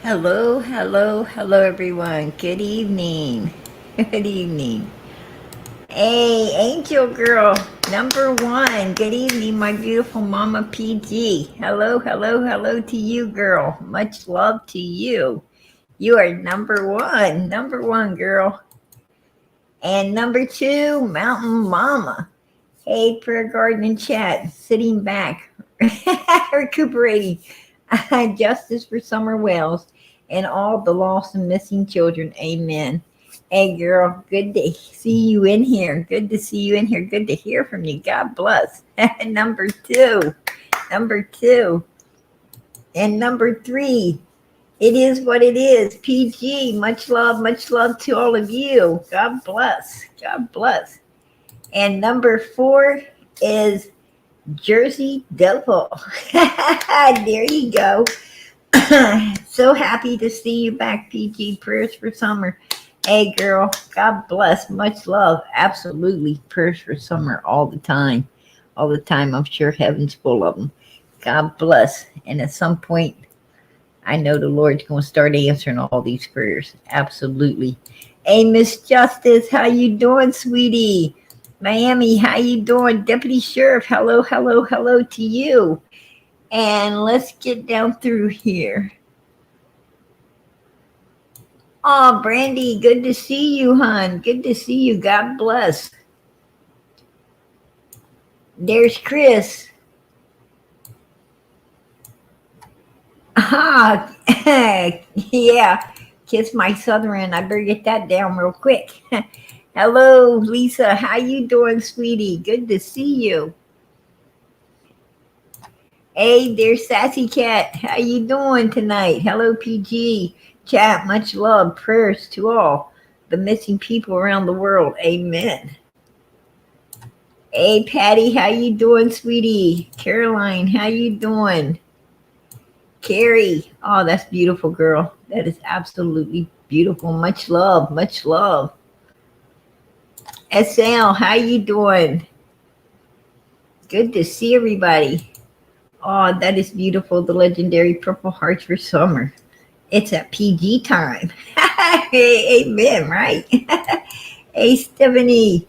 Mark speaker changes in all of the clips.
Speaker 1: Hello, hello, hello, everyone. Good evening. Good evening. Hey, Angel Girl, number one. Good evening, my beautiful Mama PG. Hello, hello, hello to you, girl. Much love to you. You are number one, girl. And number two, Mountain Mama. Hey, prayer garden and chat, sitting back, recuperating. Justice for Summer Wells and all the lost and missing children. Amen. Hey, girl, good to see you in here. Good to see you in here. Good to hear from you. God bless. Number two. Number two. And number three. It is what it is. PG. Much love to all of you. God bless. God bless. And number four is Jersey Devil. There you go. So happy to see you back, PG. Prayers for summer. Hey, girl. God bless. Much love. Absolutely. Prayers for summer all the time. All the time. I'm sure heaven's full of them. God bless. And at some point, I know the Lord's going to start answering all these prayers. Absolutely. Hey, Miss Justice. How you doing, sweetie? Miami, how you doing? Deputy Sheriff, hello, hello, hello to you. And let's get down through here. Oh, Brandy, good to see you, hon. Good to see you. God bless. There's Chris. Ah, yeah. Kiss my southern. I better get that down real quick. Hello, Lisa. How you doing, sweetie? Good to see you. Hey, there's Sassy Cat. How you doing tonight? Hello, PG. Chat, much love. Prayers to all the missing people around the world. Amen. Hey, Patty. How you doing, sweetie? Caroline, how you doing? Carrie. Oh, that's beautiful, girl. That is absolutely beautiful. Much love. Much love. SL, how you doing? Good to see everybody. Oh, that is beautiful. The legendary Purple Hearts for Summer. It's at PG time. Amen, right? Hey, Stephanie.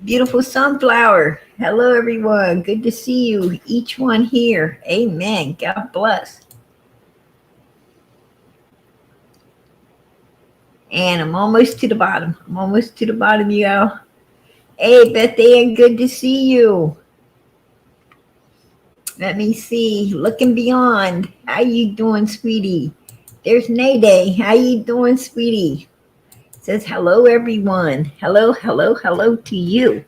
Speaker 1: Beautiful sunflower. Hello, everyone. Good to see you. Each one here. Amen. God bless. And I'm almost to the bottom. I'm almost to the bottom, y'all. Hey, Beth Ann, good to see you. Let me see. Looking beyond. How you doing, sweetie? There's Nayday. How you doing, sweetie? Says hello, everyone. Hello, hello, hello to you.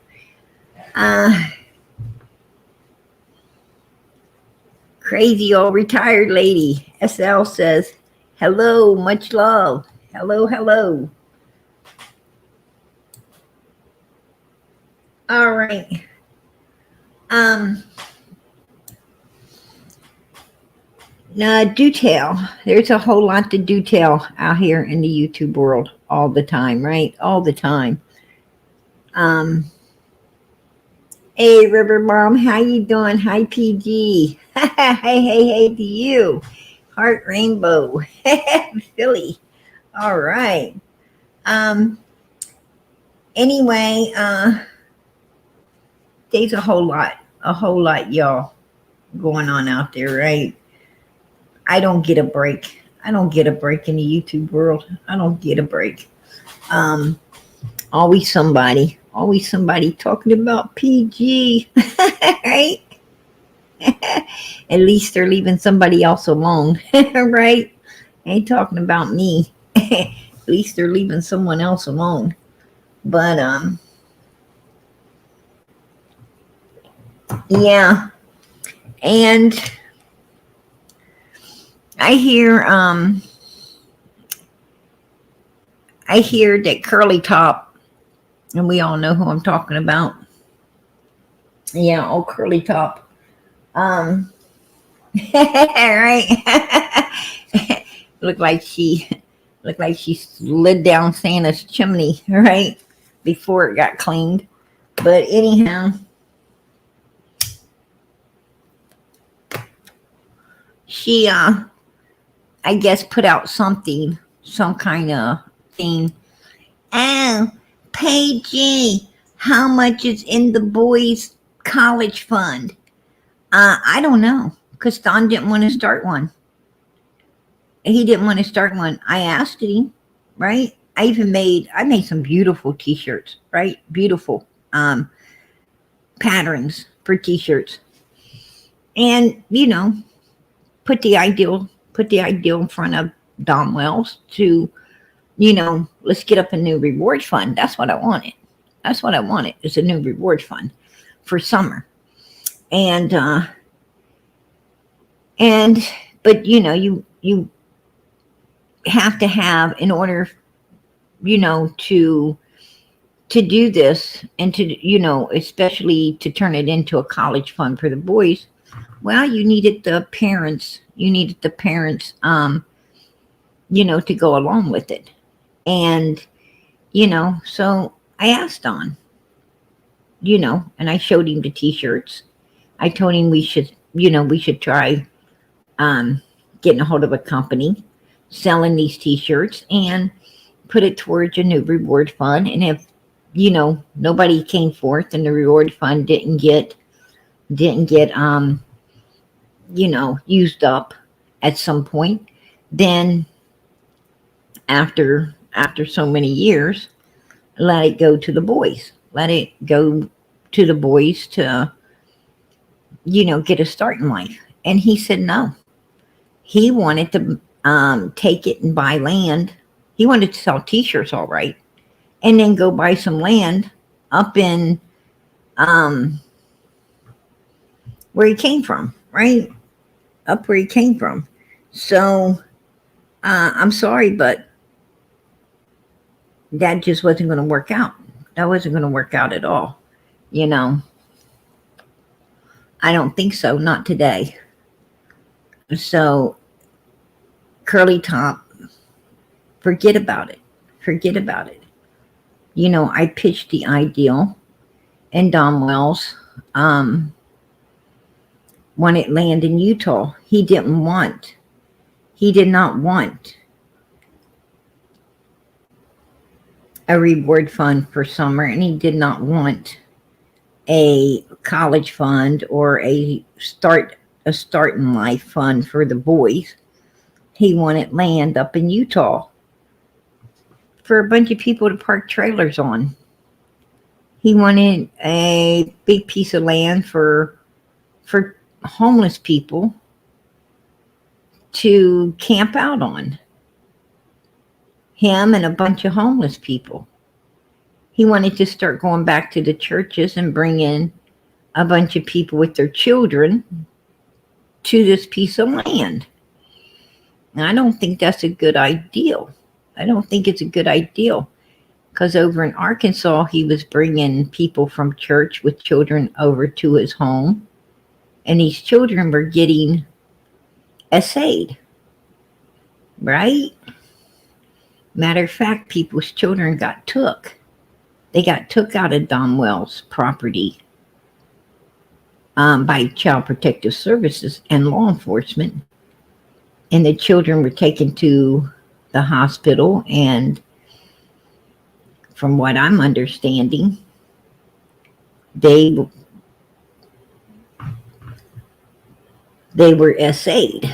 Speaker 1: Crazy old retired lady. SL says hello, much love. Hello, hello. All right. Now, do tell. There's a whole lot to do tell out here in the YouTube world all the time, right? All the time. Hey, River Mom, how you doing? Hi, PG. Hey to you. Heart Rainbow. Philly. All right. Anyway, there's a whole lot, y'all, going on out there, right? I don't get a break. I don't get a break in the YouTube world. I don't get a break. Always somebody talking about PG, right? At least they're leaving somebody else alone, right? Ain't talking about me. At least they're leaving someone else alone. But yeah. And I hear that Curly Top, and we all know who I'm talking about. Yeah, old Curly Top. Right. looked like she slid down Santa's chimney, right? Before it got cleaned. But anyhow, she I guess put out something, some kind of thing. Oh, Paige, how much is in the boys' college fund? I don't know, because Don didn't want to start one. He didn't want to start one. I asked him, right? I made some beautiful t-shirts, right? Beautiful patterns for t-shirts. And, put the ideal in front of Don Wells to, let's get up a new reward fund. That's what I wanted. That's what I wanted, is a new reward fund for summer. And but you have to have, in order, to do this, and to, especially to turn it into a college fund for the boys. Well, you needed the parents, to go along with it. And, so I asked Don, and I showed him the t-shirts. I told him we should try getting a hold of a company selling these t-shirts and put it towards a new reward fund. And if, nobody came forth and the reward fund didn't get used up at some point, then after so many years, let it go to the boys. Let it go to the boys to, get a start in life. And he said no. He wanted to take it and buy land. He wanted to sell t-shirts, all right, and then go buy some land up in where he came from, right? Up where he came from. So I'm sorry, but that just wasn't going to work out. That wasn't going to work out at all. I don't think so. Not today. So, curly top, forget about it. Forget about it. I pitched the ideal, and Don Wells wanted land in Utah. He did not want a reward fund for summer, and he did not want a college fund or a start in life fund for the boys. He wanted land up in Utah for a bunch of people to park trailers on. He wanted a big piece of land for homeless people to camp out on. Him and a bunch of homeless people. He wanted to start going back to the churches and bring in a bunch of people with their children to this piece of land. And I don't think that's a good ideal. I don't think it's a good ideal, because over in Arkansas, he was bringing people from church with children over to his home, and these children were getting essayed, right? Matter of fact, people's children got took. They got took out of Don Wells' property by Child Protective Services and law enforcement. And the children were taken to the hospital, and from what I'm understanding, they were essayed.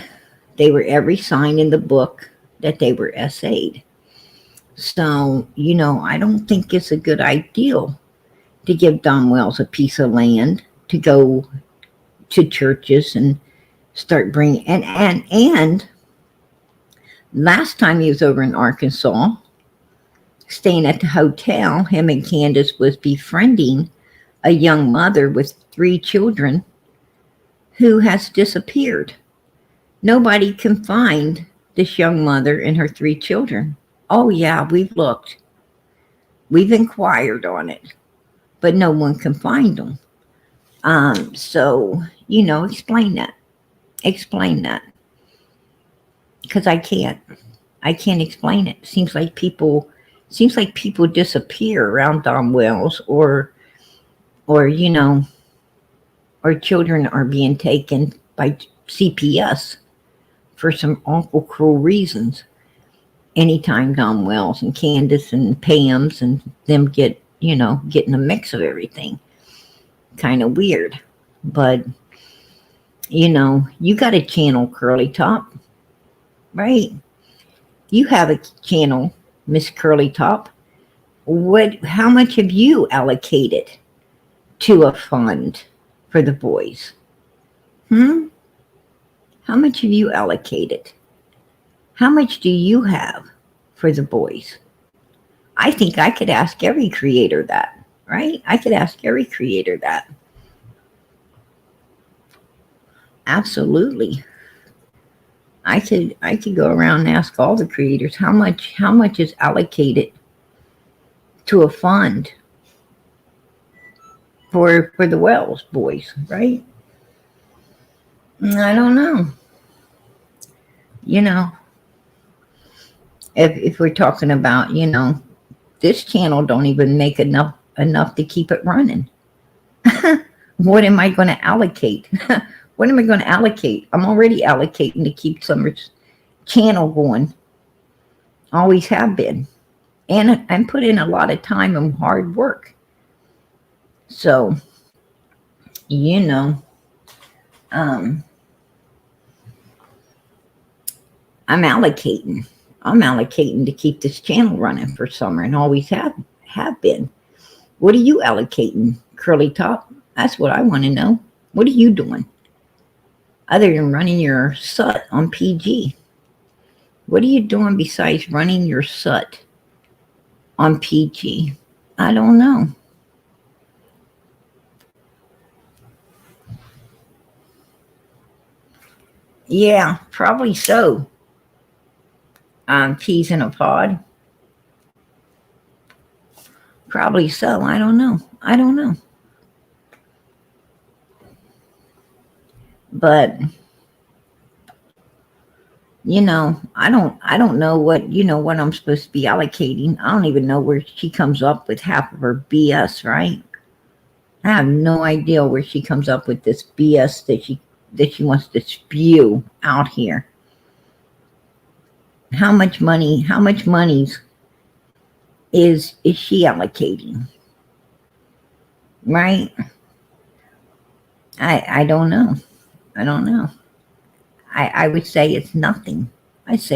Speaker 1: They were every sign in the book that they were essayed. So, I don't think it's a good ideal to give Don Wells a piece of land to go to churches and start bringing. And last time he was over in Arkansas, staying at the hotel, him and Candace was befriending a young mother with 3 children who has disappeared. Nobody can find this young mother and her 3 children. Oh yeah, we've looked. We've inquired on it, but no one can find them. So, explain that. Explain that. Because I can't explain it. Seems like people disappear around Don Wells, or children are being taken by CPS for some awful cruel reasons. Anytime Don Wells and Candace and Pam's and them get in the mix of everything. Kind of weird. But, you got a channel, Curly Top, right? You have a channel, Miss Curly Top. How much have you allocated to a fund for the boys? How much have you allocated? How much do you have for the boys? I think I could ask every creator that, right? I could ask every creator that. Absolutely. I could go around and ask all the creators how much is allocated to a fund for the Wells boys, right? I don't know. If we're talking about, this channel don't even make enough to keep it running. What am I going to allocate? What am I going to allocate? I'm already allocating to keep Summer's channel going. Always have been. And I'm putting in a lot of time and hard work. So, I'm allocating. I'm allocating to keep this channel running for Summer and always have been. What are you allocating, Curly Top? That's what I want to know. What are you doing? Other than running your SUT on PG. What are you doing besides running your SUT on PG? I don't know. Yeah, probably so. Peas in a pod. Probably so. I don't know. But I don't know what I'm supposed to be allocating. I don't even know where she comes up with half of her BS, right? I have no idea where she comes up with this BS that she wants to spew out here. How much money is she allocating? Right? I don't know. I would say it's nothing. She's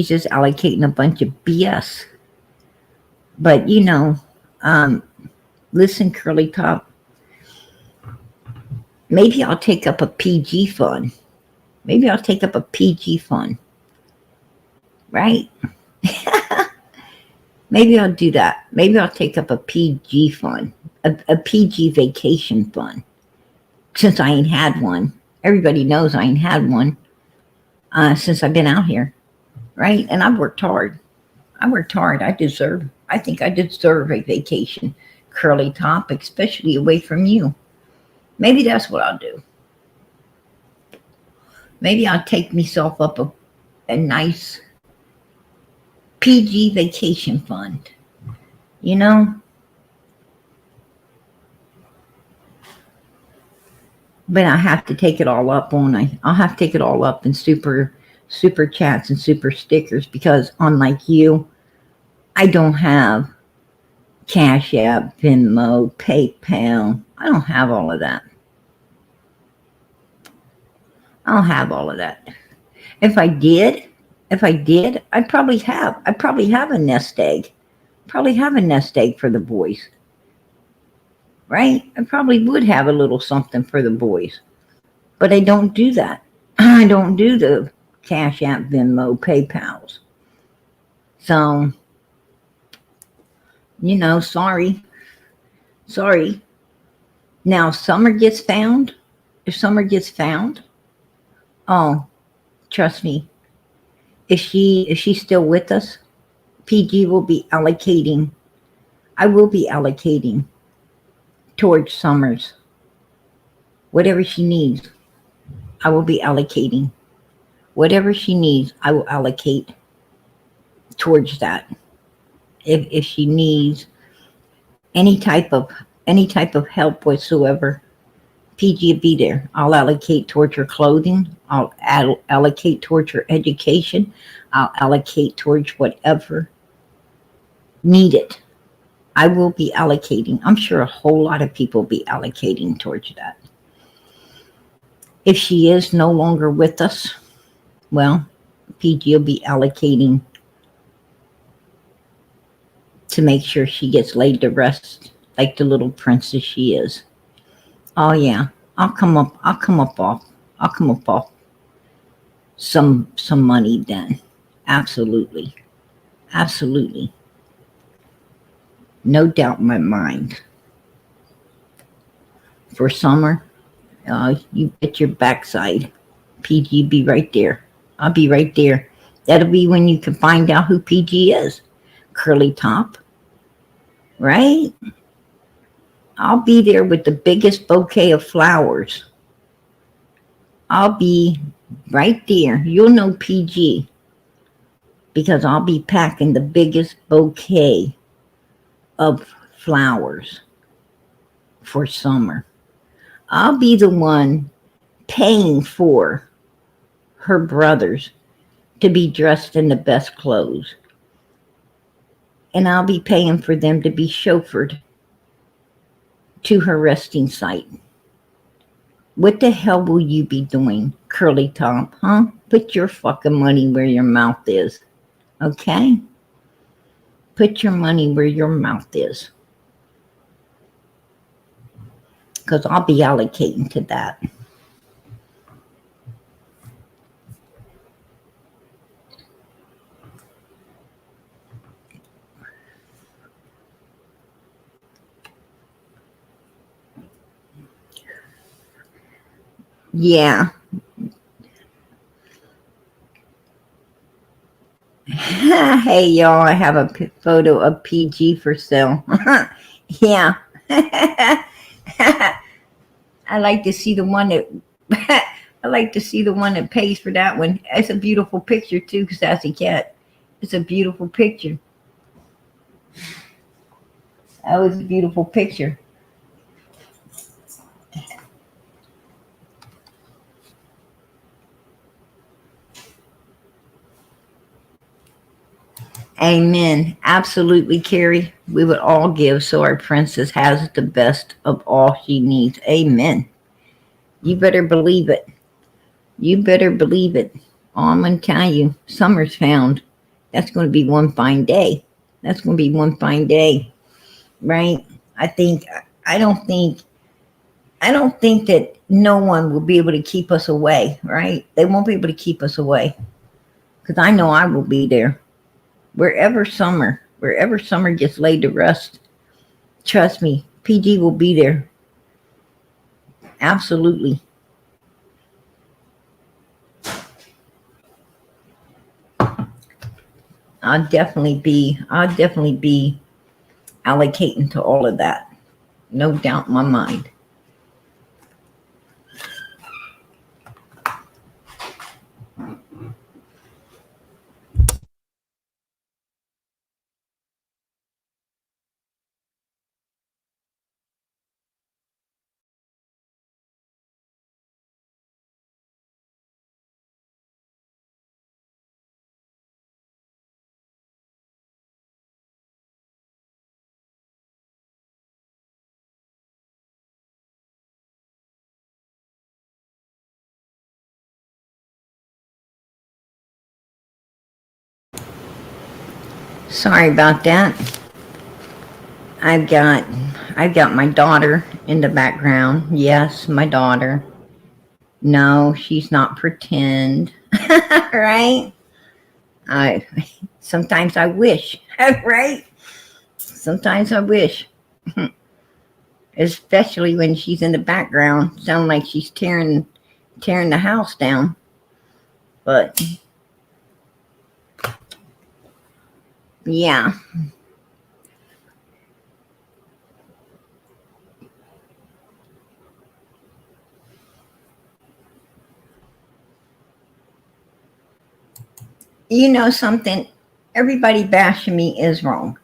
Speaker 1: just allocating a bunch of BS. But listen, Curly Top, maybe I'll take up a PG fund. Right? Maybe I'll do that. Maybe I'll take up a PG fund, a PG vacation fund. Since I ain't had one. Everybody knows I ain't had one since I've been out here. Right? And I've worked hard. I think I deserve a vacation, Curly Top, especially away from you. Maybe that's what I'll do. Maybe I'll take myself up a nice PG vacation fund. But I have to take it all up, won't I? I'll have to take it all up in super chats and super stickers because unlike you, I don't have Cash App, Venmo, PayPal. I don't have all of that. If I did, I'd probably have a nest egg. Probably have a nest egg for the boys. Right? I probably would have a little something for the boys. But I don't do that. I don't do the Cash App, Venmo, PayPals. So, sorry. Now, if Summer gets found, oh, trust me, if she's still with us, PG will be allocating. I will be allocating towards Summers. Whatever she needs, I will be allocating. Whatever she needs, I will allocate towards that. If she needs any type of help whatsoever, PG will be there. I'll allocate towards your clothing. I'll allocate towards your education. I'll allocate towards whatever needed. I will be allocating. I'm sure a whole lot of people will be allocating towards that. If she is no longer with us, well, PG will be allocating to make sure she gets laid to rest like the little princess she is. Oh yeah, I'll come up off some money then. Absolutely. Absolutely. No doubt in my mind. For summer, you bet your backside. PG be right there. I'll be right there. That'll be when you can find out who PG is. Curly top, right? I'll be there with the biggest bouquet of flowers. I'll be right there. You'll know PG because I'll be packing the biggest bouquet of flowers for summer. I'll be the one paying for her brothers to be dressed in the best clothes. And I'll be paying for them to be chauffeured to her resting site. What the hell will you be doing, Curly Top, huh? Put your fucking money where your mouth is, okay? Put your money where your mouth is. Because I'll be allocating to that. Yeah. Hey, y'all, I have a photo of PG for sale. Yeah. I like to see the one that I like to see the one that pays for that one. It's a beautiful picture too, Sassy Cat. It's a beautiful picture. That was a beautiful picture. Amen. Absolutely, Carrie. We would all give so our princess has the best of all she needs. Amen. You better believe it. You better believe it. All I'm going to tell you, summer's found. That's going to be one fine day. That's going to be one fine day, right? I don't think that no one will be able to keep us away, right? They won't be able to keep us away because I know I will be there. Wherever summer gets laid to rest, trust me, PG will be there. Absolutely. I'll definitely be allocating to all of that. No doubt in my mind. Sorry about that. I've got my daughter in the background. Yes, my daughter. No, she's not pretend. Right? I sometimes I wish, right? Sometimes I wish. Especially when she's in the background, sound like she's tearing the house down. But yeah. You know something? Everybody bashing me is wrong.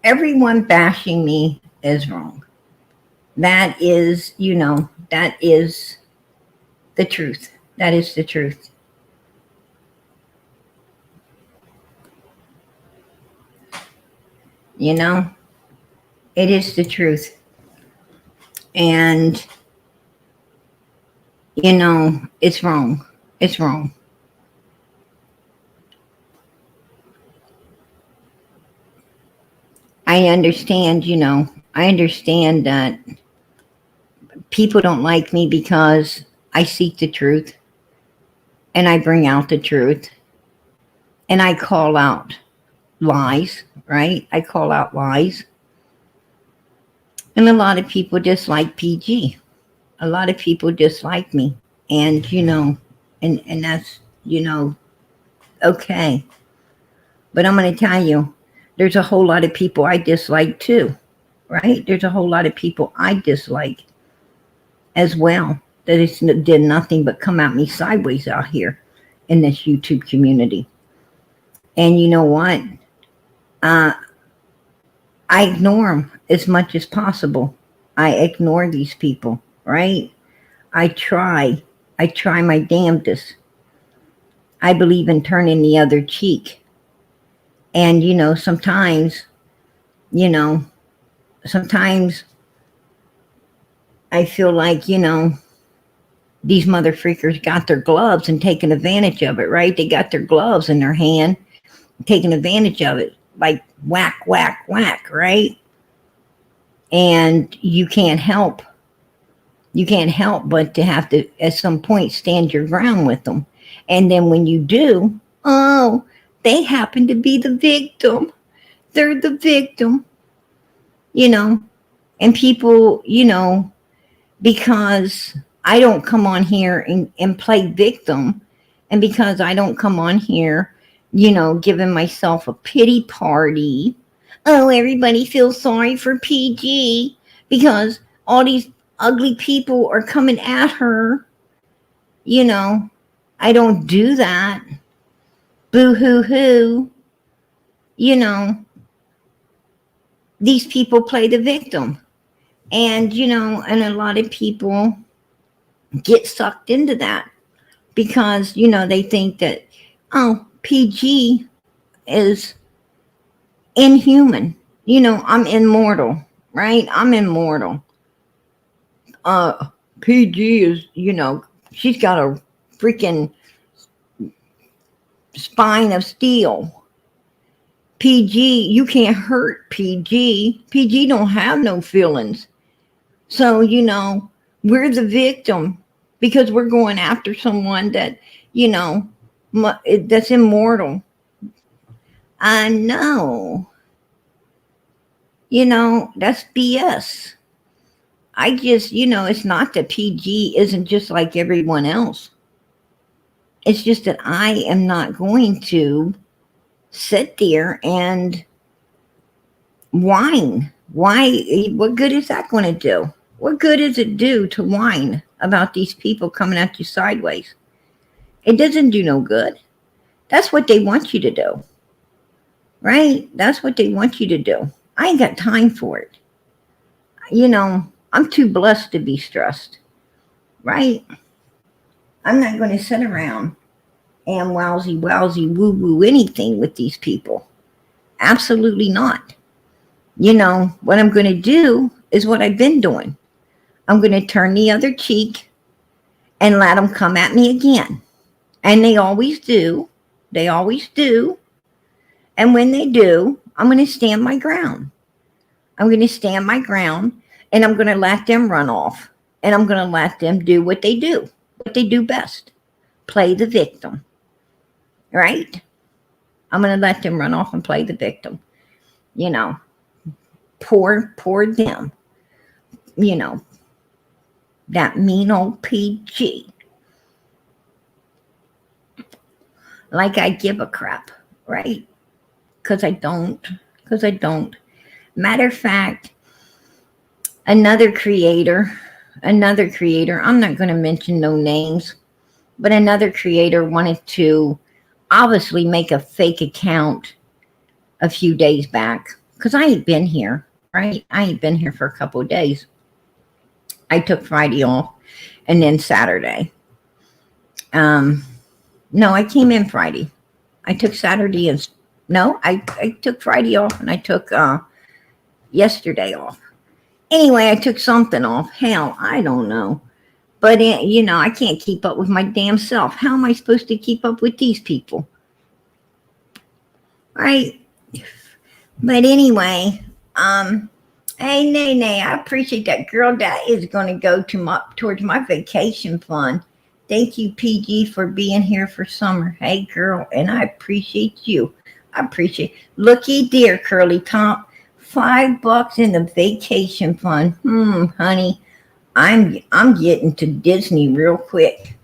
Speaker 1: Everyone bashing me is wrong. That is, that is the truth. That is the truth. You know, it is the truth. And, it's wrong. It's wrong. I understand that people don't like me because I seek the truth and I bring out the truth and I call out lies, right? I call out lies. And a lot of people dislike PG. A lot of people dislike me. And, and that's, okay. But I'm going to tell you, there's a whole lot of people I dislike too, right? There's a whole lot of people I dislike as well that it's did nothing but come at me sideways out here in this YouTube community. And you know what? I ignore them as much as possible. I ignore these people, right? I try. I try my damnedest. I believe in turning the other cheek. And, sometimes, you know, sometimes I feel like, these mother freakers got their gloves and taking advantage of it, right? They got their gloves in their hand, taking advantage of it, like whack, whack, whack, right? And you can't help but to have to, at some point, stand your ground with them. And then when you do, oh, they happen to be the victim. They're the victim, and people, because I don't come on here and play victim, and because I don't come on here, giving myself a pity party. Oh, everybody feels sorry for PG because all these ugly people are coming at her. I don't do that. Boo hoo hoo. These people play the victim. And, and a lot of people get sucked into that because, they think that, oh, PG is inhuman. I'm immortal, right? I'm immortal. PG is, she's got a freaking spine of steel. PG, you can't hurt PG. PG don't have no feelings. So, we're the victim because we're going after someone that, that's immortal. I know. That's BS. I just, it's not that PG isn't just like everyone else. It's just that I am not going to sit there and whine. Why? What good is that going to do? What good does it do to whine about these people coming at you sideways? It doesn't do no good. That's what they want you to do. Right? That's what they want you to do. I ain't got time for it. I'm too blessed to be stressed. Right? I'm not going to sit around and wowsy woo woo anything with these people. Absolutely not. What I'm going to do is what I've been doing. I'm going to turn the other cheek and let them come at me again. And they always do. They always do. And when they do, I'm going to stand my ground. I'm going to stand my ground and I'm going to let them run off. And I'm going to let them do what they do best. Play the victim. Right? I'm going to let them run off and play the victim. Poor them. That mean old PG. Like I give a crap, right? Because I don't. Matter of fact, another creator, I'm not going to mention no names, but another creator wanted to obviously make a fake account a few days back because I ain't been here, right? I ain't been here for a couple of days. I took Friday off, and then Saturday. Um, no, I came in Friday. I took Saturday and no, I took Friday off, and I took yesterday off. Anyway, I took something off. Hell, I don't know. But I can't keep up with my damn self. How am I supposed to keep up with these people? Right? But anyway, hey, Nay, I appreciate that, girl. That is going to go towards my vacation fund. Thank you, PG, for being here for summer. Hey, girl, and I appreciate you. I appreciate. Looky dear, Curly Top, $5 in the vacation fund. Honey, I'm getting to Disney real quick.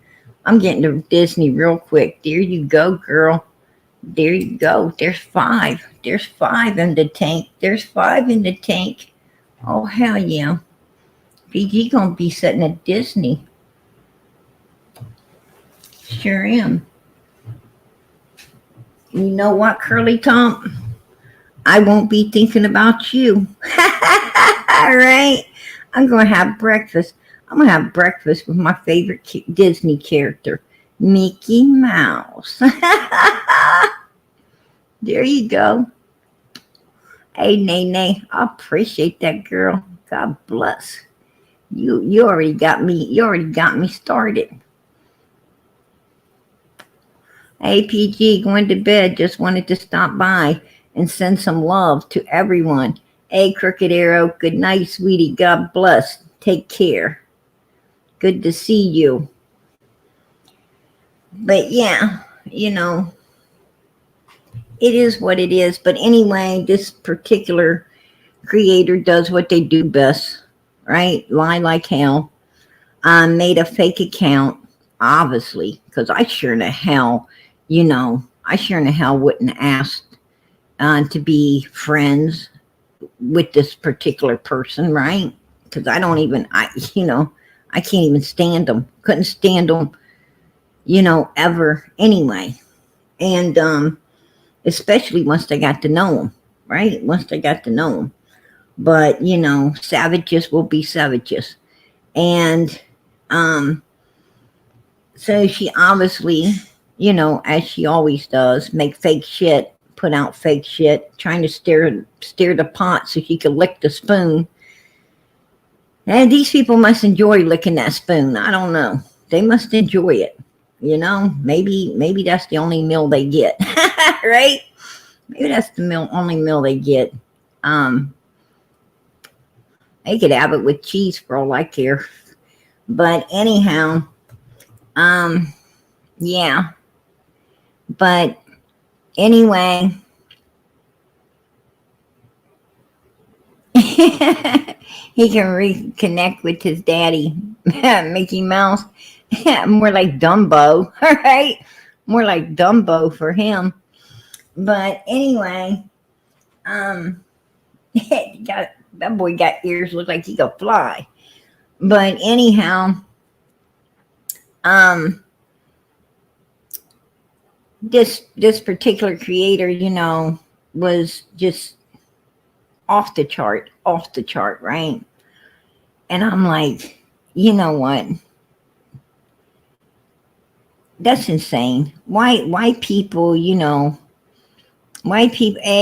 Speaker 1: I'm getting to Disney real quick. There you go, girl. There you go. There's 5. There's 5 in the tank. There's 5 in the tank. Oh, hell yeah. PG gonna be sitting at Disney. Sure am. You know what, Curly Tom? I won't be thinking about you. All right? I'm gonna have breakfast. I'm gonna have breakfast with my favorite Disney character, Mickey Mouse. There you go. Hey, Nay, I appreciate that, girl. God bless. You already got me. You already got me started. Hey, PG, going to bed. Just wanted to stop by and send some love to everyone. Hey, Crooked Arrow. Good night, sweetie. God bless. Take care. Good to see you. But yeah, it is what it is. But anyway, this particular creator does what they do best, right? Lie like hell. Made a fake account, obviously, because I sure in the hell wouldn't ask to be friends with this particular person, right? Because I can't even stand them. Couldn't stand them, ever anyway. And especially once I got to know them, right? Once I got to know them. But, savages will be savages. And so she obviously, as she always does, make fake shit, put out fake shit, trying to stir the pot so she could lick the spoon. And these people must enjoy licking that spoon. I don't know. They must enjoy it. Maybe that's the only meal they get, right? Maybe that's the only meal they get. They could have it with cheese for all I care. But anyhow, yeah. But anyway, he can reconnect with his daddy, Mickey Mouse. More like Dumbo, all right? More like Dumbo for him. But anyway, that boy got ears, look like he could fly. But anyhow, this particular creator, was just off the chart, right? And I'm like, you know what? That's insane. Why people, hey,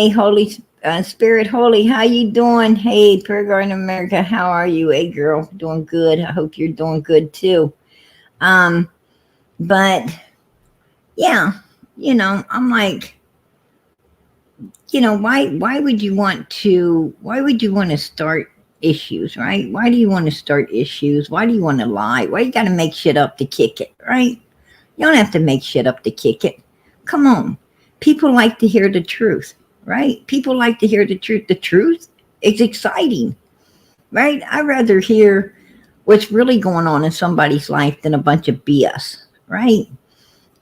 Speaker 1: Holy Spirit, Holy, how you doing? Hey, Prayer Garden America, how are you? Hey, girl, doing good. I hope you're doing good too. But yeah, I'm like, why would you want to start issues, right? Why do you want to start issues? Why do you want to lie? Why you got to make shit up to kick it, right? You don't have to make shit up to kick it. Come on. People like to hear the truth, right? People like to hear the truth. The truth is exciting, right? I'd rather hear what's really going on in somebody's life than a bunch of BS, right?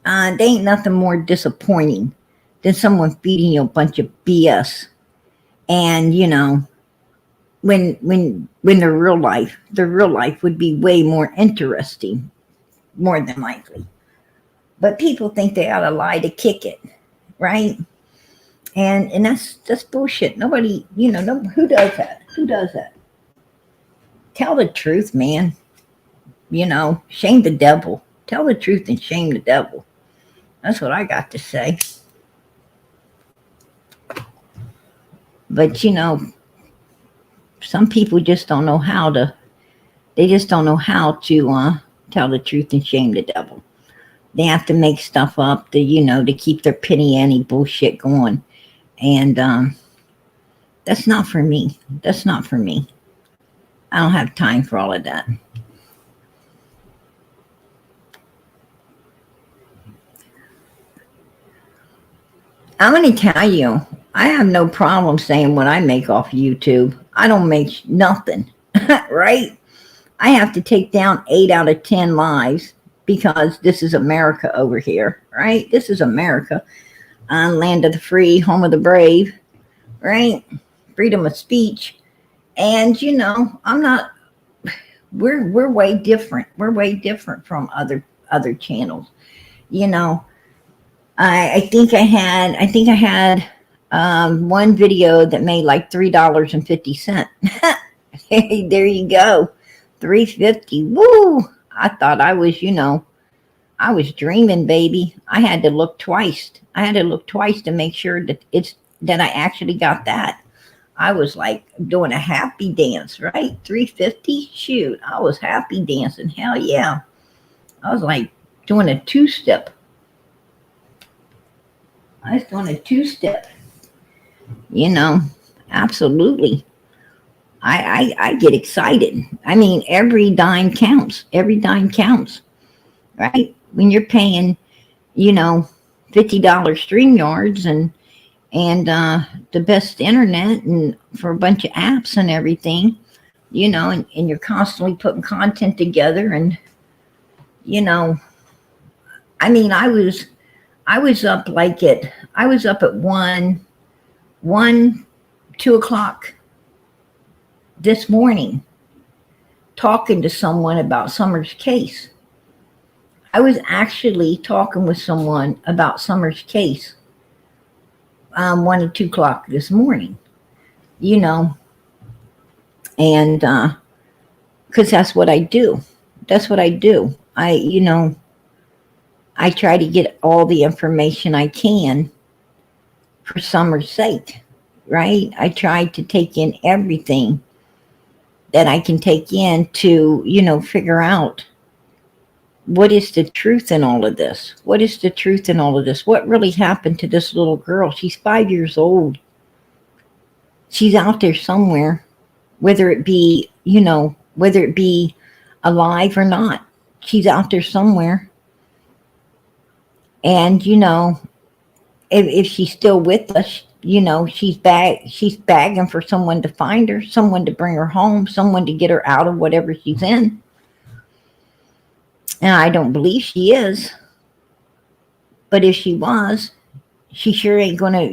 Speaker 1: There ain't nothing more disappointing than someone feeding you a bunch of BS. And, when their real life would be way more interesting, more than likely. But people think they ought to lie to kick it, right? And that's bullshit. Nobody, who does that? Who does that? tell the truth, man. Shame the devil. Tell the truth and shame the devil. That's what I got to say. But some people just don't know how to. They just don't know how to tell the truth and shame the devil. They have to make stuff up to keep their penny ante bullshit going, and that's not for me. That's not for me. I don't have time for all of that. I'm going to tell you, I have no problem saying what I make off YouTube. I don't make nothing, right? I have to take down 8 out of 10 lives because this is America over here, right? This is America, land of the free, home of the brave, right? Freedom of speech. And I'm not. We're way different. We're way different from other channels. You know, I think I had one video that made like $3.50. Hey, there you go, $3.50. Woo! I thought I was dreaming, baby. I had to look twice. I had to look twice to make sure that I actually got that. I was like doing a happy dance, right? 350. Shoot, I was happy dancing. Hell yeah! I was like doing a two-step. I was doing a two-step. Absolutely. I get excited. I mean, every dime counts. Every dime counts, right? When you're paying, $50 stream yards and the best internet and for a bunch of apps and everything, and you're constantly putting content together and, I mean, I was up at 2 o'clock this morning talking to someone about Summer's case. I was actually talking with someone about Summer's case 1 and 2 o'clock this morning, and because that's what I do. That's what I do. I try to get all the information I can for Summer's sake, right? I try to take in everything that I can take in to, figure out what is the truth in all of this? What is the truth in all of this? What really happened to this little girl? She's 5 years old. She's out there somewhere, whether it be alive or not. She's out there somewhere. And, if she's still with us, she's bagging for someone to find her, someone to bring her home, someone to get her out of whatever she's in. And I don't believe she is. But if she was, she sure ain't gonna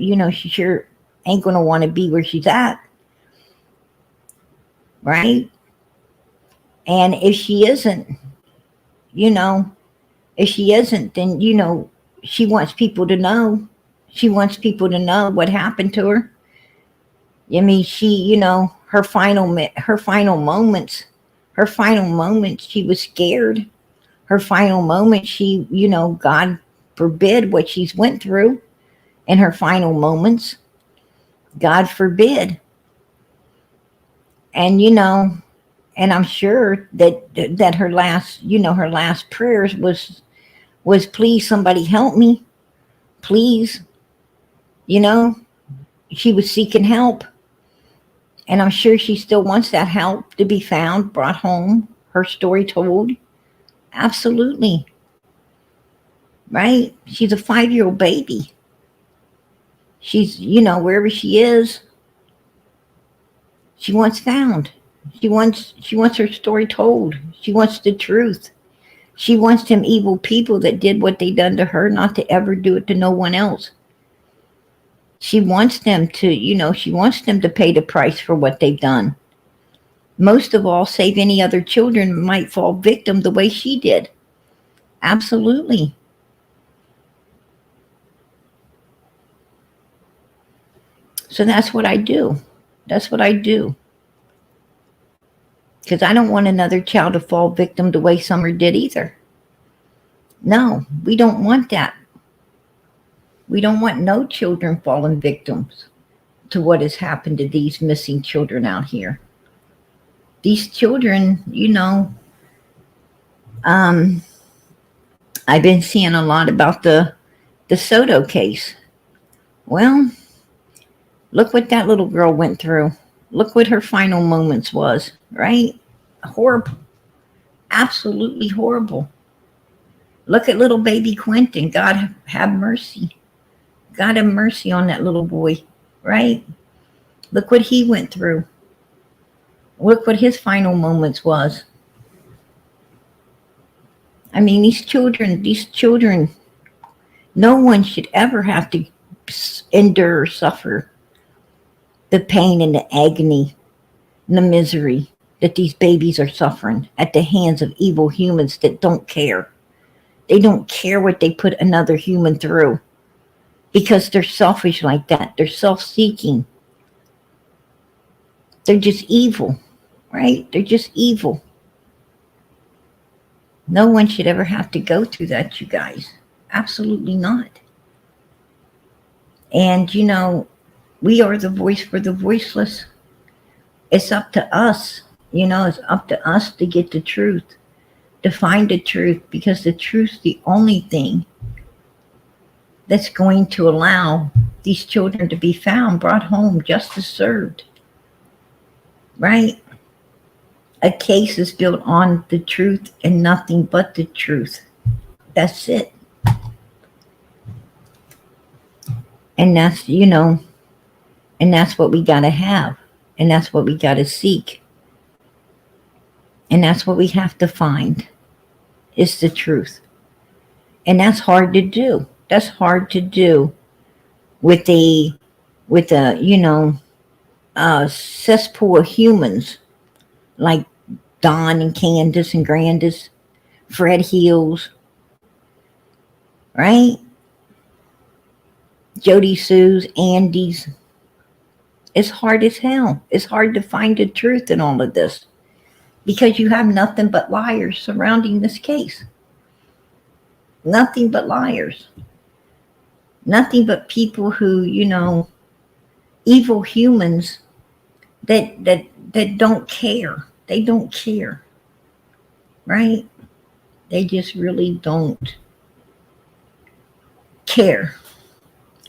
Speaker 1: want to be where she's at. Right? And if she isn't, then, she wants people to know. She wants people to know what happened to her. I mean, her final moments, she was scared. Her final moments, God forbid what she's went through in her final moments. God forbid. And, and I'm sure that her last prayers was please somebody help me. Please. She was seeking help. And I'm sure she still wants that help to be found, brought home, her story told. Absolutely. Right? She's a 5-year-old baby. She's, wherever she is, she wants found. She wants her story told. She wants the truth. She wants them evil people that did what they done to her not to ever do it to no one else. She wants them to pay the price for what they've done. Most of all, save any other children might fall victim the way she did. Absolutely. So that's what I do. That's what I do. Because I don't want another child to fall victim the way Summer did either. No, we don't want that. We don't want no children falling victims to what has happened to these missing children out here. These children, um, I've been seeing a lot about the Soto case. Well, look what that little girl went through. Look what her final moments was, right? Horrible. Absolutely horrible. Look at little baby Quentin. God have mercy. God have mercy on that little boy, right? Look what he went through. Look what his final moments was. I mean, these children, no one should ever have to endure or suffer the pain and the agony and the misery that these babies are suffering at the hands of evil humans that don't care. They don't care what they put another human through because they're selfish like that. They're self-seeking. They're just evil, right? They're just evil. No one should ever have to go through that, you guys. Absolutely not. And, we are the voice for the voiceless. It's up to us. It's up to us to get the truth, to find the truth, because the truth's the only thing that's going to allow these children to be found, brought home, justice served. Right? A case is built on the truth and nothing but the truth. That's it. And that's, and that's what we got to have. And that's what we got to seek. And that's what we have to find is the truth. And that's hard to do. That's hard to do with a cesspool of humans like Don and Candace and Grandis, Fred Hills, right? Jody Sue's, Andy's. It's hard as hell. It's hard to find the truth in all of this because you have nothing but liars surrounding this case. Nothing but liars. Nothing but people who, evil humans that don't care. They don't care. Right? They just really don't care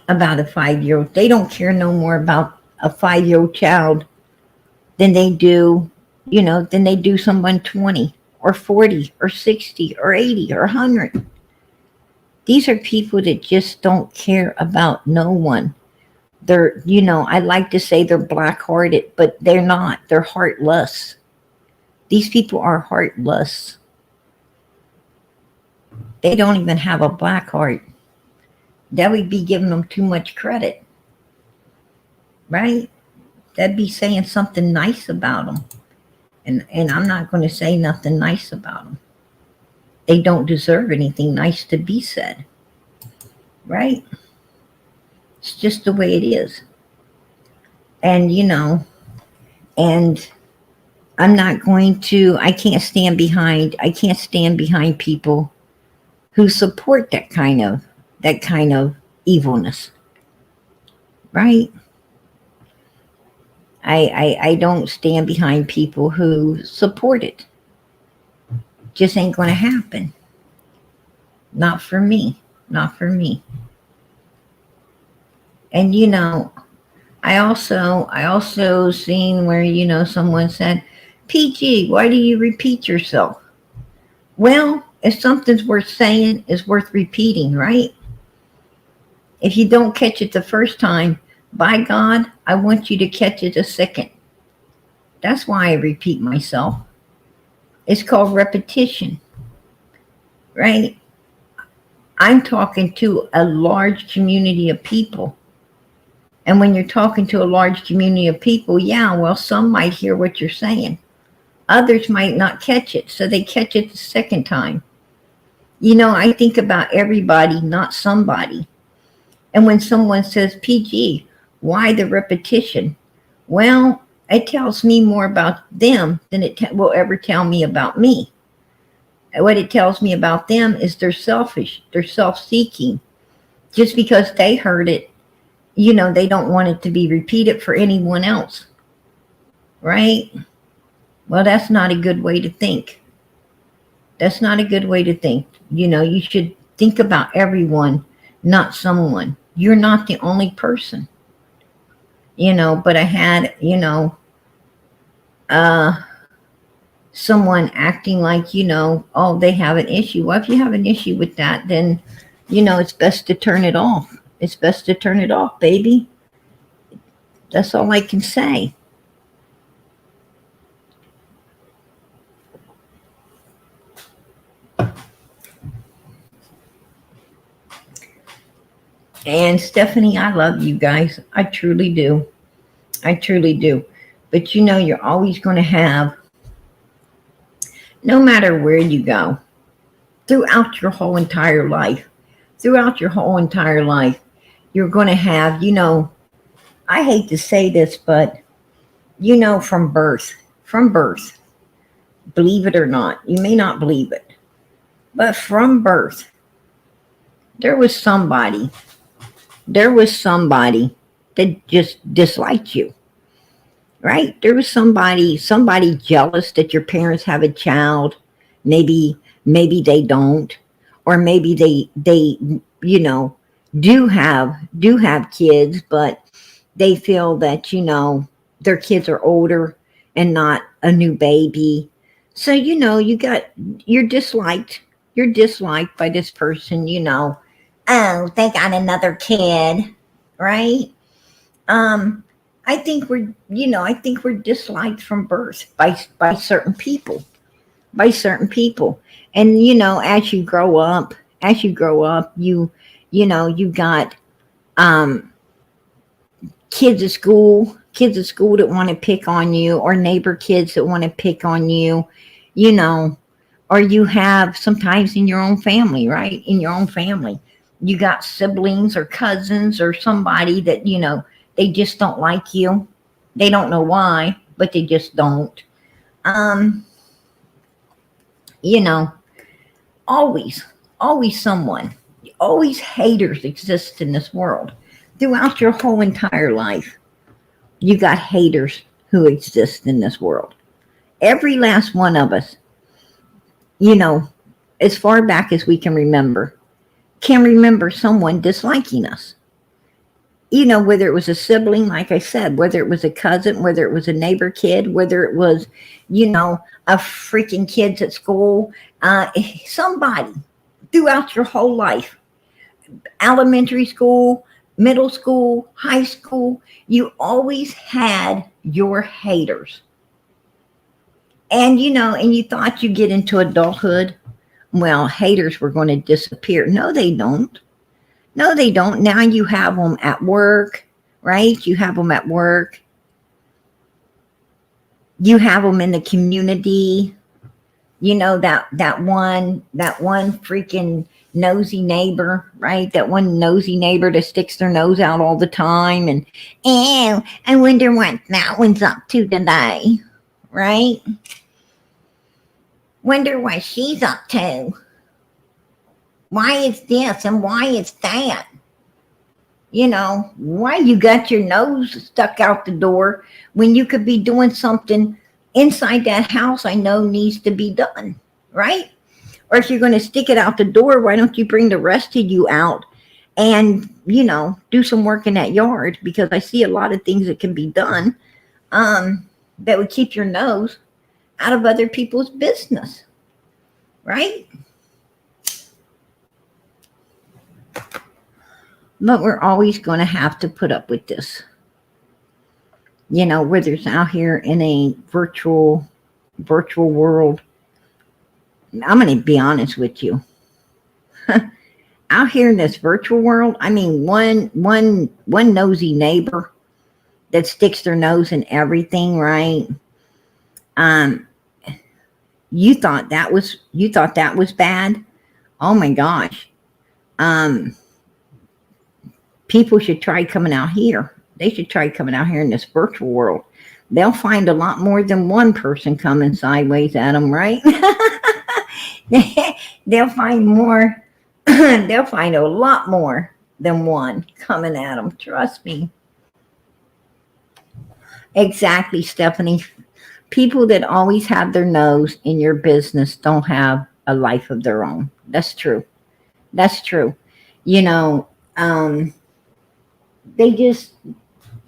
Speaker 1: about a 5-year-old. They don't care no more about a 5-year-old child than they do, than they do someone 20 or 40 or 60 or 80 or 100. These are people that just don't care about no one. They're, I like to say they're black-hearted, but they're not. They're heartless. These people are heartless. They don't even have a black heart. That would be giving them too much credit. Right? That'd be saying something nice about them. And I'm not going to say nothing nice about them. They don't deserve anything nice to be said. Right? It's just the way it is. And, and I'm not going to, I can't stand behind people who support that kind of evilness. Right? I don't stand behind people who support it. Just ain't going to happen. Not for me. Not for me. And I also seen where someone said, PG, why do you repeat yourself? Well, if something's worth saying, it's worth repeating, right? If you don't catch it the first time, by God, I want you to catch it a second. That's why I repeat myself. It's called repetition, right? I'm talking to a large community of people. And when you're talking to a large community of people, some might hear what you're saying. Others might not catch it, so they catch it the second time. I think about everybody, not somebody. And when someone says, PG, why the repetition? Well, It tells me more about them than it will ever tell me about me. What it tells me about them is they're selfish, they're self-seeking. Just because they heard it, they don't want it to be repeated for anyone else, right? Well, that's not a good way to think. That's not a good way to think. You should think about everyone, not someone. You're not the only person, but I had, uh, someone acting like, oh, they have an issue. Well, if you have an issue with that, then, it's best to turn it off. It's best to turn it off, baby. That's all I can say. And Stephanie, I love you guys. I truly do. I truly do. But you're always going to have, no matter where you go, throughout your whole entire life, you're going to have, I hate to say this, but, from birth, believe it or not, you may not believe it, but from birth, there was somebody that just disliked you, right? There was somebody jealous that your parents have a child. Maybe they don't, or maybe they do have kids, but they feel that their kids are older and not a new baby. So you're disliked by this person. Oh, they got another kid, right? Um, I think we're disliked from birth by certain people, and as you grow up, you got um kids at school that want to pick on you, or neighbor kids that want to pick on you, you know, or you have sometimes in your own family, right? In your own family, you got siblings or cousins or somebody that, they just don't like you. They don't know why, but they just don't. Um, you know, always, always someone, always haters exist in this world. Throughout your whole entire life, you got haters who exist in this world. Every last one of us, you know, as far back as we can remember someone disliking us. Whether it was a sibling, like I said, whether it was a cousin, whether it was a neighbor kid, whether it was, a freaking kids at school, somebody throughout your whole life, elementary school, middle school, high school, you always had your haters. And you thought you get into adulthood, well, haters were going to disappear. No, they don't. No, they don't. Now you have them at work, right? You have them at work. You have them in the community. That one freaking nosy neighbor, right? That one nosy neighbor that sticks their nose out all the time and, oh, I wonder what that one's up to today, right? Wonder what she's up to. Why is this and why is that? Why you got your nose stuck out the door when you could be doing something inside that house I know needs to be done, right? Or if you're going to stick it out the door, why don't you bring the rest of you out and, do some work in that yard? Because I see a lot of things that can be done that would keep your nose out of other people's business, right? But we're always going to have to put up with this. Whether it's out here in a virtual world. I'm going to be honest with you. Out here in this virtual world, I mean, one nosy neighbor that sticks their nose in everything, right? Um, you thought that was bad. Oh my gosh. Um, People should try coming out here. They should try coming out here in this virtual world. they'll find a lot more than one person coming sideways at them, right? They'll find more, they'll find a lot more than one coming at them. Trust me. Exactly, Stephanie. People that always have their nose in your business don't have a life of their own. That's true. That's true. You know, they just,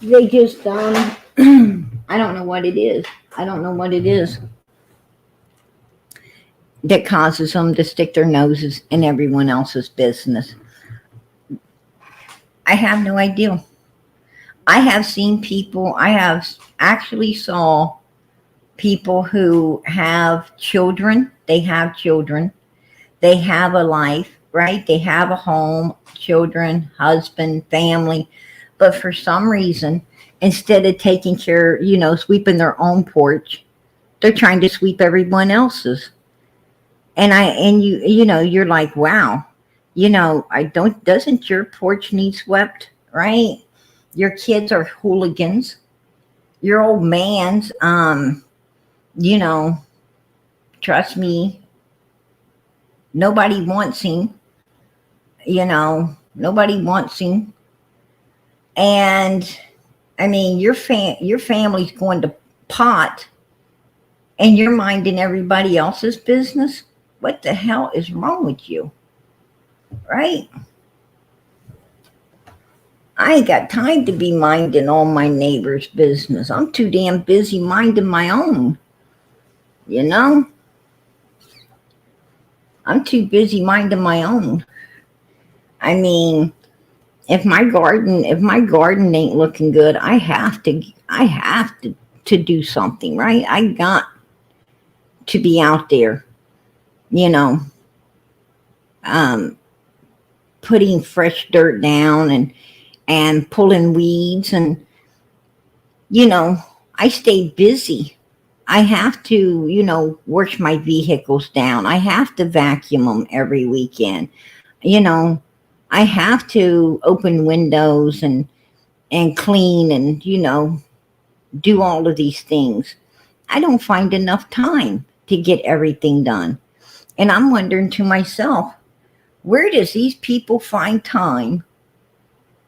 Speaker 1: I don't know what it is. I don't know what it is that causes them to stick their noses in everyone else's business. I have no idea. I have seen people, I have actually saw people who have children, they have a life, right? They have a home, children, husband, family, but for some reason, instead of taking care, sweeping their own porch, they're trying to sweep everyone else's. You're like, wow, I don't, doesn't your porch need swept, right? Your kids are hooligans. Your old man's, you know, trust me, nobody wants him, nobody wants him. And I mean, your family's going to pot and you're minding everybody else's business. What the hell is wrong with you? Right? I ain't got time to be minding all my neighbors' business. I'm too damn busy minding my own. You know? I'm too busy minding my own. I mean, if my garden ain't looking good, I have to do something, right? I got to be out there, you know, putting fresh dirt down and pulling weeds, and I stay busy. I have to, wash my vehicles down. I have to vacuum them every weekend. You know, I have to open windows and clean and, do all of these things. I don't find enough time to get everything done. And I'm wondering to myself, where does these people find time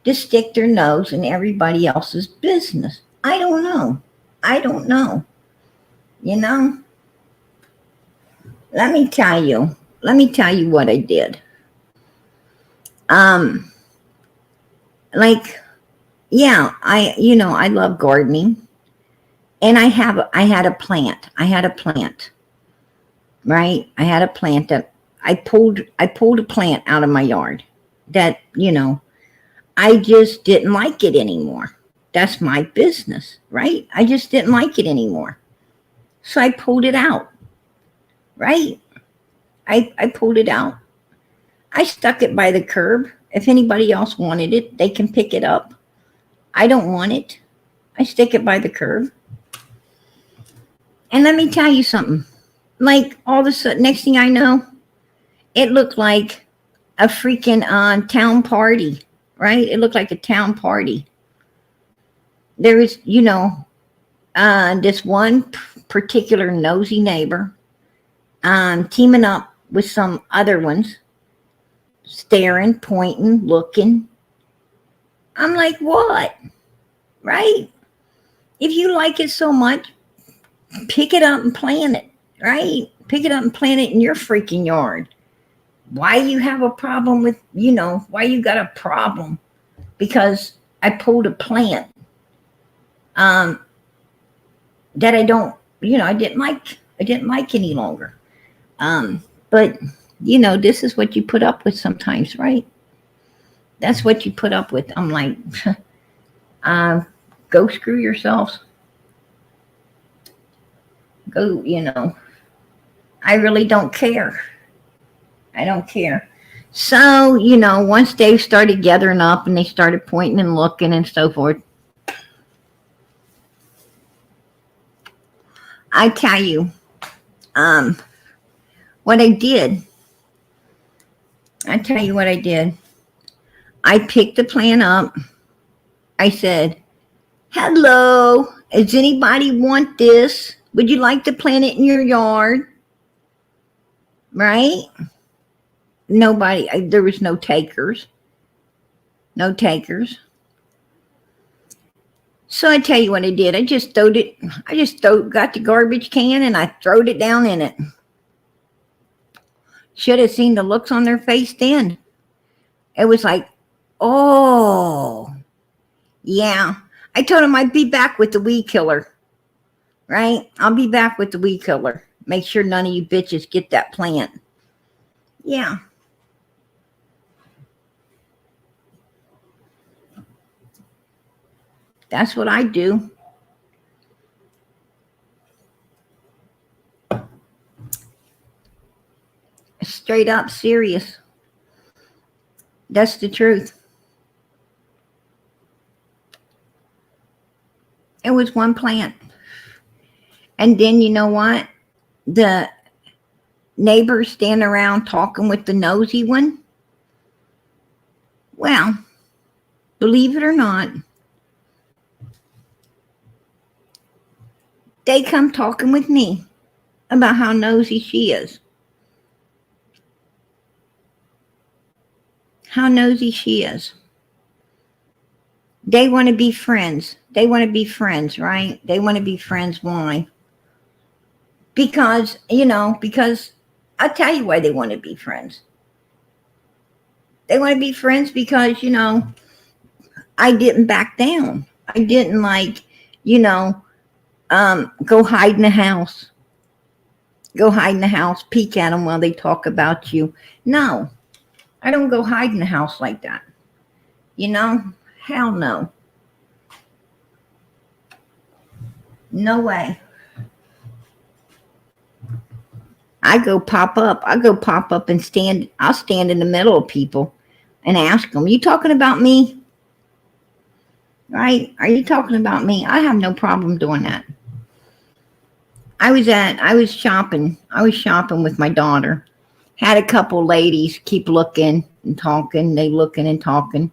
Speaker 1: to stick their nose in everybody else's business? I don't know. I don't know. Let me tell you. Let me tell you what I did. Um, like, yeah, I love gardening, and I had a plant. Right? I had a plant that I pulled a plant out of my yard that, I just didn't like it anymore. That's my business, right? I just didn't like it anymore. So I pulled it out, right? I pulled it out. I stuck it by the curb. If anybody else wanted it, they can pick it up. I don't want it. I stick it by the curb. And let me tell you something. Like, all of a sudden, next thing I know, it looked like a freaking town party, right? It looked like a town party. There was, this one particular nosy neighbor teaming up with some other ones, staring, pointing, looking. I'm like, what? Right? If you like it so much, pick it up and plant it, right? Pick it up and plant it in your freaking yard. Why you have a problem with, why you got a problem? Because I pulled a plant that I don't, I didn't like any longer. But this is what you put up with sometimes, right? That's what you put up with. I'm like, go screw yourselves. Go, I really don't care. I don't care. So, once they started gathering up and they started pointing and looking and so forth, I tell you, what I did. I tell you what I did. I picked the plant up. I said, hello. Does anybody want this? Would you like to plant it in your yard? Right? Nobody, there was no takers. No takers. So I tell you what I did. I just got the garbage can and I throwed it down in it. Should have seen the looks on their face then. It was like, oh, yeah. I told them I'd be back with the weed killer. Right? I'll be back with the weed killer. Make sure none of you bitches get that plant. Yeah. That's what I do. Straight up serious. That's the truth. It was one plant. And then you know what? The neighbors stand around talking with the nosy one. Well, believe it or not, they come talking with me about how nosy she is. How nosy she is. They want to be friends. They want to be friends, right? They want to be friends. Why? Because I'll tell you why they want to be friends. They want to be friends because, I didn't back down. I didn't go hide in the house. Go hide in the house, peek at them while they talk about you. No, I don't go hide in the house like that. Hell no. No way. I go pop up and I'll stand in the middle of people and ask them, you talking about me? Right? Are you talking about me? I have no problem doing that. I was shopping with my daughter. Had a couple ladies keep looking and talking. They looking and talking.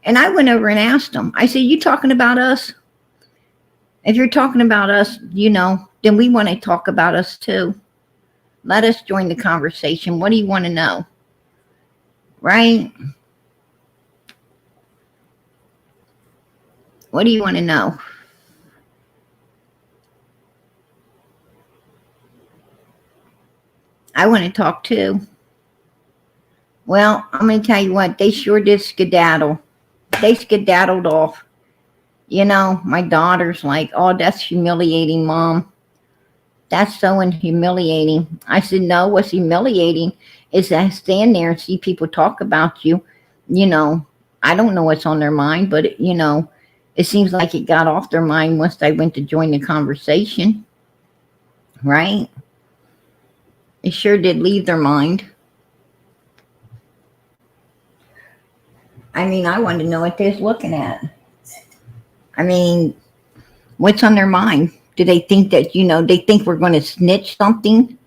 Speaker 1: And I went over and asked them. I said, you talking about us? If you're talking about us, then we want to talk about us too. Let us join the conversation. What do you want to know? Right? What do you want to know? I want to talk too. Well, I'm going to tell you what, they sure did skedaddle. They skedaddled off. My daughter's like, oh, that's humiliating, Mom. That's so humiliating. I said, no, what's humiliating is to stand there and see people talk about you. I don't know what's on their mind, but, it seems like it got off their mind once they went to join the conversation. Right? It sure did leave their mind. I wanted to know what they was looking at. What's on their mind? Do they think that, they think we're going to snitch something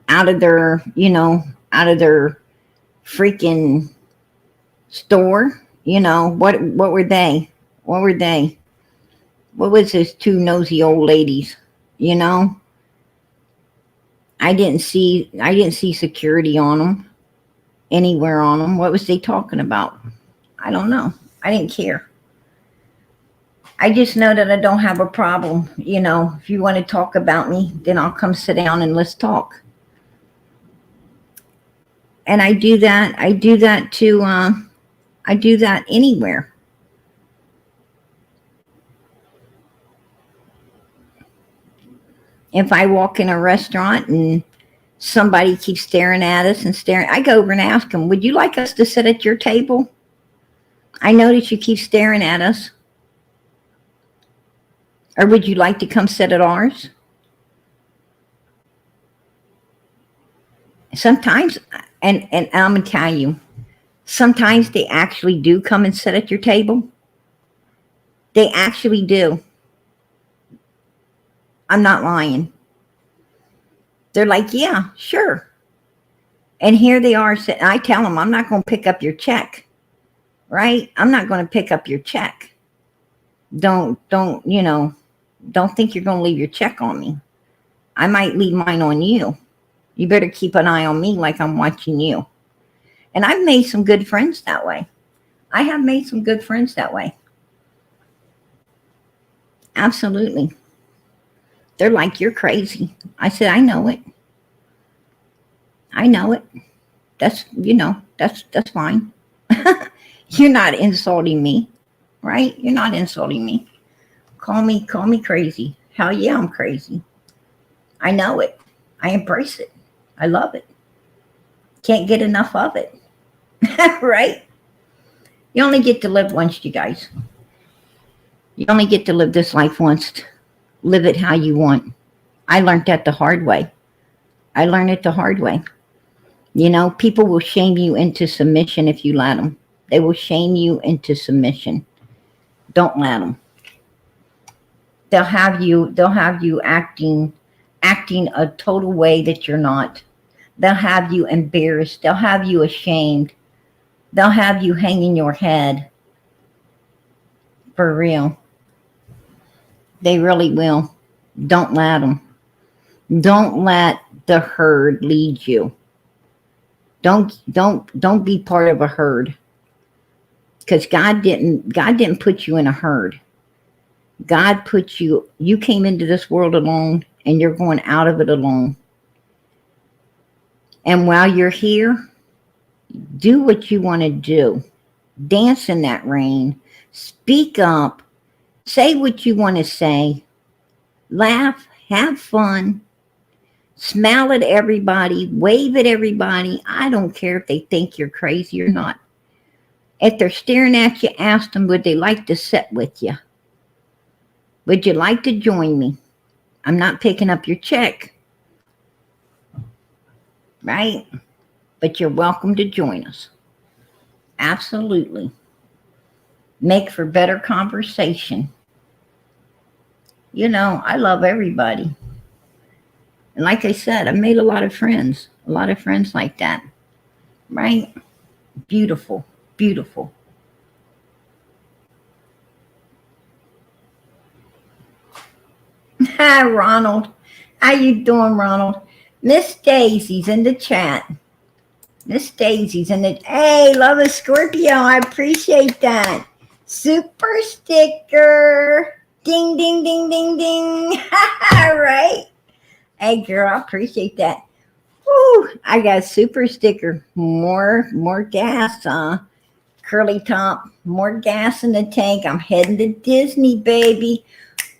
Speaker 1: out of their freaking store? What were they? What were they? What was those two nosy old ladies? I didn't see security on them, anywhere on them. What was they talking about? I don't know. I didn't care. I just know that I don't have a problem. If you want to talk about me, then I'll come sit down and let's talk. And I do that. I do that anywhere. If I walk in a restaurant and somebody keeps staring at us and staring, I go over and ask them, would you like us to sit at your table? I notice you keep staring at us. Or would you like to come sit at ours? Sometimes, and I'm going to tell you, sometimes they actually do come and sit at your table. They actually do. I'm not lying. They're like, yeah, sure. And here they are sitting. I tell them, I'm not going to pick up your check. Right? I'm not going to pick up your check. Don't, Don't think you're going to leave your check on me. I might leave mine on you. You better keep an eye on me like I'm watching you. And I've made some good friends that way. I have made some good friends that way. Absolutely. They're like, you're crazy. I said, I know it. I know it. That's fine. You're not insulting me, right? You're not insulting me. Call me crazy. Hell yeah, I'm crazy. I know it. I embrace it. I love it. Can't get enough of it. Right? You only get to live once, you guys. You only get to live this life once. Live it how you want. I learned that the hard way. I learned it the hard way. You know, people will shame you into submission if you let them. They will shame you into submission. Don't let them. They'll have you acting a total way that you're not. They'll have you embarrassed. They'll have you ashamed. They'll have you hanging your head. For real. They really will. Don't let them. Don't let the herd lead you. Don't be part of a herd. Because God didn't put you in a herd. God put you came into this world alone, and you're going out of it alone. And while you're here, do what you want to do. Dance in that rain. Speak up. Say what you want to say. Laugh. Have fun. Smile at everybody. Wave at everybody. I don't care if they think you're crazy or not. If they're staring at you, ask them, would they like to sit with you? Would you like to join me? I'm not picking up your check. Right? But you're welcome to join us. Absolutely. Make for better conversation. You know, I love everybody. And like I said, I've made a lot of friends like that. Right? Beautiful, beautiful. Hi, Ronald. How you doing, Ronald? Miss Daisy's in the chat. Miss Daisy's in the... Hey, love a Scorpio. I appreciate that. Super sticker. Ding, ding, ding, ding, ding. Right? Hey, girl, I appreciate that. Woo, I got a super sticker. More gas, huh? Curly top. More gas in the tank. I'm heading to Disney, baby.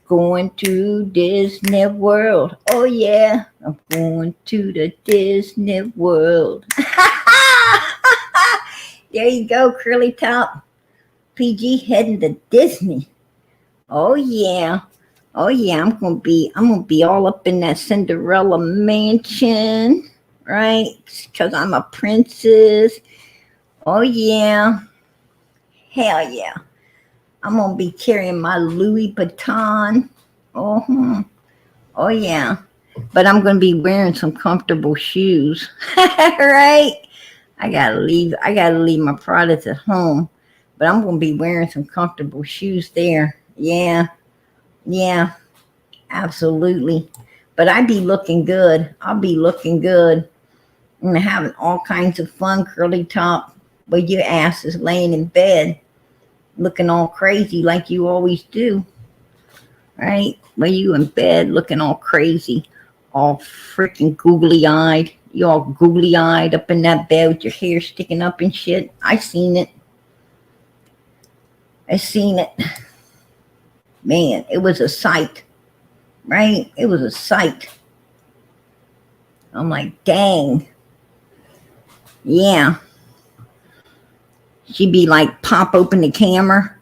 Speaker 1: Going to Disney World. Oh, yeah. I'm going to the Disney World. There you go, curly top. PG heading to Disney. Oh, yeah. Oh, yeah. I'm gonna be all up in that Cinderella mansion, right? Because I'm a princess. Oh, yeah. Hell yeah. I'm going to be carrying my Louis Vuitton. Oh, yeah. But I'm going to be wearing some comfortable shoes. Right? I gotta leave my products at home. But I'm going to be wearing some comfortable shoes there. Yeah. Yeah. Absolutely. But I be looking good. I'll be looking good. I'm having all kinds of fun, curly top. But your ass is laying in bed. Looking all crazy like you always do, right? When you in bed looking all crazy, all freaking googly-eyed. You all googly-eyed up in that bed with your hair sticking up and shit. I seen it. Man, it was a sight, right? It was a sight. I'm like, dang. Yeah. She'd be like, pop open the camera,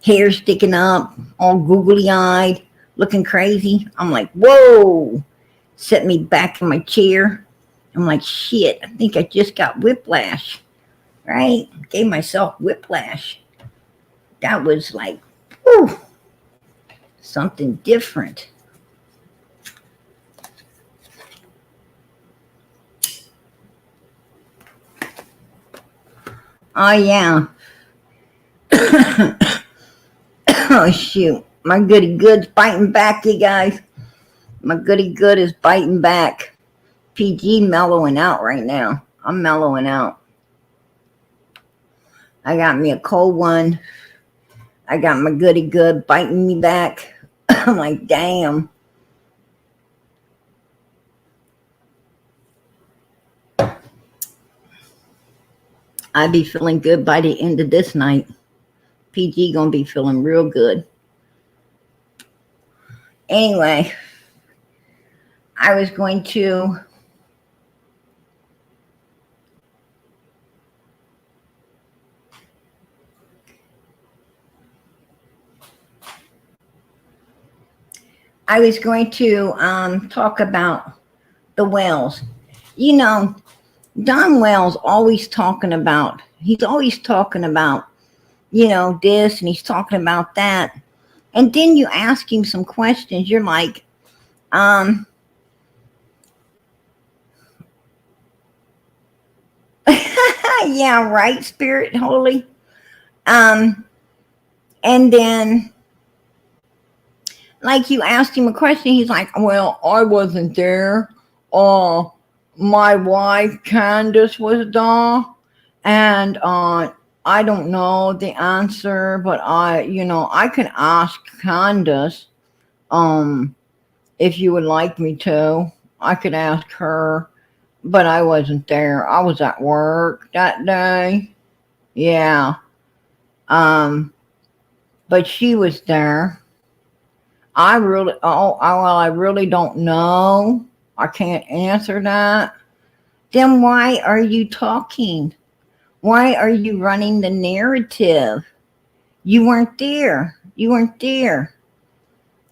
Speaker 1: hair sticking up, all googly-eyed, looking crazy. I'm like, whoa. Set me back in my chair. I'm like, shit, I think I just got whiplash, right? Gave myself whiplash. That was like, whew, something different. Oh, yeah. Oh, shoot. My goody good's biting back, you guys. My goody good is biting back. PG mellowing out right now. I'm mellowing out. I got me a cold one. I got my goody good biting me back. I'm like, damn. I be feeling good by the end of this night. PG gonna be feeling real good. Anyway, I was going to talk about the Wells. You know, Don Wells he's always talking about, this, and he's talking about that. And then you ask him some questions. You're like, yeah, right, Spirit Holy. And then, like, you asked him a question, he's like, well, I wasn't there. My wife Candace was there, and I don't know the answer, but I can ask Candace, if you would like me to. I could ask her, but I wasn't there. I was at work that day. Yeah. Um, but she was there. I really don't know. I can't answer that. Then why are you talking? Why are you running the narrative? You weren't there. You weren't there.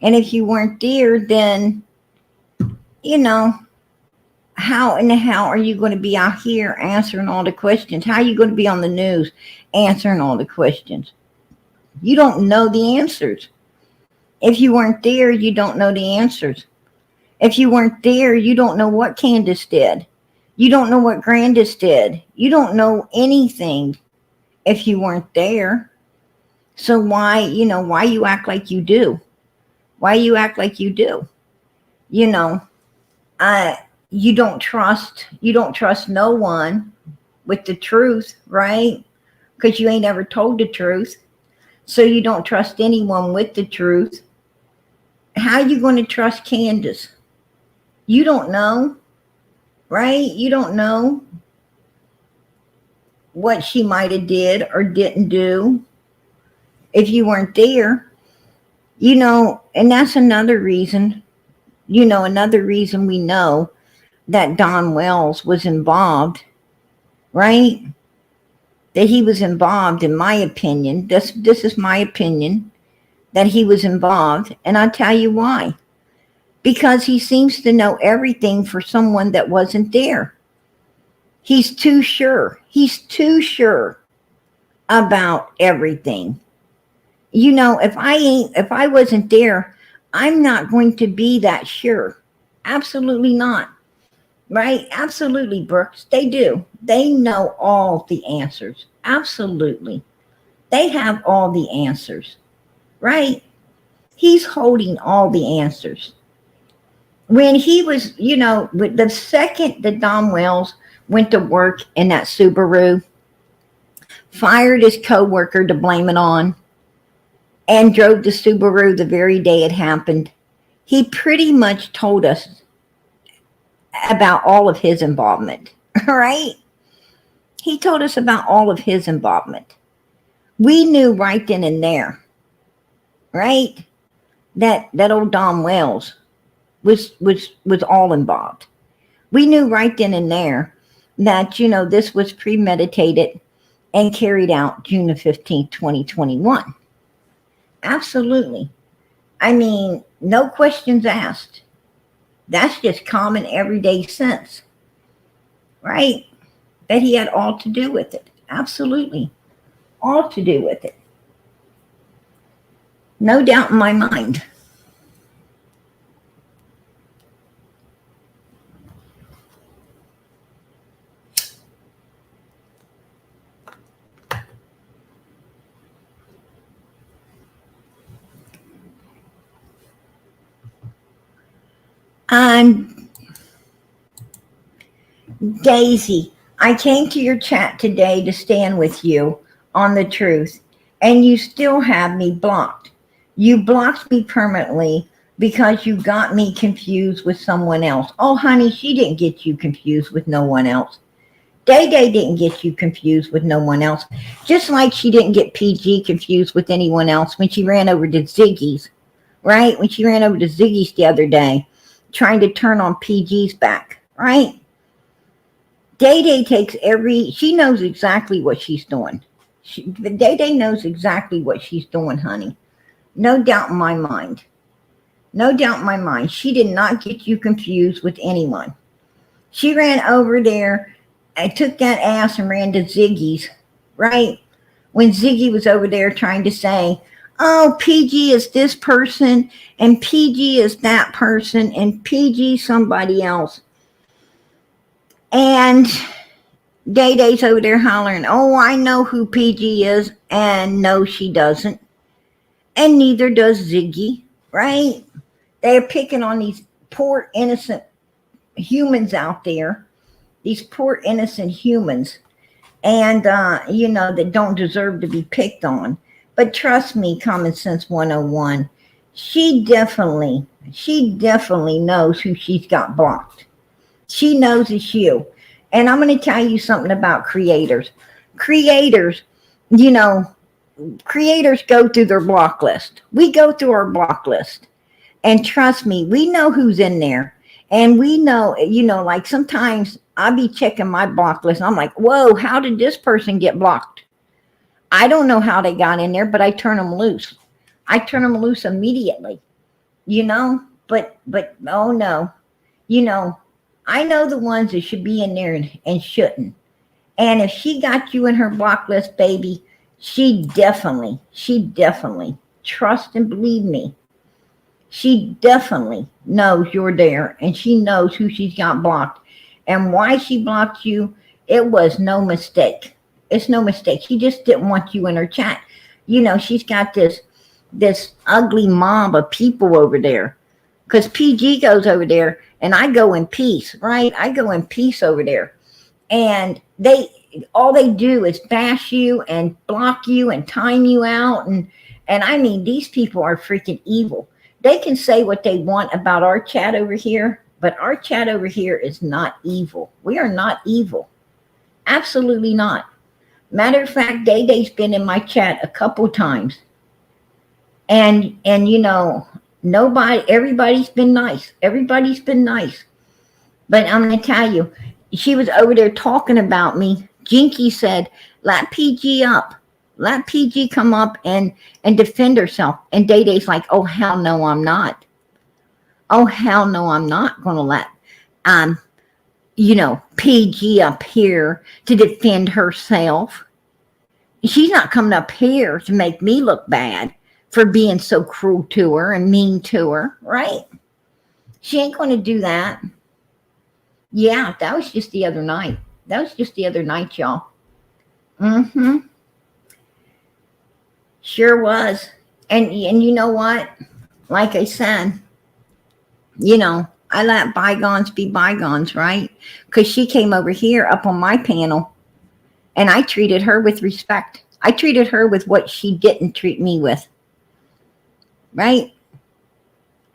Speaker 1: And if you weren't there, then, you know, how in the hell are you going to be out here answering all the questions? How are you going to be on the news answering all the questions? You don't know the answers. If you weren't there, you don't know the answers. If you weren't there, you don't know what Candace did. You don't know what Grandis did. You don't know anything if you weren't there. So why you act like you do? Why you act like you do? You know, I you don't trust no one with the truth, right? Because you ain't ever told the truth. So you don't trust anyone with the truth. How are you going to trust Candace? You don't know, right? You don't know what she might have did or didn't do if you weren't there. And that's another reason, another reason we know that Don Wells was involved, right? That he was involved, in my opinion. This is my opinion, that he was involved, and I'll tell you why. Because he seems to know everything for someone that wasn't there. He's too sure. He's too sure about everything. If I wasn't there, I'm not going to be that sure. Absolutely not. Right? Absolutely, Brooks. They do. They know all the answers. Absolutely. They have all the answers. Right? He's holding all the answers. When he was, the second that Don Wells went to work in that Subaru, fired his coworker to blame it on, and drove the Subaru the very day it happened, he pretty much told us about all of his involvement, right? He told us about all of his involvement. We knew right then and there, right, that old Don Wells was all involved. We knew right then and there that, this was premeditated and carried out June the 15th, 2021. Absolutely. I mean, no questions asked. That's just common everyday sense, right? That he had all to do with it. Absolutely. All to do with it. No doubt in my mind. And Daisy, I came to your chat today to stand with you on the truth, and you still have me blocked. You blocked me permanently because you got me confused with someone else. Oh, honey, she didn't get you confused with no one else. Day Day didn't get you confused with no one else. Just like she didn't get PG confused with anyone else when she ran over to Ziggy's, right? When she ran over to Ziggy's the other day, trying to turn on PG's back, right? Day Day she knows exactly what she's doing. Day Day knows exactly what she's doing, honey. No doubt in my mind. No doubt in my mind. She did not get you confused with anyone. She ran over there and took that ass and ran to Ziggy's, right? When Ziggy was over there trying to say, oh, PG is this person, and PG is that person, and PG somebody else. And Day Day's over there hollering, oh, I know who PG is, and no, she doesn't. And neither does Ziggy, right? They're picking on these poor, innocent humans out there, these poor, innocent humans, and, that don't deserve to be picked on. But trust me, Common Sense 101, she definitely knows who she's got blocked. She knows it's you. And I'm going to tell you something about creators. Creators go through their block list. We go through our block list. And trust me, we know who's in there. And we know, like sometimes I'll be checking my block list. And I'm like, whoa, how did this person get blocked? I don't know how they got in there, but I turn them loose. I turn them loose immediately, but oh no, I know the ones that should be in there and shouldn't. And if she got you in her block list, baby, she definitely, trust and believe me, she definitely knows you're there, and she knows who she's got blocked. And why she blocked you, it was no mistake. It's no mistake. She just didn't want you in her chat. She's got this ugly mob of people over there. Because PG goes over there, and I go in peace, right? I go in peace over there. And all they do is bash you and block you and time you out. And I mean, these people are freaking evil. They can say what they want about our chat over here, but our chat over here is not evil. We are not evil. Absolutely not. Matter of fact, Day Day's been in my chat a couple times. And everybody's been nice. Everybody's been nice. But I'm going to tell you, she was over there talking about me. Jinky said, let PG up. Let PG come up and defend herself. And Day Day's like, oh, hell no, I'm not. Oh, hell no, I'm not going to let, PG up here to defend herself. She's not coming up here to make me look bad for being so cruel to her and mean to her, right? She ain't going to do that. Yeah, that was just the other night. Y'all. Mm-hmm. Sure was. And you know what? Like I said, I let bygones be bygones, right? Because she came over here up on my panel, and I treated her with respect. I treated her with what she didn't treat me with. Right?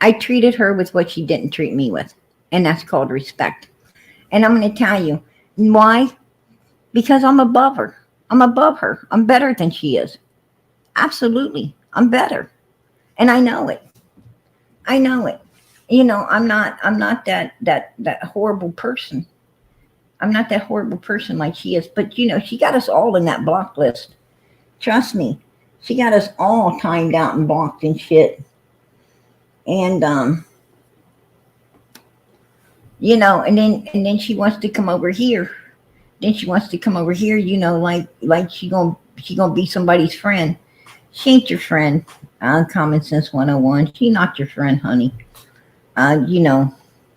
Speaker 1: I treated her with what she didn't treat me with. And that's called respect. And I'm going to tell you why. Because I'm above her. I'm above her. I'm better than she is. Absolutely. I'm better. And I know it. I know it. I'm not that horrible person. I'm not that horrible person like she is. But, she got us all in that block list. Trust me. She got us all timed out and blocked and shit. And, and then she wants to come over here. Like she gonna be somebody's friend. She ain't your friend. Common Sense 101. She not your friend, honey.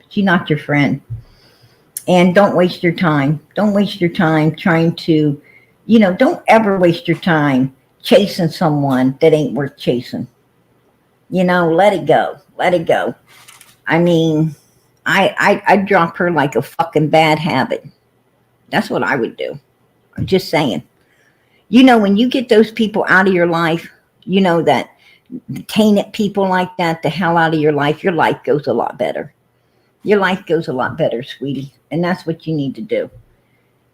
Speaker 1: She not your friend. And don't waste your time. Don't waste your time trying to, don't ever waste your time chasing someone that ain't worth chasing. Let it go. Let it go. I mean, I'd drop her like a fucking bad habit. That's what I would do. I'm just saying. When you get those people out of your life, that tainted people like that, the hell out of your life goes a lot better. Your life goes a lot better, sweetie. And that's what you need to do.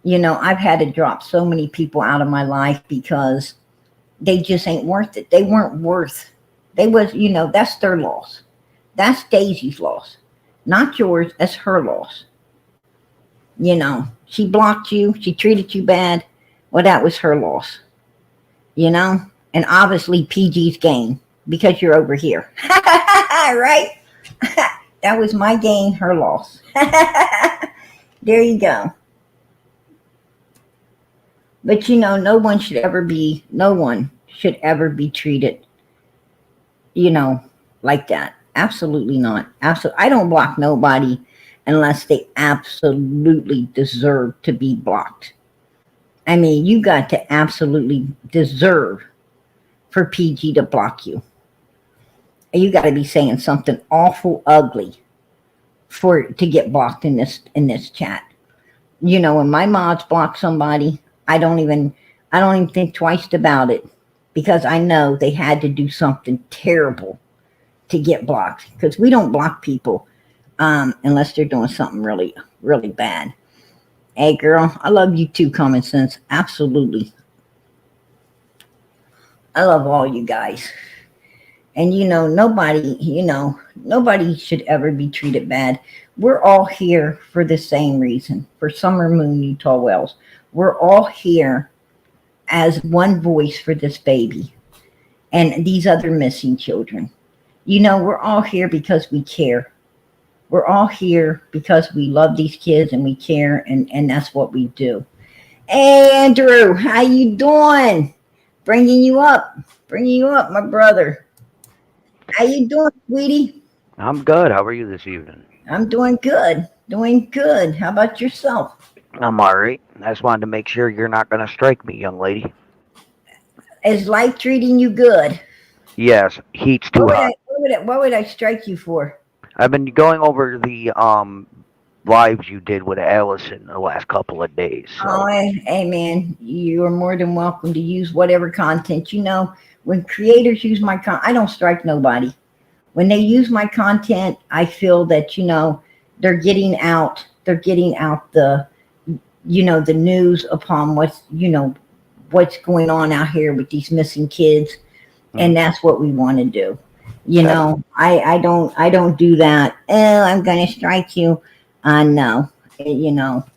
Speaker 1: I've had to drop so many people out of my life because they just ain't worth it. They weren't worth. That's their loss. That's Daisy's loss. Not yours, that's her loss. She blocked you, she treated you bad. Well, that was her loss. And obviously PG's gain because you're over here. Right? That was my gain, her loss. There you go. But no one should ever be treated, like that. Absolutely not. Absolutely. I don't block nobody unless they absolutely deserve to be blocked. I mean, you got to absolutely deserve for PG to block you. You got to be saying something awful ugly to get blocked in this chat. When my mods block somebody, I don't even think twice about it because I know they had to do something terrible to get blocked, because we don't block people unless they're doing something really, really bad. Hey, girl, I love you too, Common Sense. Absolutely. I love all you guys. And nobody should ever be treated bad. We're all here for the same reason. For Summer Moon, Utah Wells. We're all here as one voice for this baby and these other missing children. We're all here because we care. We're all here because we love these kids and we care, and that's what we do. Hey, Andrew, how you doing? Bringing you up, my brother. How you doing, sweetie?
Speaker 2: I'm good. How are you this evening?
Speaker 1: I'm doing good. How about yourself?
Speaker 2: I'm alright. I just wanted to make sure you're not going to strike me, young lady.
Speaker 1: Is life treating you good?
Speaker 2: Yes, heat's too hot.
Speaker 1: What would I strike you for?
Speaker 2: I've been going over the lives you did with Allison the last couple of days. So.
Speaker 1: Oh, hey, man, you are more than welcome to use whatever content. When creators use my content, I don't strike nobody. When they use my content, I feel that, they're getting out the news upon what's going on out here with these missing kids. And that's what we want to do. I don't do that. Oh, I'm going to strike you. No,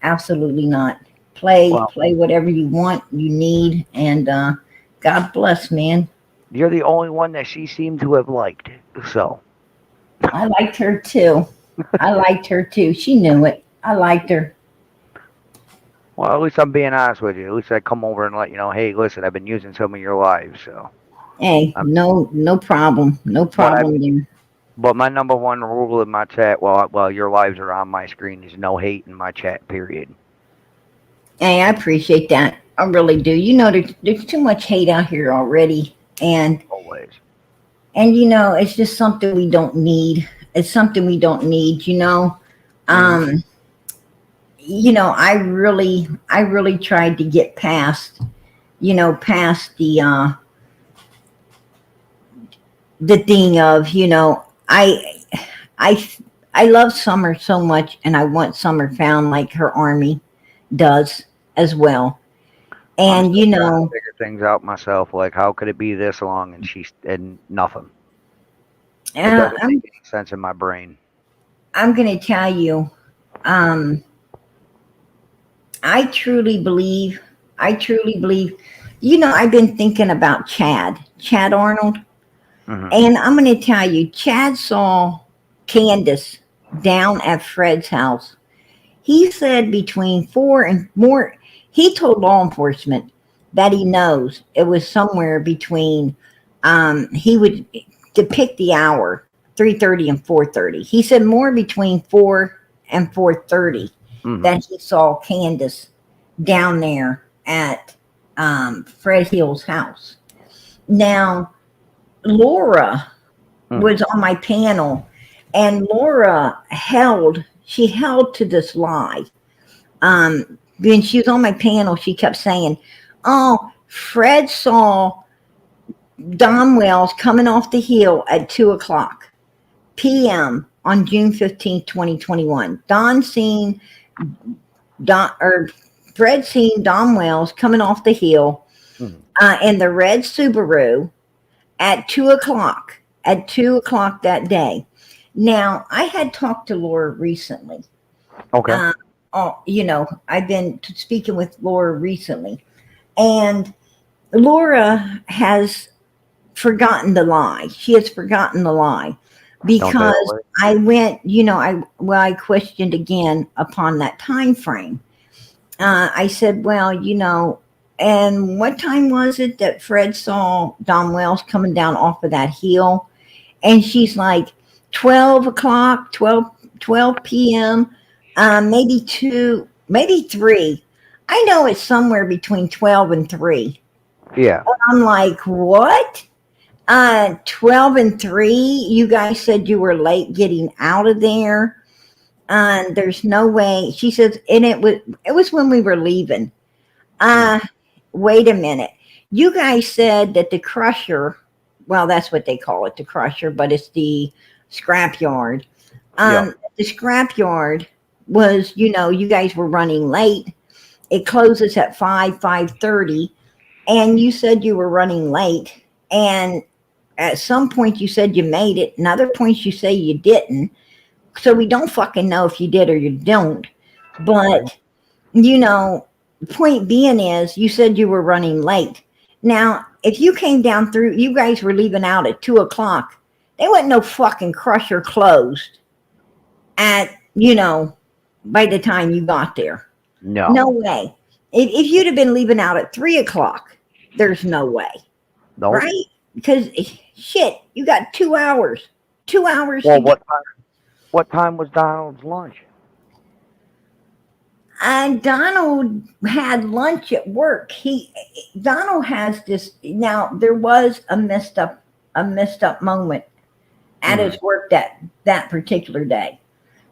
Speaker 1: absolutely not. Play whatever you want, you need. And God bless, man.
Speaker 2: You're the only one that she seemed to have liked. So.
Speaker 1: I liked her too. She knew it. I liked her.
Speaker 2: Well, at least I'm being honest with you. At least I come over and let you know, hey, listen, I've been using some of your lives, so.
Speaker 1: Hey, no problem. No problem there.
Speaker 2: But my number one rule in my chat, while your lives are on my screen, is no hate in my chat, period.
Speaker 1: Hey, I appreciate that. I really do. There's too much hate out here already. And
Speaker 2: always.
Speaker 1: And it's just something we don't need. It's something we don't need, I really tried to get past the thing of, I love Summer so much, and I want Summer found like her army does as well. And
Speaker 2: trying to figure things out myself, like how could it be this long and nothing. It doesn't make any sense in my brain.
Speaker 1: I'm gonna tell you, I truly believe, I've been thinking about Chad Arnold. Mm-hmm. And I'm going to tell you, Chad saw Candace down at Fred's house. He said between 4 and more, he told law enforcement that he knows it was somewhere between, he would depict the hour, 3:30 and 4:30. He said more between 4 and 4:30 that he saw Candace down there at Fred Hill's house. Now, Laura was on my panel, And Laura she held to this lie. When she was on my panel, she kept saying, "Oh, Fred saw Don Wells coming off the hill at 2:00 p.m. on June 15th, 2021. Fred seen Don Wells coming off the hill in the red Subaru at 2:00 at 2:00 that day." Now, I had talked to Laura recently.
Speaker 2: Okay.
Speaker 1: I've been speaking with Laura recently, and Laura has forgotten the lie. She has forgotten the lie because I went, I questioned again upon that time frame. I said, well, and what time was it that Fred saw Don Wells coming down off of that hill? And she's like, 12 o'clock, 12 p.m., maybe 2, maybe 3. I know it's somewhere between 12 and 3.
Speaker 2: Yeah.
Speaker 1: And I'm like, what? 12 and 3? You guys said you were late getting out of there. There's no way. She says, and it was when we were leaving. Wait a minute. You guys said that the crusher, well, that's what they call it, the crusher, but it's the scrap yard. The scrap yard was, you guys were running late. It closes at 5:30, and you said you were running late. And at some point you said you made it, and other points you say you didn't. So we don't fucking know if you did or you don't. But, the point being is you said you were running late. Now, if you came down through, you guys were leaving out at 2:00. There wasn't no fucking crusher closed at, by the time you got there. No way. If you'd have been leaving out at 3:00, there's no way.
Speaker 2: Nope.
Speaker 1: Right? Because, shit, you got 2 hours. 2 hours.
Speaker 2: Well, what time was Donald's lunch?
Speaker 1: Donald had lunch at work. Donald has this. Now, there was a messed up moment at his work that particular day,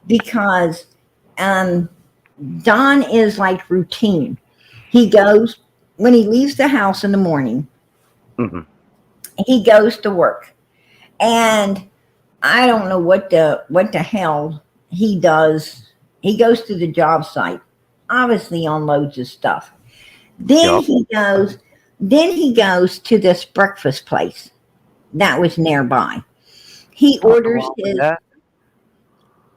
Speaker 1: because Don is like routine. He goes, when he leaves the house in the morning, he goes to work, and I don't know what the hell he does. He goes to the job site, obviously unloads his stuff. Then he goes to this breakfast place that was nearby. He orders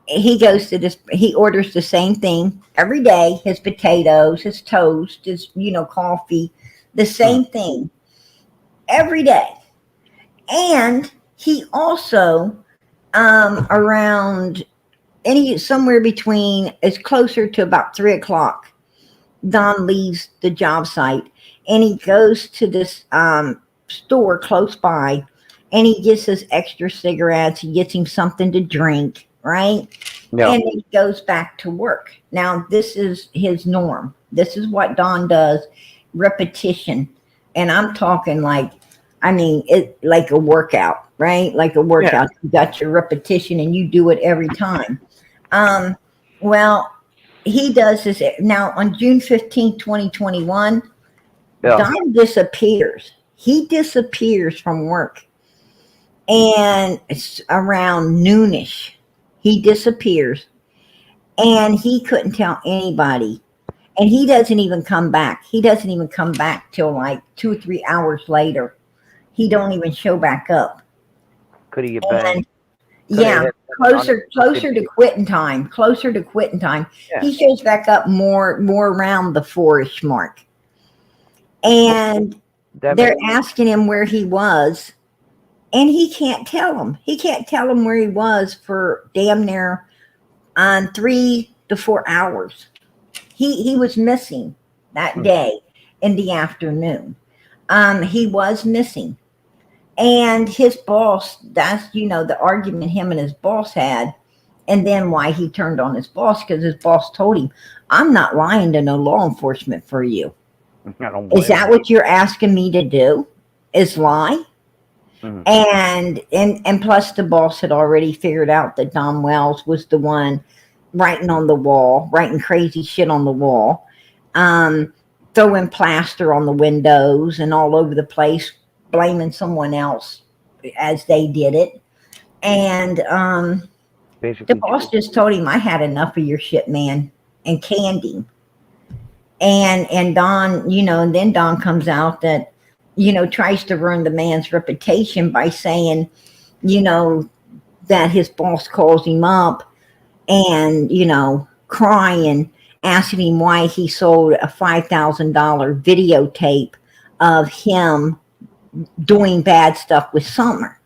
Speaker 1: he orders the same thing every day, his potatoes, his toast, his coffee, the same thing every day. And he also somewhere between, it's closer to about 3:00, Don leaves the job site and he goes to this store close by, and he gets his extra cigarettes. He gets him something to drink, right? Yeah. And he goes back to work. Now, this is his norm. This is what Don does, repetition. And I'm talking like a workout, right? Like a workout. Yeah. You got your repetition and you do it every time. Well, he does this now on June 15th, 2021. Don disappears. He disappears from work. And it's around noonish. He disappears. And he couldn't tell anybody. And he doesn't even come back. He doesn't even come back till like 2 or 3 hours later. He don't even show back up.
Speaker 2: Could he have been?
Speaker 1: Yeah, closer to quitting time. Closer to quitting time. Yeah. He shows back up more around the 4-ish mark. And they're asking him where he was, and he can't tell them. He can't tell them where he was for damn near 3 to 4 hours. He was missing that day in the afternoon. He was missing. And his boss, that's, the argument him and his boss had, and then why he turned on his boss, because his boss told him, I'm not lying to no law enforcement for you. Is that what you're asking me to do? Is lie? And plus the boss had already figured out that Don Wells was the one writing on the wall, writing crazy shit on the wall, um, throwing plaster on the windows and all over the place, blaming someone else as they did it. And the
Speaker 2: Basically,
Speaker 1: boss just told him, I had enough of your shit, man, and canned him. And Don, and then Don comes out that, tries to ruin the man's reputation by saying, that his boss calls him up and, crying, asking him why he sold a $5,000 videotape of him doing bad stuff with Summer,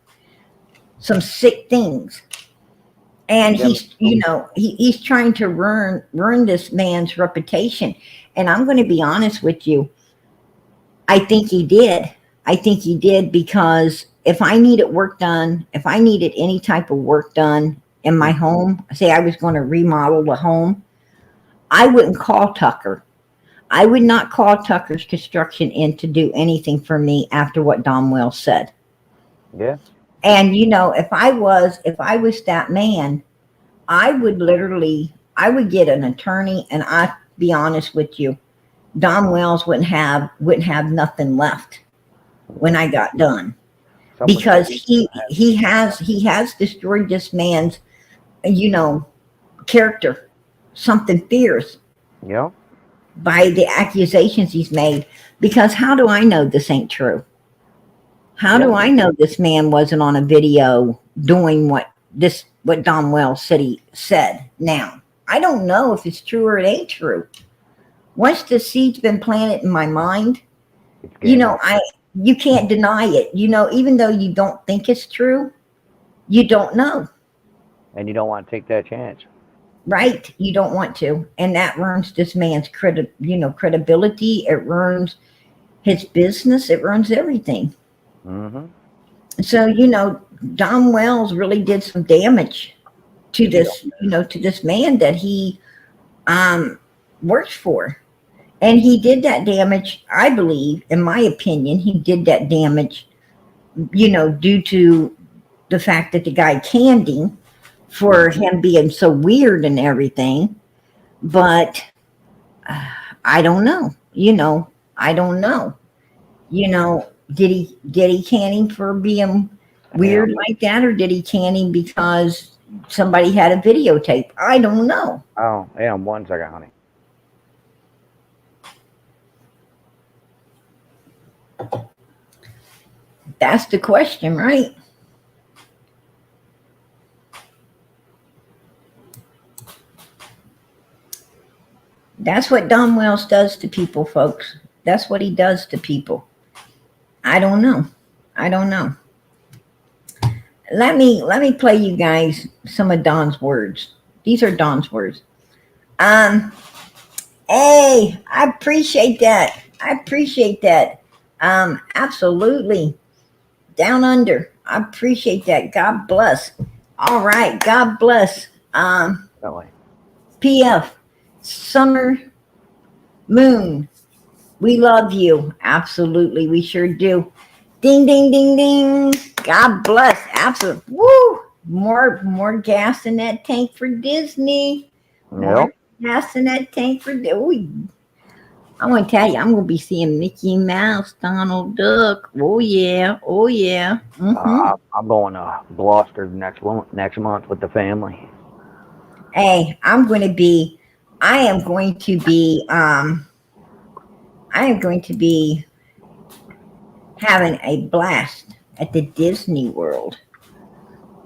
Speaker 1: some sick things. And he's trying to ruin this man's reputation. And I'm going to be honest with you. I think he did. I think he did because if I needed work done, if I needed any type of work done in my home, say I was going to remodel the home, I wouldn't call Tucker. I would not call Tucker's Construction in to do anything for me after what Don Wells said.
Speaker 2: Yeah.
Speaker 1: And if I was that man, I would get an attorney, and I'd be honest with you, Don Wells wouldn't have nothing left when I got done. Because he has destroyed this man's character, something fierce.
Speaker 2: Yeah.
Speaker 1: By the accusations he's made. Because how do I know this ain't true? How do I know this man wasn't on a video doing what Don Wells said? Now, I don't know if it's true or it ain't true. Once the seed's been planted in my mind, you can't deny it. Even though you don't think it's true, you don't know.
Speaker 2: And you don't want to take that chance.
Speaker 1: Right? You don't want to. And that ruins this man's credibility. It ruins his business. It ruins everything.
Speaker 2: Mm-hmm.
Speaker 1: So, Don Wells really did some damage to this, to this man that he works for. And he did that damage, I believe, in my opinion, he did that damage, due to the fact that the guy canned him for him being so weird and everything. But I don't know. I don't know. Did he can him for being weird like that, or did he can him because somebody had a videotape? I don't know.
Speaker 2: Oh, yeah, 1 second, honey.
Speaker 1: That's the question, right? That's what Don Wells does to people, folks. That's what he does to people. I don't know. Let me play you guys some of Don's words. These are Don's words. Hey, I appreciate that. Absolutely. Down under. I appreciate that. God bless. All right. God bless. PF. Summer Moon. We love you. Absolutely. We sure do. Ding, ding, ding, ding. God bless. Absolutely. Woo. More gas in that tank for Disney. More gas in that tank for Disney. I want to tell you, I'm going to be seeing Mickey Mouse, Donald Duck. Oh, yeah. Mm-hmm.
Speaker 2: I'm going to Gloucester next month with the family.
Speaker 1: Hey, I am going to be having a blast at the Disney World.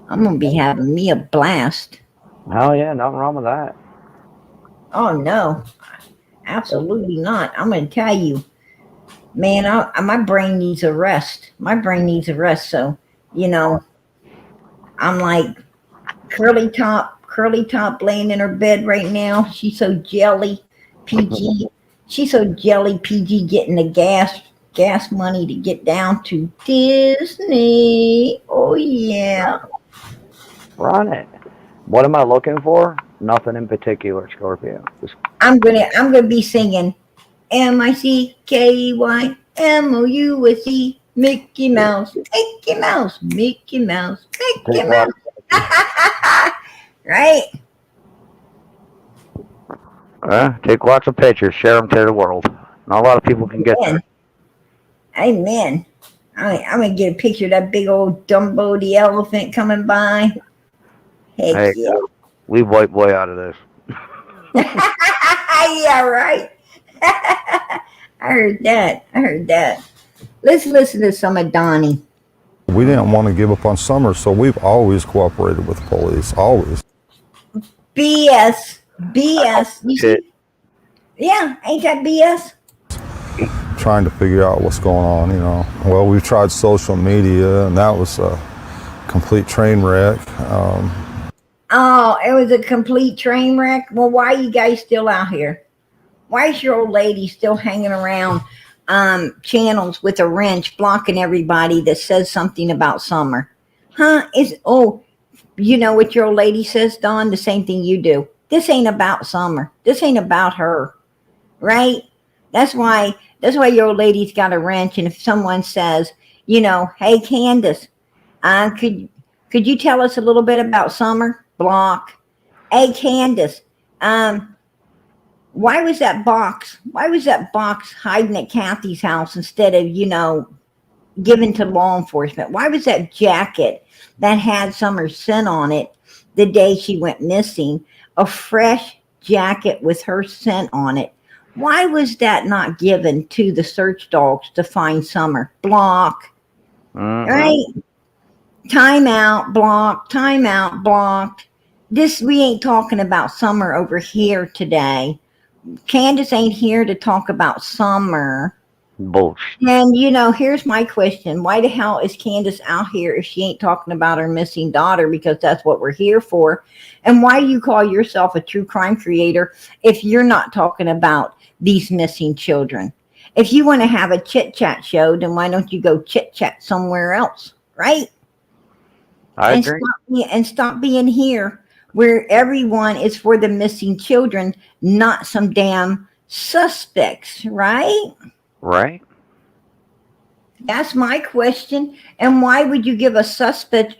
Speaker 1: I'm going to be having me a blast.
Speaker 2: Oh, yeah, nothing wrong with that.
Speaker 1: Oh, no. Absolutely not. I'm going to tell you, man, my brain needs a rest. So, I'm like curly top laying in her bed right now. She's so jelly. PG. She's so jelly. PG getting the gas money to get down to Disney. Oh, yeah.
Speaker 2: Run it. What am I looking for? Nothing in particular, Scorpio.
Speaker 1: I'm gonna be singing MICKEYMOUSE Mickey Mouse, Mickey Mouse, Mickey Mouse, Mickey
Speaker 2: Take lots.
Speaker 1: Mouse. Right?
Speaker 2: Take lots of pictures, share them to the world. Not a lot of people can get there.
Speaker 1: Amen. Amen. I'm gonna get a picture of that big old Dumbo the elephant coming by. Heck
Speaker 2: Hey,
Speaker 1: yeah.
Speaker 2: leave white boy out of this.
Speaker 1: Yeah, right. I heard that. I heard that. Let's listen to some of Donnie.
Speaker 3: We didn't want to give up on Summer, so we've always cooperated with the police, always.
Speaker 1: BS. BS. You
Speaker 2: Shit.
Speaker 1: see? Yeah, ain't that BS?
Speaker 3: Trying to figure out what's going on, you know. Well, we've tried social media, and that was a complete train wreck.
Speaker 1: Oh, it was a complete train wreck. Well, why are you guys still out here? Why is your old lady still hanging around channels with a wrench blocking everybody that says something about Summer? Huh? You know what your old lady says, Dawn? The same thing you do. This ain't about Summer. This ain't about her. Right? That's why your old lady's got a wrench. And if someone says, you know, hey Candace, could you tell us a little bit about Summer? Block. Hey Candace, why was that box hiding at Kathy's house instead of, you know, given to law enforcement? Why was that jacket that had Summer's scent on it the day she went missing, a fresh jacket with her scent on it? Why was that not given to the search dogs to find Summer? Block.
Speaker 2: Mm-hmm.
Speaker 1: Right? Time out, block, time out, blocked. We ain't talking about Summer over here today. Candace ain't here to talk about Summer.
Speaker 2: Bullshit.
Speaker 1: And, you know, here's my question. Why the hell is Candace out here if she ain't talking about her missing daughter? Because that's what we're here for. And why do you call yourself a true crime creator if you're not talking about these missing children? If you want to have a chit-chat show, then why don't you go chit-chat somewhere else, right?
Speaker 2: I agree.
Speaker 1: Stop being here where everyone is for the missing children, not some damn suspects, right?
Speaker 2: Right?
Speaker 1: That's my question. And why would you give a freaking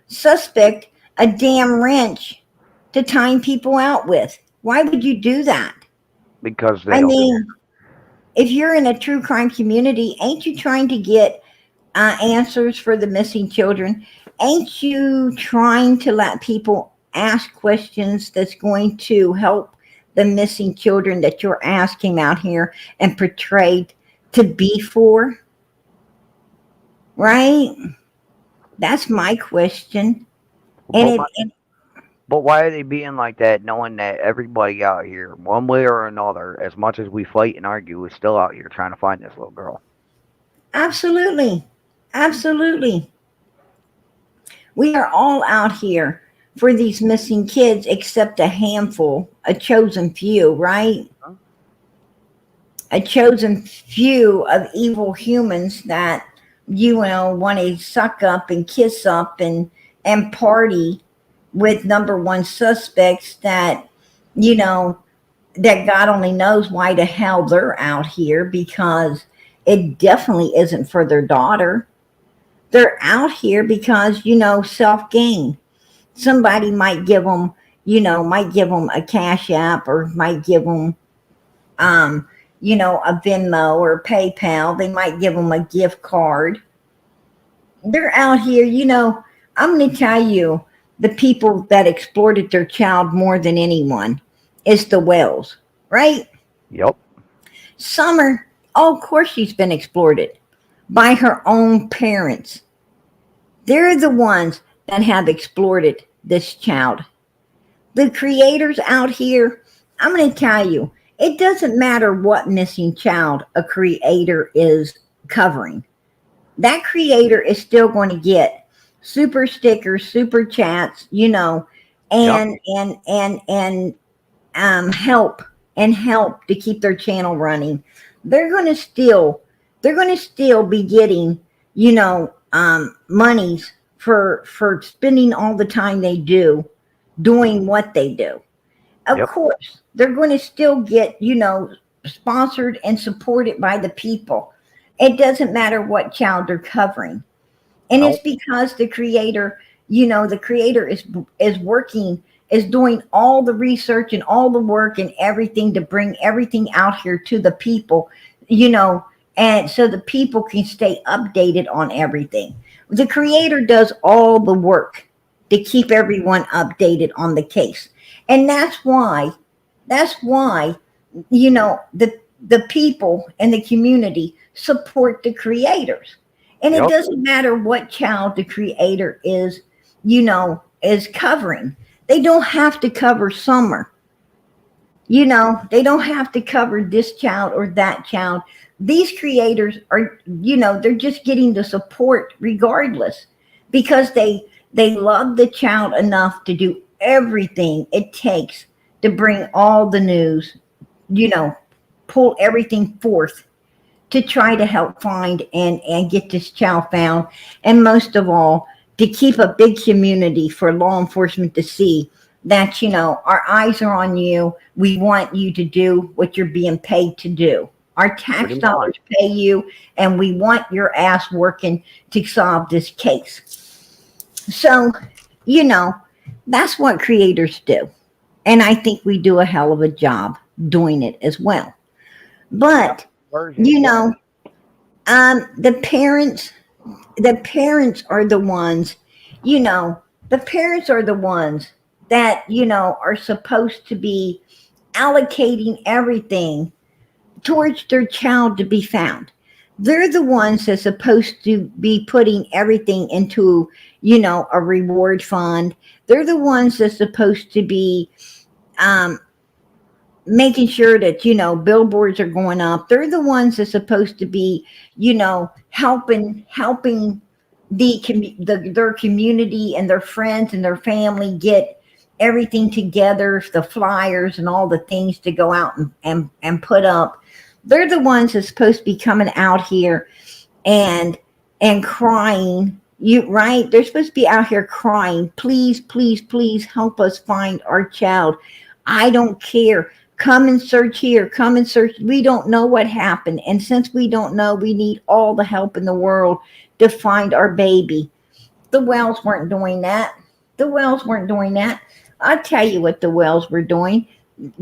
Speaker 1: suspect, a damn wrench to time people out with? Why would you do that?
Speaker 2: Because they
Speaker 1: I
Speaker 2: don't
Speaker 1: mean, if you're in a true crime community, ain't you trying to get answers for the missing children? Ain't you trying to let people ask questions that's going to help the missing children that you're asking out here and portrayed to be for? Right? That's my question.
Speaker 2: But why are they being like that, knowing that everybody out here, one way or another, as much as we fight and argue, is still out here trying to find this little girl?
Speaker 1: Absolutely. Absolutely. We are all out here for these missing kids, except a handful, a chosen few, right?
Speaker 2: Huh?
Speaker 1: A chosen few of evil humans that, you know, want to suck up and kiss up and party with number one suspects that, you know, that God only knows why the hell they're out here, because it definitely isn't for their daughter. They're out here because, you know, self-gain. Somebody might give them, you know, a Cash App, or might give them, you know, a Venmo or PayPal. They might give them a gift card. They're out here, you know, I'm going to tell you, the people that exploited their child more than anyone is the Wells, right?
Speaker 2: Yep.
Speaker 1: Summer, oh, of course she's been exploited by her own parents. They're the ones that have exploited this child. The creators out here, I'm going to tell you, it doesn't matter what missing child a creator is covering. That creator is still going to get super stickers, super chats, you know, and help to keep their channel running. They're going to still be getting, you know, monies for spending all the time they do doing what they do. Of course, they're going to still get, you know, sponsored and supported by the people. It doesn't matter what child they're covering. And it's
Speaker 2: Nope.
Speaker 1: because the creator, the creator is working, is doing all the research and all the work and everything to bring everything out here to the people, you know, and so the people can stay updated on everything. The creator does all the work to keep everyone updated on the case. And that's why the people and the community support the creators. And it
Speaker 2: Yep.
Speaker 1: doesn't matter what child the creator is covering. They don't have to cover Summer. They don't have to cover this child or that child. These creators are, they're just getting the support regardless, because they love the child enough to do everything it takes to bring all the news, you know, pull everything forth to try to help find and get this child found. And most of all, to keep a big community for law enforcement to see that, our eyes are on you. We want you to do what you're being paid to do. Our tax
Speaker 2: Pretty
Speaker 1: dollars
Speaker 2: much.
Speaker 1: pay you, and we want your ass working to solve this case. So, you know, that's what creators do. And I think we do a hell of a job doing it as well.
Speaker 2: Yep.
Speaker 1: But,
Speaker 2: Version.
Speaker 1: you know, the parents are the ones, the parents are the ones that, are supposed to be allocating everything towards their child to be found. They're the ones that's supposed to be putting everything into, a reward fund. They're the ones that's supposed to be um, making sure that, billboards are going up. They're the ones that's supposed to be, helping their community and their friends and their family get everything together, the flyers and all the things to go out and put up. They're the ones that's supposed to be coming out here and crying. Right, they're supposed to be out here crying, please, please, please help us find our child. I don't care, come and search here, come and search. We don't know what happened, and since we don't know, we need all the help in the world to find our baby. The Wells weren't doing that. I'll tell you what the Wells were doing.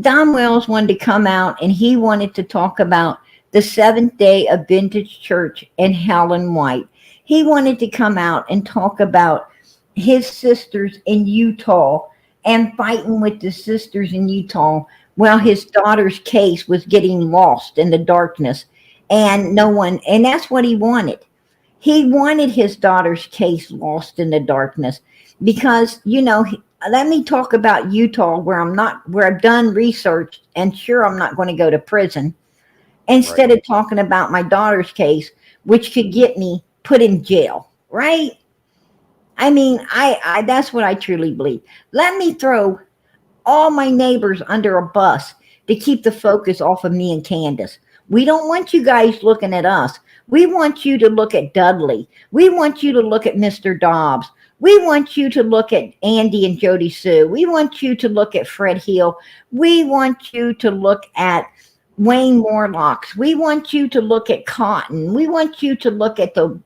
Speaker 1: Don Wells wanted to come out and he wanted to talk about the Seventh Day Adventist Church and Helen White. He wanted to come out and talk about his sisters in Utah and fighting with the sisters in Utah while his daughter's case was getting lost in the darkness, and no one, and that's what he wanted. He wanted his daughter's case lost in the darkness because, let me talk about Utah, where I've done research and sure I'm not going to go to prison, instead
Speaker 2: Right.
Speaker 1: of talking about my daughter's case, which could get me put in jail, right? I mean, I that's what I truly believe. Let me throw all my neighbors under a bus to keep the focus off of me and Candace. We don't want you guys looking at us. We want you to look at Dudley. We want you to look at Mr. Dobbs. We want you to look at Andy and Jody Sue. We want you to look at Fred Hill. We want you to look at Wayne Morlocks. We want you to look at Cotton. We want you to look at the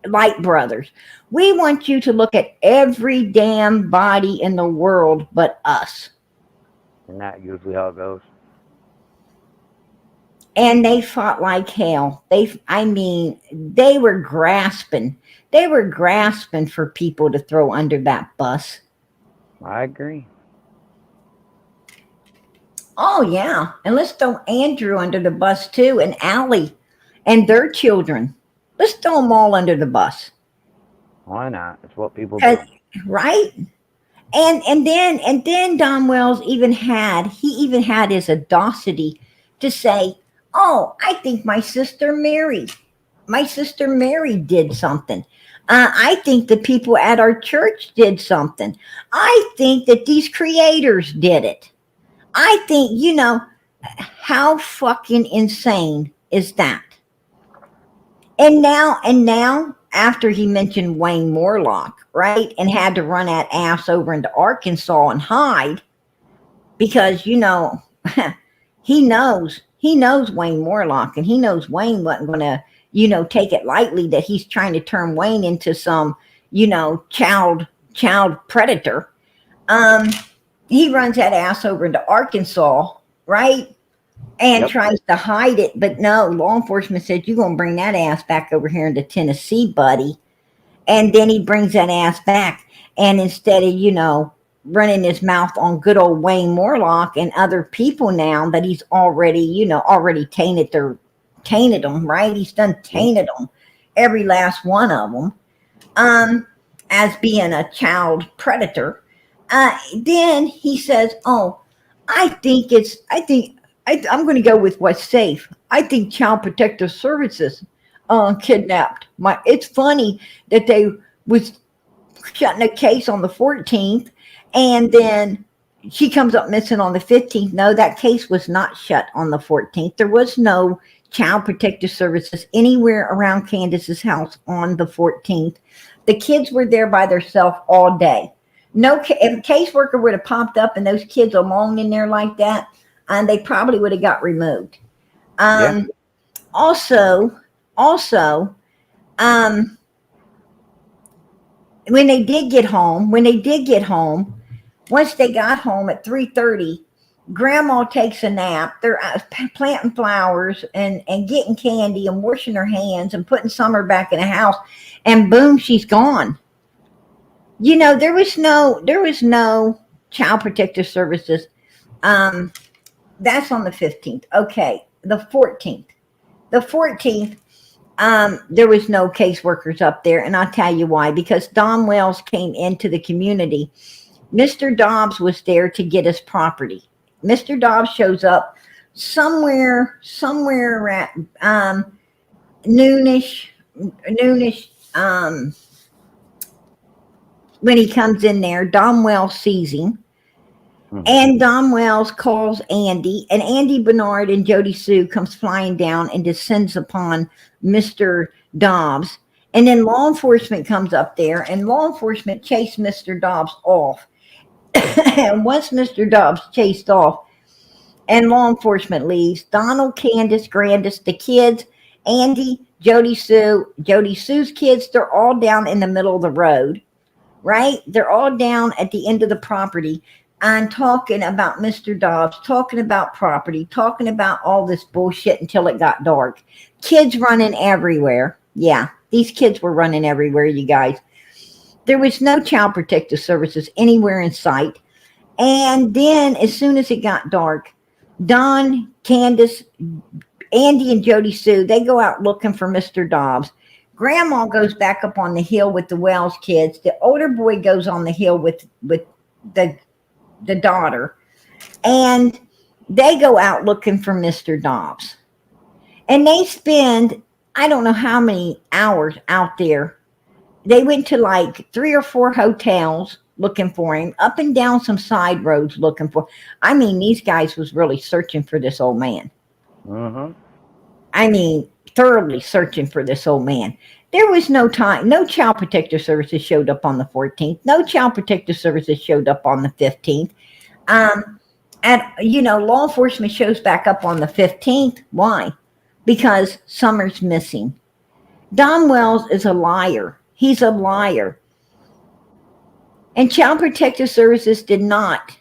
Speaker 1: Light brothers. We want you to look at every damn body in the world but us.
Speaker 2: And that usually how it goes.
Speaker 1: And they fought like hell. They were grasping. They were grasping for people to throw under that bus.
Speaker 2: I agree.
Speaker 1: Oh yeah. And let's throw Andrew under the bus too, and Allie and their children. Let's throw them all under the bus.
Speaker 2: Why not? It's what people
Speaker 1: 'Cause-
Speaker 2: do.
Speaker 1: Right? And then Don Wells even had his audacity to say, "Oh, I think my sister Mary did something. I think the people at our church did something. I think that these creators did it. I think, how fucking insane is that?" And now, after he mentioned Wayne Morlock, right, and had to run that ass over into Arkansas and hide because, he knows he knows Wayne Morlock, and he knows Wayne wasn't going to, take it lightly that he's trying to turn Wayne into some, child predator. He runs that ass over into Arkansas, right? And
Speaker 2: Yep.
Speaker 1: tries to hide it. But no, law enforcement said, you're going to bring that ass back over here into Tennessee, buddy. And then he brings that ass back. And instead of, running his mouth on good old Wayne Morlock and other people now that he's already tainted them, right? He's done tainted them, every last one of them, as being a child predator. Then he says, oh, I'm going to go with what's safe. I think Child Protective Services kidnapped my. It's funny that they was shutting a case on the 14th, and then she comes up missing on the 15th. No, that case was not shut on the 14th. There was no Child Protective Services anywhere around Candace's house on the 14th. The kids were there by themselves all day. No, if a caseworker would have popped up and those kids alone in there like that, and they probably would have got removed.
Speaker 2: Yeah.
Speaker 1: Also, when they did get home, once they got home at 3:30, Grandma takes a nap. They're planting flowers and getting candy and washing her hands and putting Summer back in the house, and boom, she's gone. There was no Child Protective Services. That's on the 15th. Okay, the 14th. There was no caseworkers up there, and I'll tell you why. Because Don Wells came into the community. Mr. Dobbs was there to get his property. Mr. Dobbs shows up somewhere at noonish. When he comes in there, Don Wells sees him. And Don Wells calls Andy, and Andy Bernard and Jody Sue comes flying down and descends upon Mr. Dobbs. And then law enforcement comes up there, and law enforcement chased Mr. Dobbs off. And once Mr. Dobbs chased off and law enforcement leaves, Donald, Candace, Grandis, the kids, Andy, Jody Sue's kids, they're all down in the middle of the road, right? They're all down at the end of the property and talking about Mr. Dobbs, talking about property, talking about all this bullshit until it got dark. Kids running everywhere. Yeah, these kids were running everywhere, you guys. There was no Child Protective Services anywhere in sight. And then as soon as it got dark, Don, Candace, Andy, and Jody Sue, they go out looking for Mr. Dobbs. Grandma goes back up on the hill with the Wells kids. The older boy goes on the hill with the daughter. And they go out looking for Mr. Dobbs. And they spend, I don't know how many hours out there. They went to like 3 or 4 hotels looking for him, up and down some side roads looking for. I mean, these guys was really searching for this old man. I mean, thoroughly searching for this old man. There was no time. No Child Protective Services showed up on the 14th. No Child Protective Services showed up on the 15th. Law enforcement shows back up on the 15th. Why? Because Summer's missing. Don Wells is a liar. He's a liar. And Child Protective Services did not,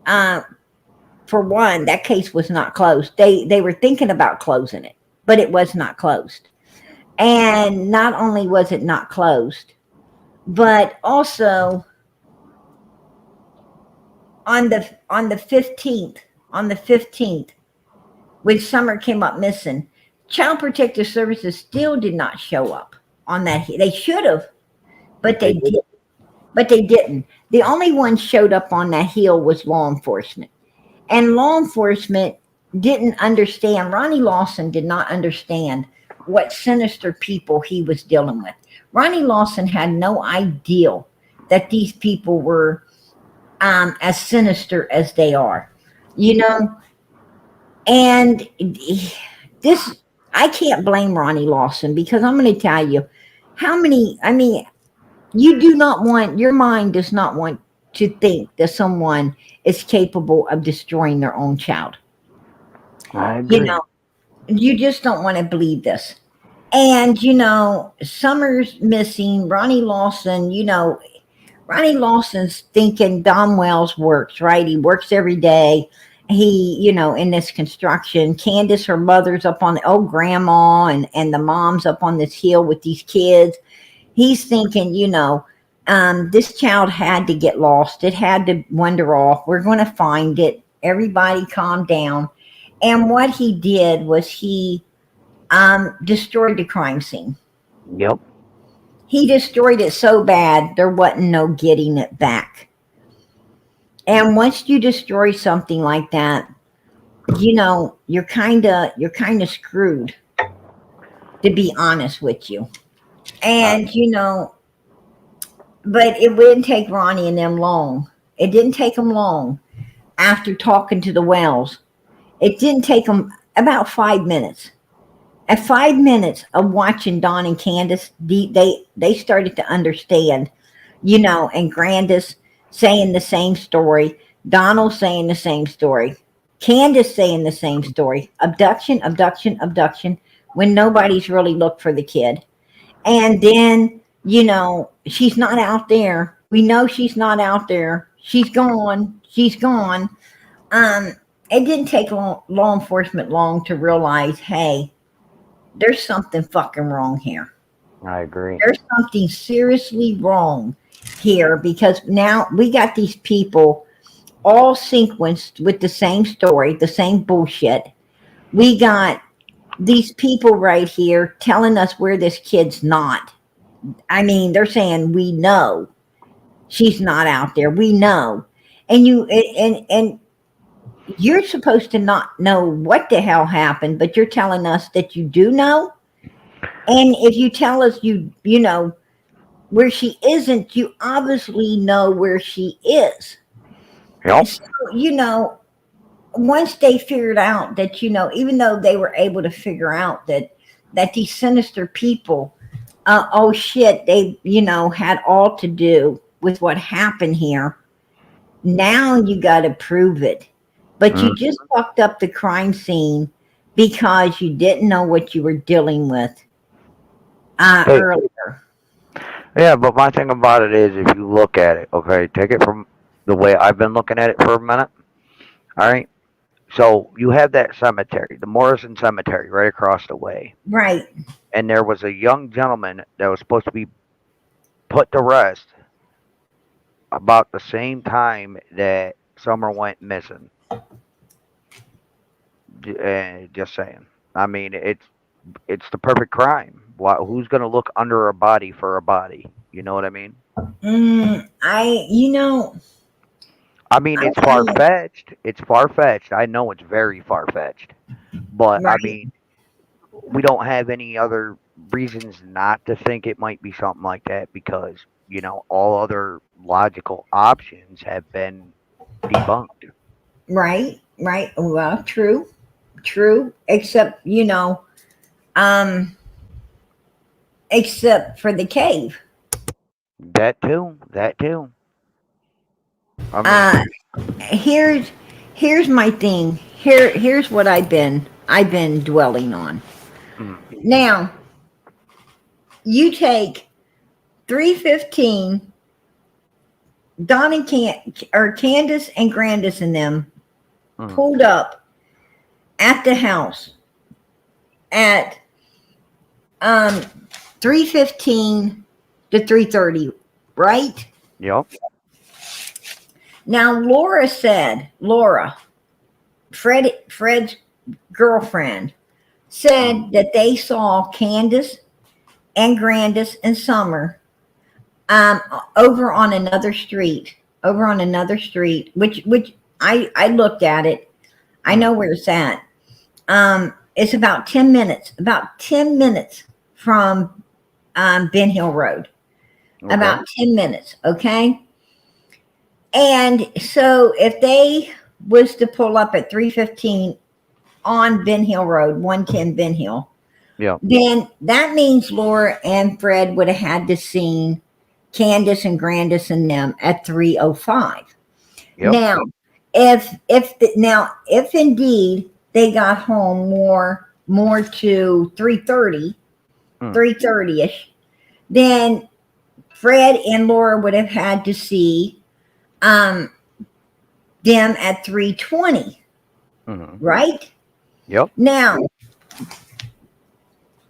Speaker 1: for one, that case was not closed. They were thinking about closing it, but it was not closed. And not only was it not closed, but also on the 15th, when Summer came up missing, Child Protective Services still did not show up on that. They should have, but they didn't. The only one showed up on that hill was law enforcement. And law enforcement didn't understand. Ronnie Lawson did not understand what sinister people he was dealing with. Ronnie Lawson had no idea that these people were as sinister as they are, And this, I can't blame Ronnie Lawson, because I'm going to tell you you do not want, your mind does not want to think that someone is capable of destroying their own child.
Speaker 2: I
Speaker 1: You
Speaker 2: agree.
Speaker 1: know, you just don't want to believe this. And, Summer's missing. Ronnie Lawson's thinking Don Wells works, right? He works every day. In this construction. Candace, her mother's up on the old grandma, and the mom's up on this hill with these kids. He's thinking, this child had to get lost. It had to wander off. We're going to find it. Everybody calm down. And what he did was he destroyed the crime scene.
Speaker 2: Yep.
Speaker 1: He destroyed it so bad there wasn't no getting it back. And once you destroy something like that, you're kind of screwed, to be honest with you. And but it wouldn't take Ronnie and them long. It didn't take them long after talking to the Wells. It didn't take them about 5 minutes. At 5 minutes of watching Don and Candace, they started to understand, and Grandis saying the same story, Donald saying the same story, Candace saying the same story, abduction, abduction, abduction, when nobody's really looked for the kid. And then, she's not out there. We know she's not out there. She's gone. She's gone. It didn't take law enforcement long to realize, hey, there's something fucking wrong here.
Speaker 2: I agree.
Speaker 1: There's something seriously wrong here, because now we got these people all sequenced with the same story, the same bullshit. We got these people right here telling us where this kid's not. I mean, they're saying we know she's not out there. We know. And you're supposed to not know what the hell happened, but you're telling us that you do know. And if you tell us you know where she isn't, you obviously know where she is.
Speaker 2: Yep.
Speaker 1: So, once they figured out that, even though they were able to figure out that these sinister people, oh shit, they, had all to do with what happened here. Now you got to prove it. But you just fucked up the crime scene because you didn't know what you were dealing with earlier.
Speaker 2: Yeah, but my thing about it is, if you look at it, okay, take it from the way I've been looking at it for a minute. All right. So you have that cemetery, the Morrison Cemetery, right across the way.
Speaker 1: Right.
Speaker 2: And there was a young gentleman that was supposed to be put to rest about the same time that Summer went missing. Just saying. I mean, it's the perfect crime. Who's gonna look under a body for a body? You know what I mean? I mean, it's far fetched. It's far fetched. I know it's very far fetched. But
Speaker 1: Right.
Speaker 2: I mean, we don't have any other reasons not to think it might be something like that, because all other logical options have been debunked.
Speaker 1: Right. Well, true. Except, um, except for the cave.
Speaker 2: That too. That too. I mean,
Speaker 1: Here's my thing. Here's what I've been dwelling on.
Speaker 2: mm,
Speaker 1: Now, you take 315, Don and Candace and Grandis and them pulled up at the house at 3:15 to 3:30, right?
Speaker 2: yep.
Speaker 1: Now Fred's girlfriend, said that they saw Candace and Grandis and Summer over on another street, which I looked at it. I know where it's at. It's about 10 minutes from Ben Hill Road.
Speaker 2: Okay.
Speaker 1: About 10 minutes, okay? And so if they was to pull up at 3:15 on Ben Hill Road, 110 Ben Hill,
Speaker 2: Yeah.
Speaker 1: then that means Laura and Fred would have had to seen Candace and Grandis and them at 3:05.
Speaker 2: Yep.
Speaker 1: Now, if indeed they got home more to 3:30, 3:30ish, then Fred and Laura would have had to see um, them at 3:20, right?
Speaker 2: Yep.
Speaker 1: Now,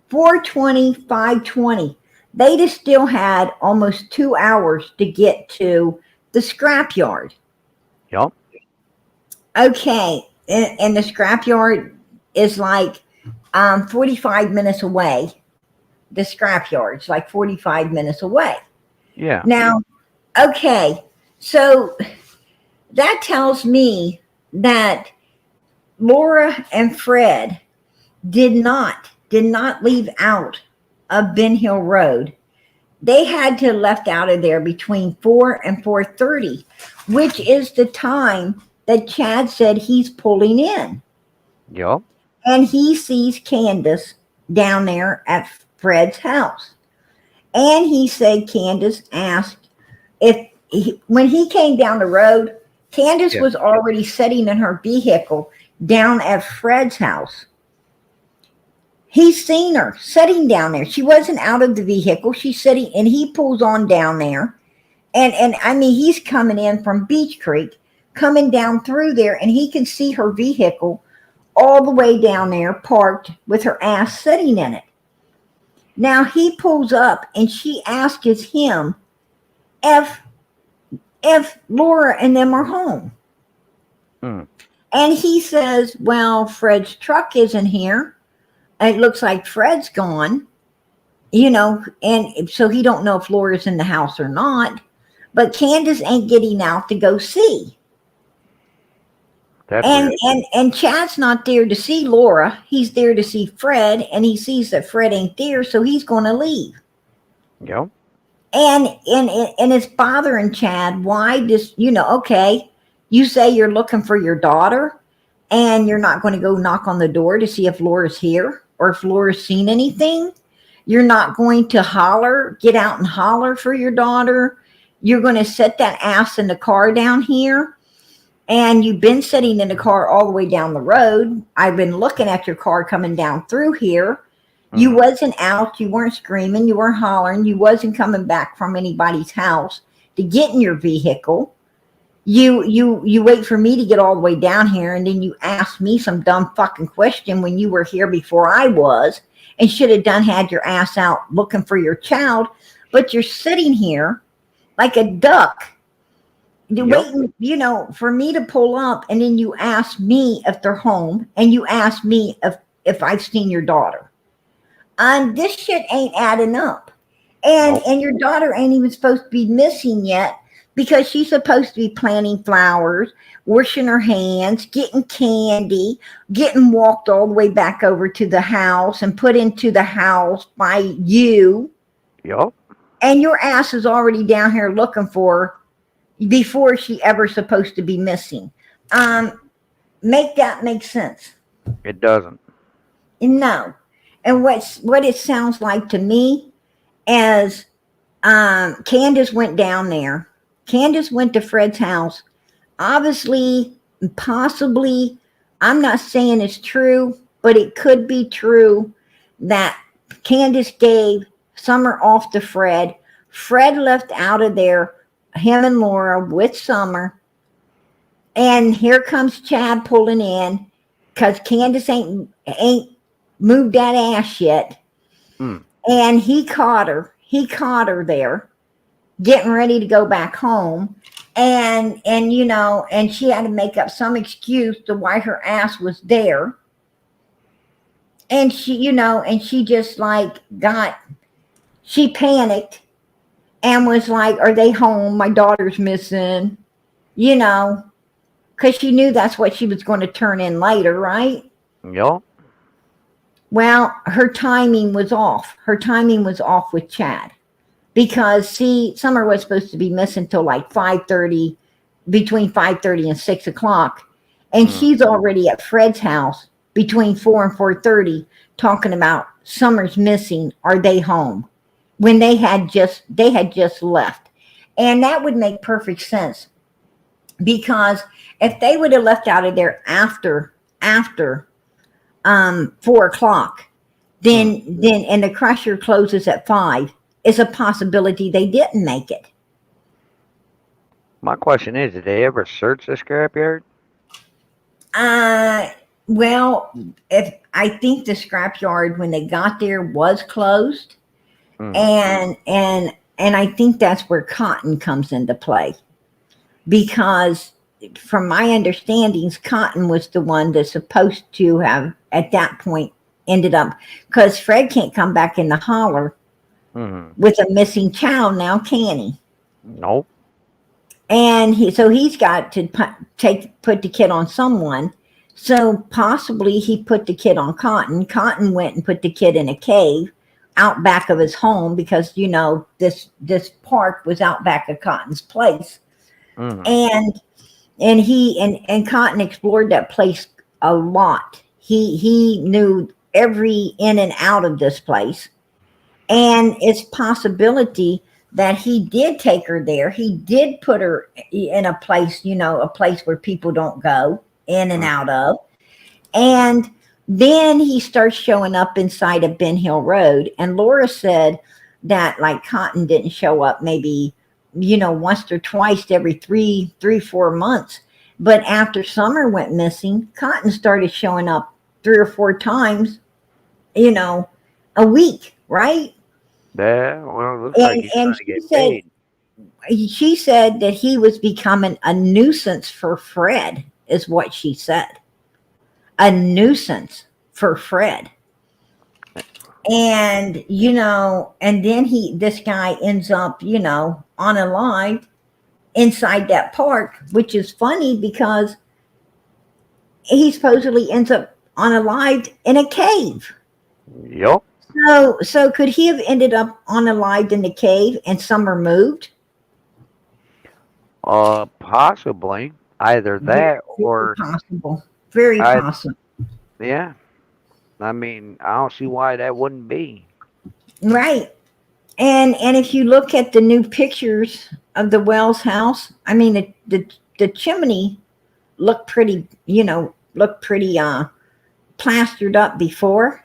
Speaker 1: 4:20, 5:20, they'd have still had almost 2 hours to get to the scrapyard.
Speaker 2: Yep.
Speaker 1: Okay, and the scrapyard is like 45 minutes away. The scrapyard's like 45 minutes away.
Speaker 2: Yeah.
Speaker 1: Now, okay, so that tells me that Laura and Fred did not leave out of Ben Hill Road. They had to have left out of there between 4 and 4:30, which is the time that Chad said he's pulling in.
Speaker 2: Yep.
Speaker 1: And he sees Candace down there at Fred's house. And he said Candace asked when he came down the road, Candace was already sitting in her vehicle down at Fred's house. He's seen her sitting down there. She wasn't out of the vehicle. She's sitting, and he pulls on down there. And I mean, he's coming in from Beach Creek, coming down through there, and he can see her vehicle all the way down there parked with her ass sitting in it. Now he pulls up and she asks him if Laura and them are home. And he says, well, Fred's truck isn't here. It looks like Fred's gone, and so he don't know if Laura's in the house or not. But Candace ain't getting out to go see. And Chad's not there to see Laura. He's there to see Fred, and he sees that Fred ain't there, so he's going to leave.
Speaker 2: Yep.
Speaker 1: And it's bothering Chad. Why does, okay, you say you're looking for your daughter, and you're not going to go knock on the door to see if Laura's here or if Laura's seen anything. You're not going to get out and holler for your daughter. You're going to set that ass in the car down here. And you've been sitting in the car all the way down the road. I've been looking at your car coming down through here. You wasn't out. You weren't screaming. You weren't hollering. You wasn't coming back from anybody's house to get in your vehicle. You wait for me to get all the way down here, and then you ask me some dumb fucking question when you were here before I was, and should have had your ass out looking for your child. But you're sitting here like a duck, waiting, for me to pull up, and then you ask me if they're home, and you ask me if I've seen your daughter. This shit ain't adding up. And your daughter ain't even supposed to be missing yet, because she's supposed to be planting flowers, washing her hands, getting candy, getting walked all the way back over to the house and put into the house by you.
Speaker 2: Yep.
Speaker 1: And your ass is already down here looking for her before she ever supposed to be missing. Make that make sense?
Speaker 2: It doesn't.
Speaker 1: No. And what it sounds like to me is Candace went down there. Candace went to Fred's house. Obviously, possibly, I'm not saying it's true, but it could be true that Candace gave Summer off to Fred. Fred left out of there, him and Laura with Summer. And here comes Chad pulling in because Candace ain't moved that ass yet. And he caught her. He caught her there, getting ready to go back home. And she had to make up some excuse to why her ass was there. And she just she panicked and was like, are they home? My daughter's missing, because she knew that's what she was going to turn in later, right?
Speaker 2: Yep.
Speaker 1: Well, her timing was off. Her timing was off with Chad. Because, Summer was supposed to be missing till like 5:30, between 5:30 and 6 o'clock. And she's already at Fred's house between 4 and 4:30 talking about Summer's missing. Are they home? When they had just left. And that would make perfect sense. Because if they would have left out of there after 4 o'clock, then and the crusher closes at 5, it's a possibility they didn't make it.
Speaker 2: My question is, did they ever search the scrapyard?
Speaker 1: Uh, well, if I think the scrapyard when they got there was closed,
Speaker 2: Mm.
Speaker 1: and I think that's where cotton comes into play because, from my understandings, cotton was the one that's supposed to have at that point ended up because Fred can't come back in the holler
Speaker 2: Mm.
Speaker 1: with a missing child now, can he?
Speaker 2: Nope.
Speaker 1: And he's got to put the kid on someone. So possibly he put the kid on Cotton. Cotton went and put the kid in a cave out back of his home because this park was out back of Cotton's place,
Speaker 2: Mm.
Speaker 1: and Cotton explored that place a lot. He knew every in and out of this place, and it's possibility that he did take her there. He did put her in a place, a place where people don't go in and out of. And then he starts showing up inside of Ben Hill Road. And Laura said that like Cotton didn't show up maybe, once or twice every 4 months. But after Summer went missing, Cotton started showing up 3 or 4 times, a week, right?
Speaker 2: Yeah, well, it looks like he's trying
Speaker 1: And
Speaker 2: to get paid.
Speaker 1: she said that he was becoming a nuisance for Fred, is what she said. A nuisance for Fred. And, and then this guy ends up, unalived inside that park, which is funny because he supposedly ends up unalived in a cave.
Speaker 2: Yup.
Speaker 1: So could he have ended up unalived in the cave and Summer moved?
Speaker 2: Possibly either
Speaker 1: Very,
Speaker 2: that
Speaker 1: very
Speaker 2: or
Speaker 1: possible. Very
Speaker 2: I.
Speaker 1: possible.
Speaker 2: Yeah. I mean, I don't see why that wouldn't be.
Speaker 1: Right. And if you look at the new pictures of the Wells house, I mean the chimney looked pretty, plastered up before,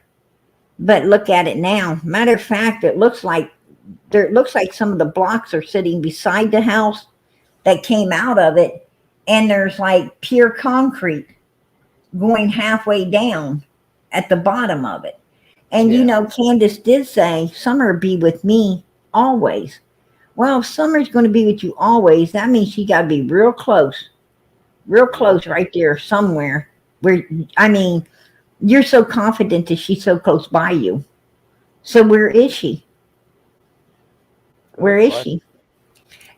Speaker 1: but look at it now. Matter of fact, it looks like some of the blocks are sitting beside the house that came out of it, and there's like pure concrete going halfway down at the bottom of it. And
Speaker 2: Yeah.
Speaker 1: Candace did say, Summer be with me always. Well, if Summer's going to be with you always, that means she got to be real close right there somewhere. Where, I mean, you're so confident that she's so close by you. So where is she? Where is she?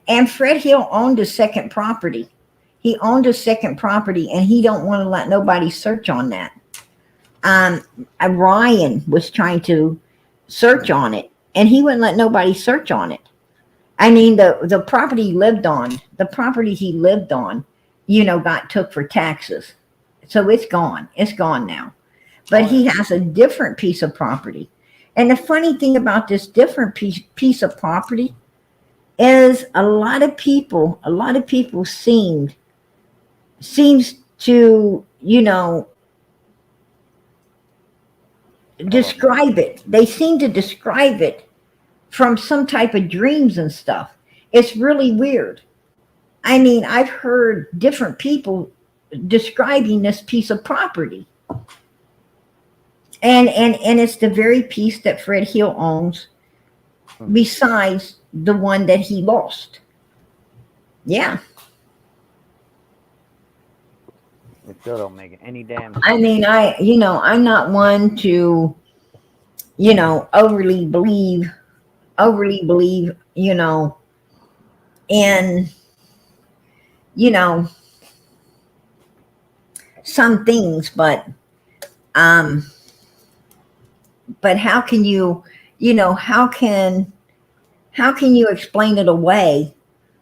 Speaker 1: And Fred Hill owned a second property. He owned a second property, and he don't want to let nobody search on that. Ryan was trying to search on it, and he wouldn't let nobody search on it. I mean, the property he lived on, got took for taxes, so it's gone. It's gone now. But he has a different piece of property, and the funny thing about this different piece of property is a lot of people seems to describe it. They seem to describe it from some type of dreams and stuff. It's really weird. I mean, I've heard different people describing this piece of property. And it's the very piece that Fred Hill owns besides the one that he lost. Yeah.
Speaker 2: It still don't make any damn sense.
Speaker 1: I mean, I'm not one to, overly believe, in, some things, but how can you, how can you explain it away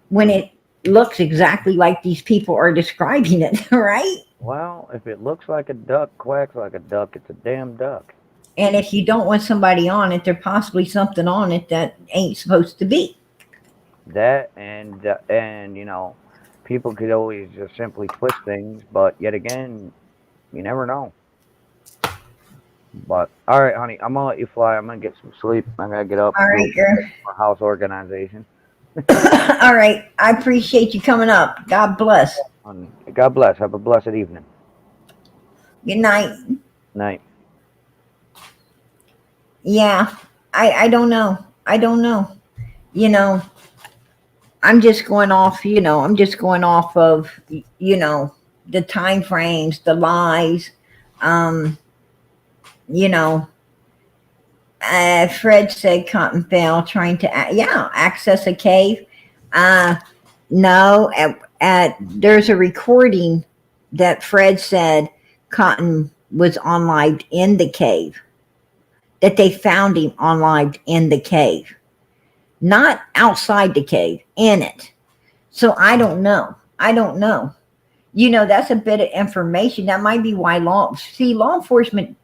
Speaker 1: when it looks exactly like these people are describing it, right?
Speaker 2: Well, if it looks like a duck, quacks like a duck, it's a damn duck.
Speaker 1: And if you don't want somebody on it, there's possibly something on it that ain't supposed to be.
Speaker 2: That and people could always just simply twist things, but yet again, you never know. But all right, honey, I'm gonna let you fly. I'm gonna get some sleep. I'm gonna get up,
Speaker 1: All
Speaker 2: do
Speaker 1: right, girl.
Speaker 2: more house organization.
Speaker 1: All right. I appreciate you coming up. God bless.
Speaker 2: Honey, God bless. Have a blessed evening.
Speaker 1: Good night.
Speaker 2: Night.
Speaker 1: Yeah. I don't know. I don't know. You know, I'm just going off, I'm just going off of, the time frames, the lies. Um, you know, Fred said Cottontail trying to, access a cave. Uh, no, there's a recording that Fred said Cotton was on live in the cave, that they found him on live in the cave, not outside the cave, in it. So I don't know. I don't know. That's a bit of information. That might be why law enforcement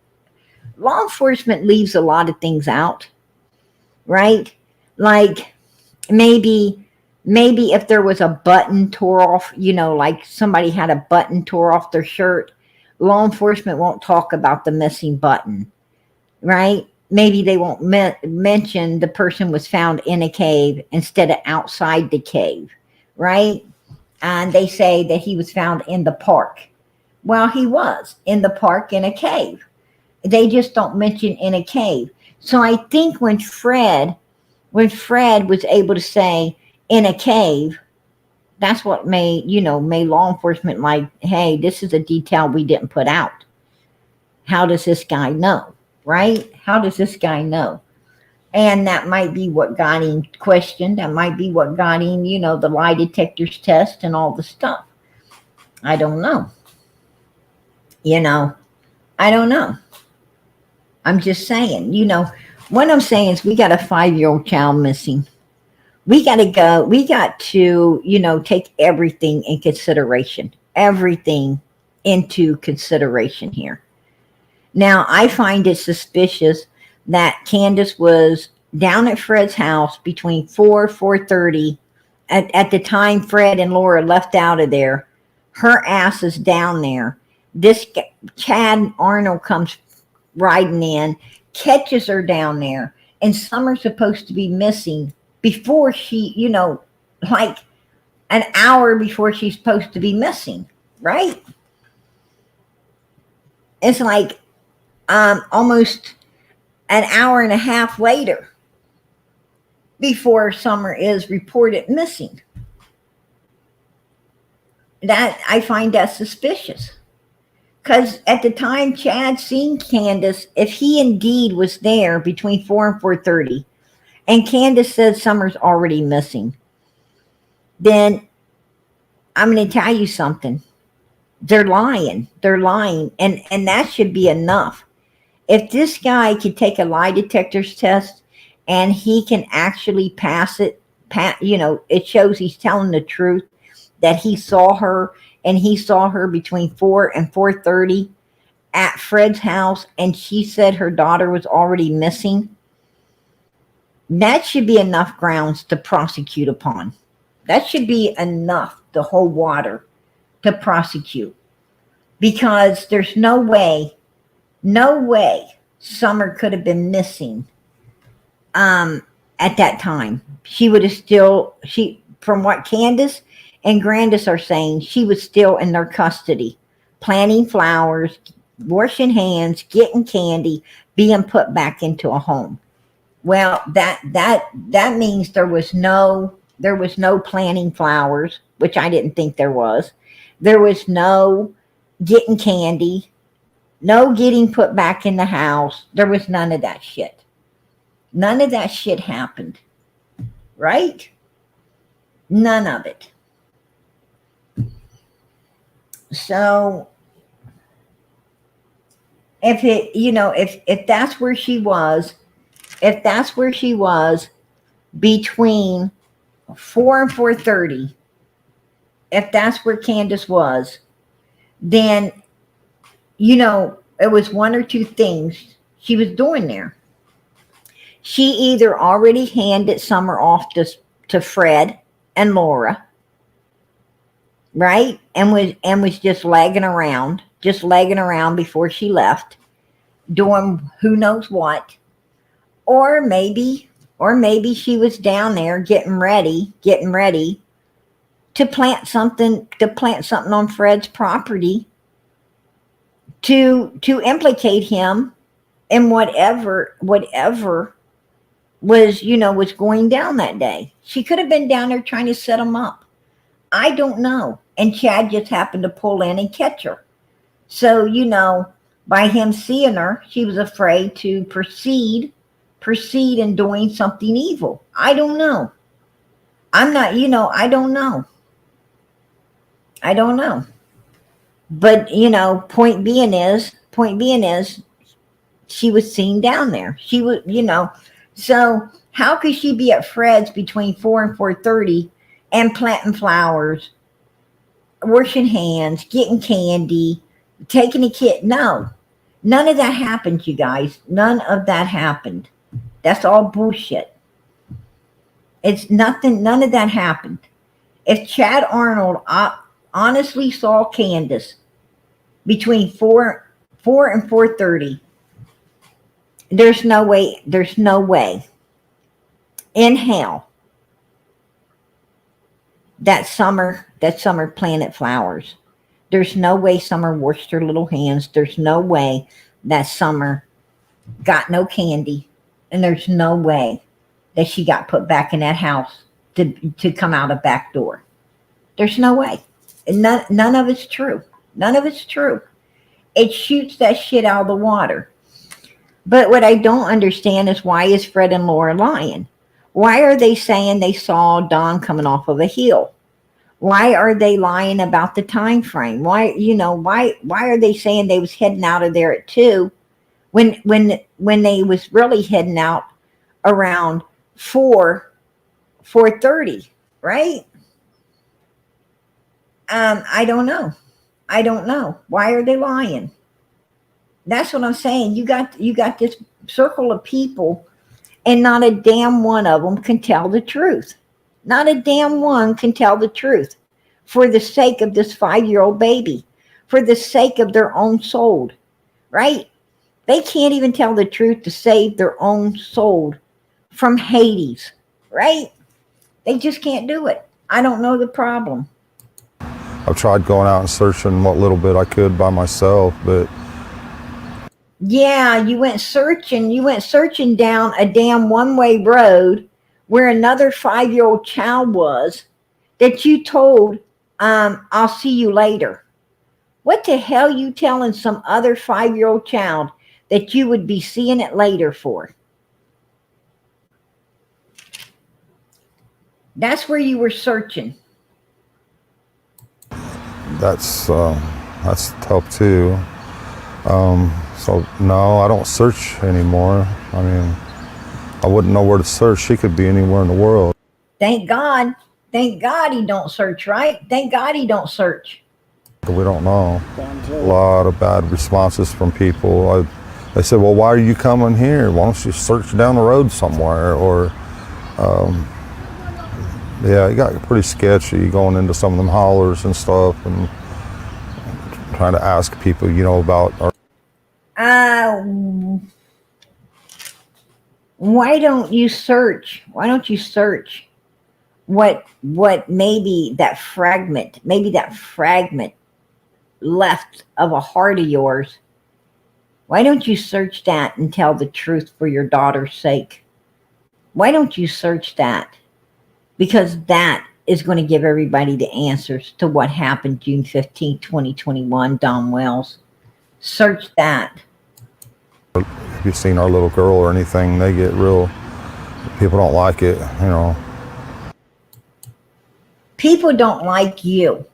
Speaker 1: leaves a lot of things out, right? Like maybe if there was a button tore off, like somebody had a button tore off their shirt, law enforcement won't talk about the missing button, right? Maybe they won't mention the person was found in a cave instead of outside the cave, right? And they say that he was found in the park. Well, he was in the park in a cave. They just don't mention in a cave. So I think when Fred was able to say in a cave, that's what made law enforcement like, hey, this is a detail we didn't put out. How does this guy know? Right? How does this guy know? And that might be what got him questioned. That might be what got him, the lie detectors test and all the stuff. I don't know. I don't know. I'm just saying, what I'm saying is we got a 5-year-old child missing. We got to go. We got to, take everything in consideration. Everything into consideration here. Now, I find it suspicious that Candace was down at Fred's house between 4:30. At the time Fred and Laura left out of there, her ass is down there. This Chad Arnold comes riding in, catches her down there, and Summer's supposed to be missing before she, like an hour before she's supposed to be missing, right? It's like almost an hour and a half later before Summer is reported missing. That I find that suspicious. Because at the time Chad seen Candace, if he indeed was there between 4 and 4:30, and Candace says Summer's already missing, then I'm going to tell you something. They're lying. They're lying. And that should be enough. If this guy could take a lie detector's test and he can actually pass it, it shows he's telling the truth, that he saw her, and he saw her between 4 and 4:30 at Fred's house, and she said her daughter was already missing. That should be enough grounds to prosecute upon. That should be enough to hold water to prosecute. Because there's no way Summer could have been missing at that time. She would have from what Candace and Grandis are saying, she was still in their custody, planting flowers, washing hands, getting candy, being put back into a home. Well, that means there was no planting flowers, which I didn't think there was. There was no getting candy, no getting put back in the house. There was none of that shit. None of that shit happened. Right? None of it. So if that's where she was, between 4 and 4:30, if that's where Candace was, then it was one or two things she was doing there. She either already handed Summer off to Fred and Laura, right? And was just legging around before she left. doing who knows what, or maybe she was down there getting ready to plant something on Fred's property to implicate him in whatever was going down that day. She could have been down there trying to set him up. I don't know. And Chad just happened to pull in and catch her. So, by him seeing her, she was afraid to proceed in doing something evil. I don't know. I'm not, I don't know. But, point being is she was seen down there. She was, so how could she be at Fred's between 4 and 4:30 and planting flowers, washing hands, getting candy, taking a kid? No, none of that happened, you guys. None of that happened. That's all bullshit. It's nothing. None of that happened. If Chad Arnold honestly saw Candace between 4 and 4:30, there's no way in hell that Summer planted flowers. There's no way Summer washed her little hands. There's no way that Summer got no candy. And there's no way that she got put back in that house to come out a back door. There's no way. And none of it's true. None of it's true. It shoots that shit out of the water. But what I don't understand is, why is Fred and Laura lying? Why are they saying they saw Don coming off of a hill? Why are they lying about the time frame? Why are they saying they was heading out of there at 2 when they was really heading out around 4:30, right? I don't know. Why are they lying? That's what I'm saying. You got this circle of people, and not a damn one of them can tell the truth. Not a damn one can tell the truth, for the sake of this 5-year-old baby, for the sake of their own soul, right? They can't even tell the truth to save their own soul from Hades, right? They just can't do it. I don't know the problem.
Speaker 3: I've tried going out and searching what little bit I could by myself, but
Speaker 1: yeah, you went searching down a damn one-way road where another 5-year-old child was, that you told, I'll see you later. What the hell you telling some other 5-year-old child that you would be seeing it later for? That's where you were searching.
Speaker 3: that's tough too. So no, I don't search anymore. I mean, I wouldn't know where to search. She could be anywhere in the world.
Speaker 1: Thank God he don't search, right? Thank God he don't search.
Speaker 3: We don't know. A lot of bad responses from people. They said, well, why are you coming here? Why don't you search down the road somewhere? Or, yeah, it got pretty sketchy going into some of them hollers and stuff, and trying to ask people, about our...
Speaker 1: Why don't you search? What maybe that fragment left of a heart of yours? Why don't you search that and tell the truth for your daughter's sake? Why don't you search that? Because that is going to give everybody the answers to what happened June 15, 2021, Don Wells. Search that.
Speaker 3: Have you seen our little girl or anything? They get real... People don't like it,
Speaker 1: People don't like you.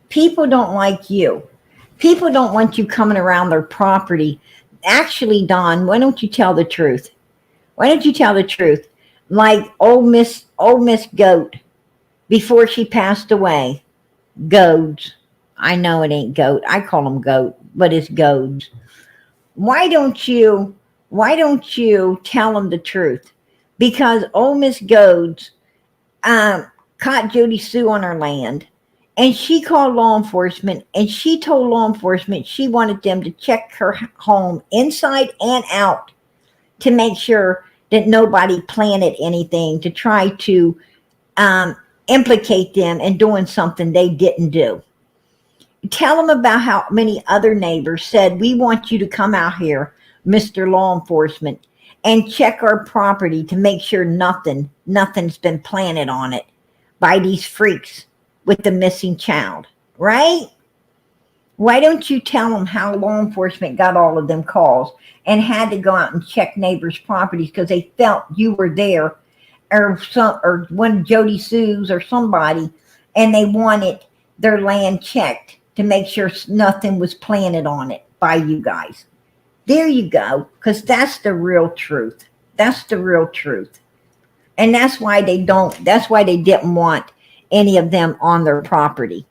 Speaker 1: People don't like you. People don't want you coming around their property. Actually, Don, why don't you tell the truth? Why don't you tell the truth? Like old Miss Goat, before she passed away. Goads. I know it ain't goat. I call them goat, but it's goads. Why don't you tell them the truth? Because old Miss Goads caught Jody Sue on her land, And she called law enforcement, and she told law enforcement she wanted them to check her home inside and out to make sure that nobody planted anything to try to um, implicate them in doing something they didn't do. Tell them about how many other neighbors said, "We want you to come out here, Mr. Law Enforcement, and check our property to make sure nothing's been planted on it by these freaks with the missing child," right? Why don't you tell them how law enforcement got all of them calls and had to go out and check neighbors' properties because they felt you were there, or one Jody Sue's or somebody, and they wanted their land checked to make sure nothing was planted on it by you guys. There you go, because that's the real truth. That's the real truth. And that's why they didn't want any of them on their property.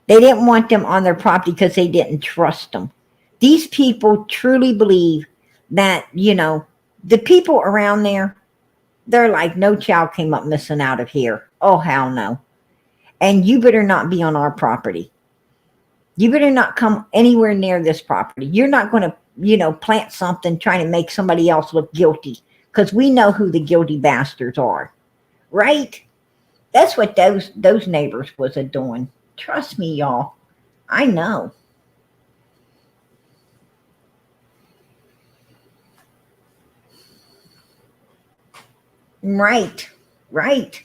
Speaker 1: They didn't want them on their property because they didn't trust them. These people truly believe that, the people around there, they're like, no child came up missing out of here. Oh, hell no. And you better not be on our property. You better not come anywhere near this property. You're not going to, plant something trying to make somebody else look guilty, because we know who the guilty bastards are. Right? That's what those neighbors was a doing. Trust me, y'all. I know. Right. Right.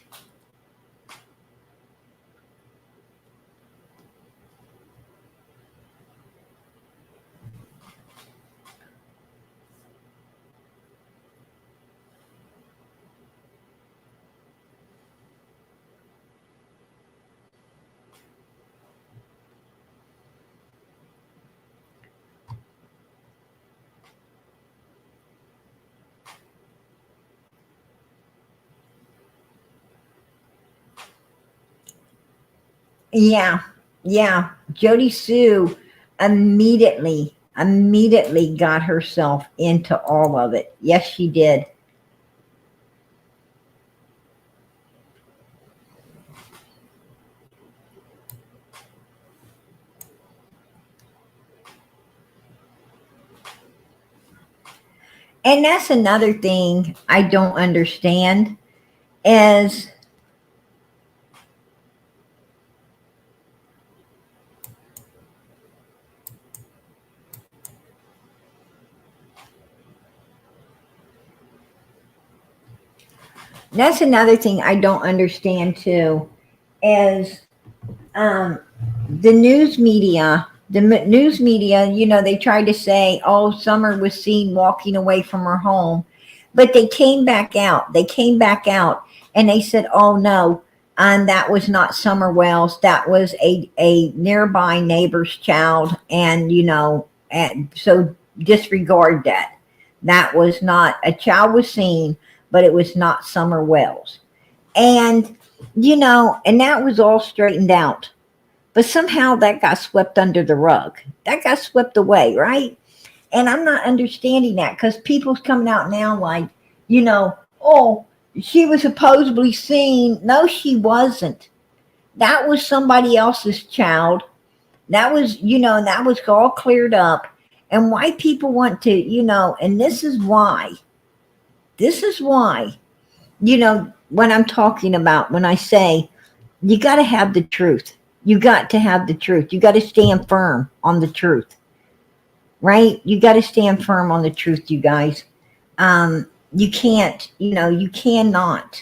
Speaker 1: Yeah. Yeah. Jody Sue immediately got herself into all of it. Yes, she did. And that's another thing I don't understand is that's another thing I don't understand too is um, the news media. News media, they tried to say, oh, Summer was seen walking away from her home, but they came back out. They came back out and they said, oh no, and that was not Summer Wells. That was a nearby neighbor's child, and so disregard that. That was not a child was seen, but it was not Summer Wells, and and that was all straightened out. But somehow that got swept under the rug. That got swept away, right? And I'm not understanding that because people's coming out now like, oh, she was supposedly seen. No, she wasn't. That was somebody else's child. That was, that was all cleared up. And why people want to, and this is why. This is why, what I'm talking about when I say you got to have the truth. You got to have the truth. You got to stand firm on the truth, right? You got to stand firm on the truth, you guys. You can't, you cannot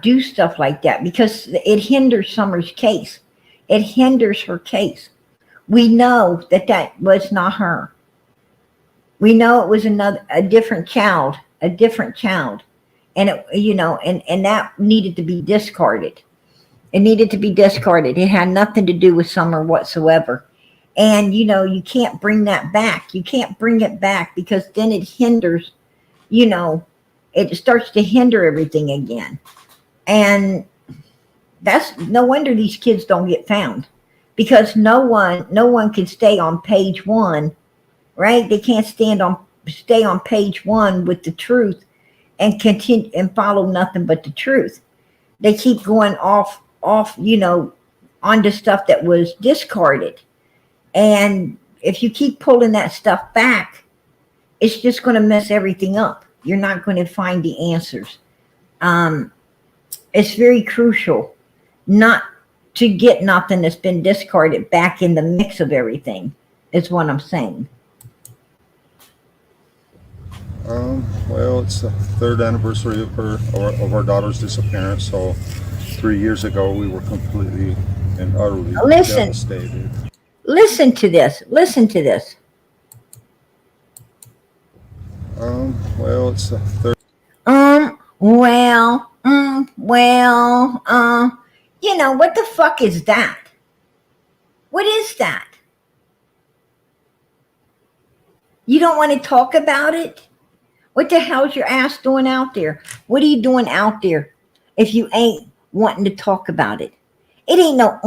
Speaker 1: do stuff like that because it hinders Summer's case. It hinders her case. We know that was not her. We know it was a different child, and and that needed to be discarded. It needed to be discarded. It had nothing to do with Summer whatsoever. And you can't bring that back. You can't bring it back because then it hinders, it starts to hinder everything again. And that's no wonder these kids don't get found, because no one can stay on page one, right? They can't stay on page one with the truth and continue and follow nothing but the truth. They keep going off, onto stuff that was discarded. And if you keep pulling that stuff back, it's just going to mess everything up. You're not going to find the answers. It's very crucial not to get nothing that's been discarded back in the mix of everything, is what I'm saying.
Speaker 3: Well, it's the third anniversary of our daughter's disappearance. So 3 years ago, we were completely and utterly devastated.
Speaker 1: Listen to this. Listen to this.
Speaker 3: Well, it's the third.
Speaker 1: What the fuck is that? What is that? You don't want to talk about it? What the hell's your ass doing out there? What are you doing out there if you ain't wanting to talk about it? It ain't no,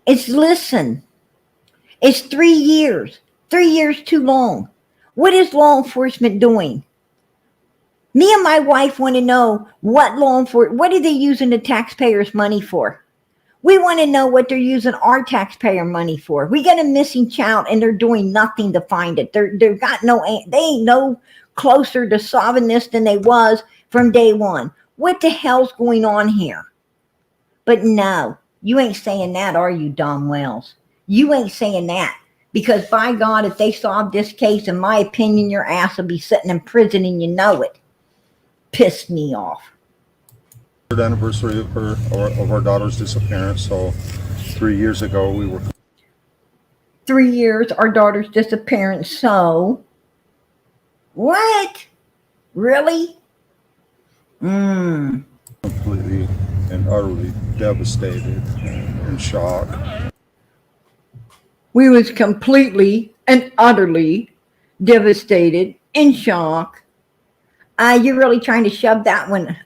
Speaker 1: it's listen. It's 3 years. 3 years too long. What is law enforcement doing? Me and my wife want to know what are they using the taxpayers' money for? We want to know what they're using our taxpayer money for. We got a missing child and they're doing nothing to find it. They ain't no closer to solving this than they was from day one. What the hell's going on here? But no, you ain't saying that, are you, Don Wells? You ain't saying that. Because by God, if they solve this case, in my opinion, your ass will be sitting in prison and you know it. Pissed me off.
Speaker 3: Third anniversary of our daughter's disappearance. So 3 years ago, we were
Speaker 1: 3 years, our daughter's disappearance. So what? Really?
Speaker 3: Completely and utterly devastated and in shock.
Speaker 1: We was completely and utterly devastated, in shock. You're really trying to shove that one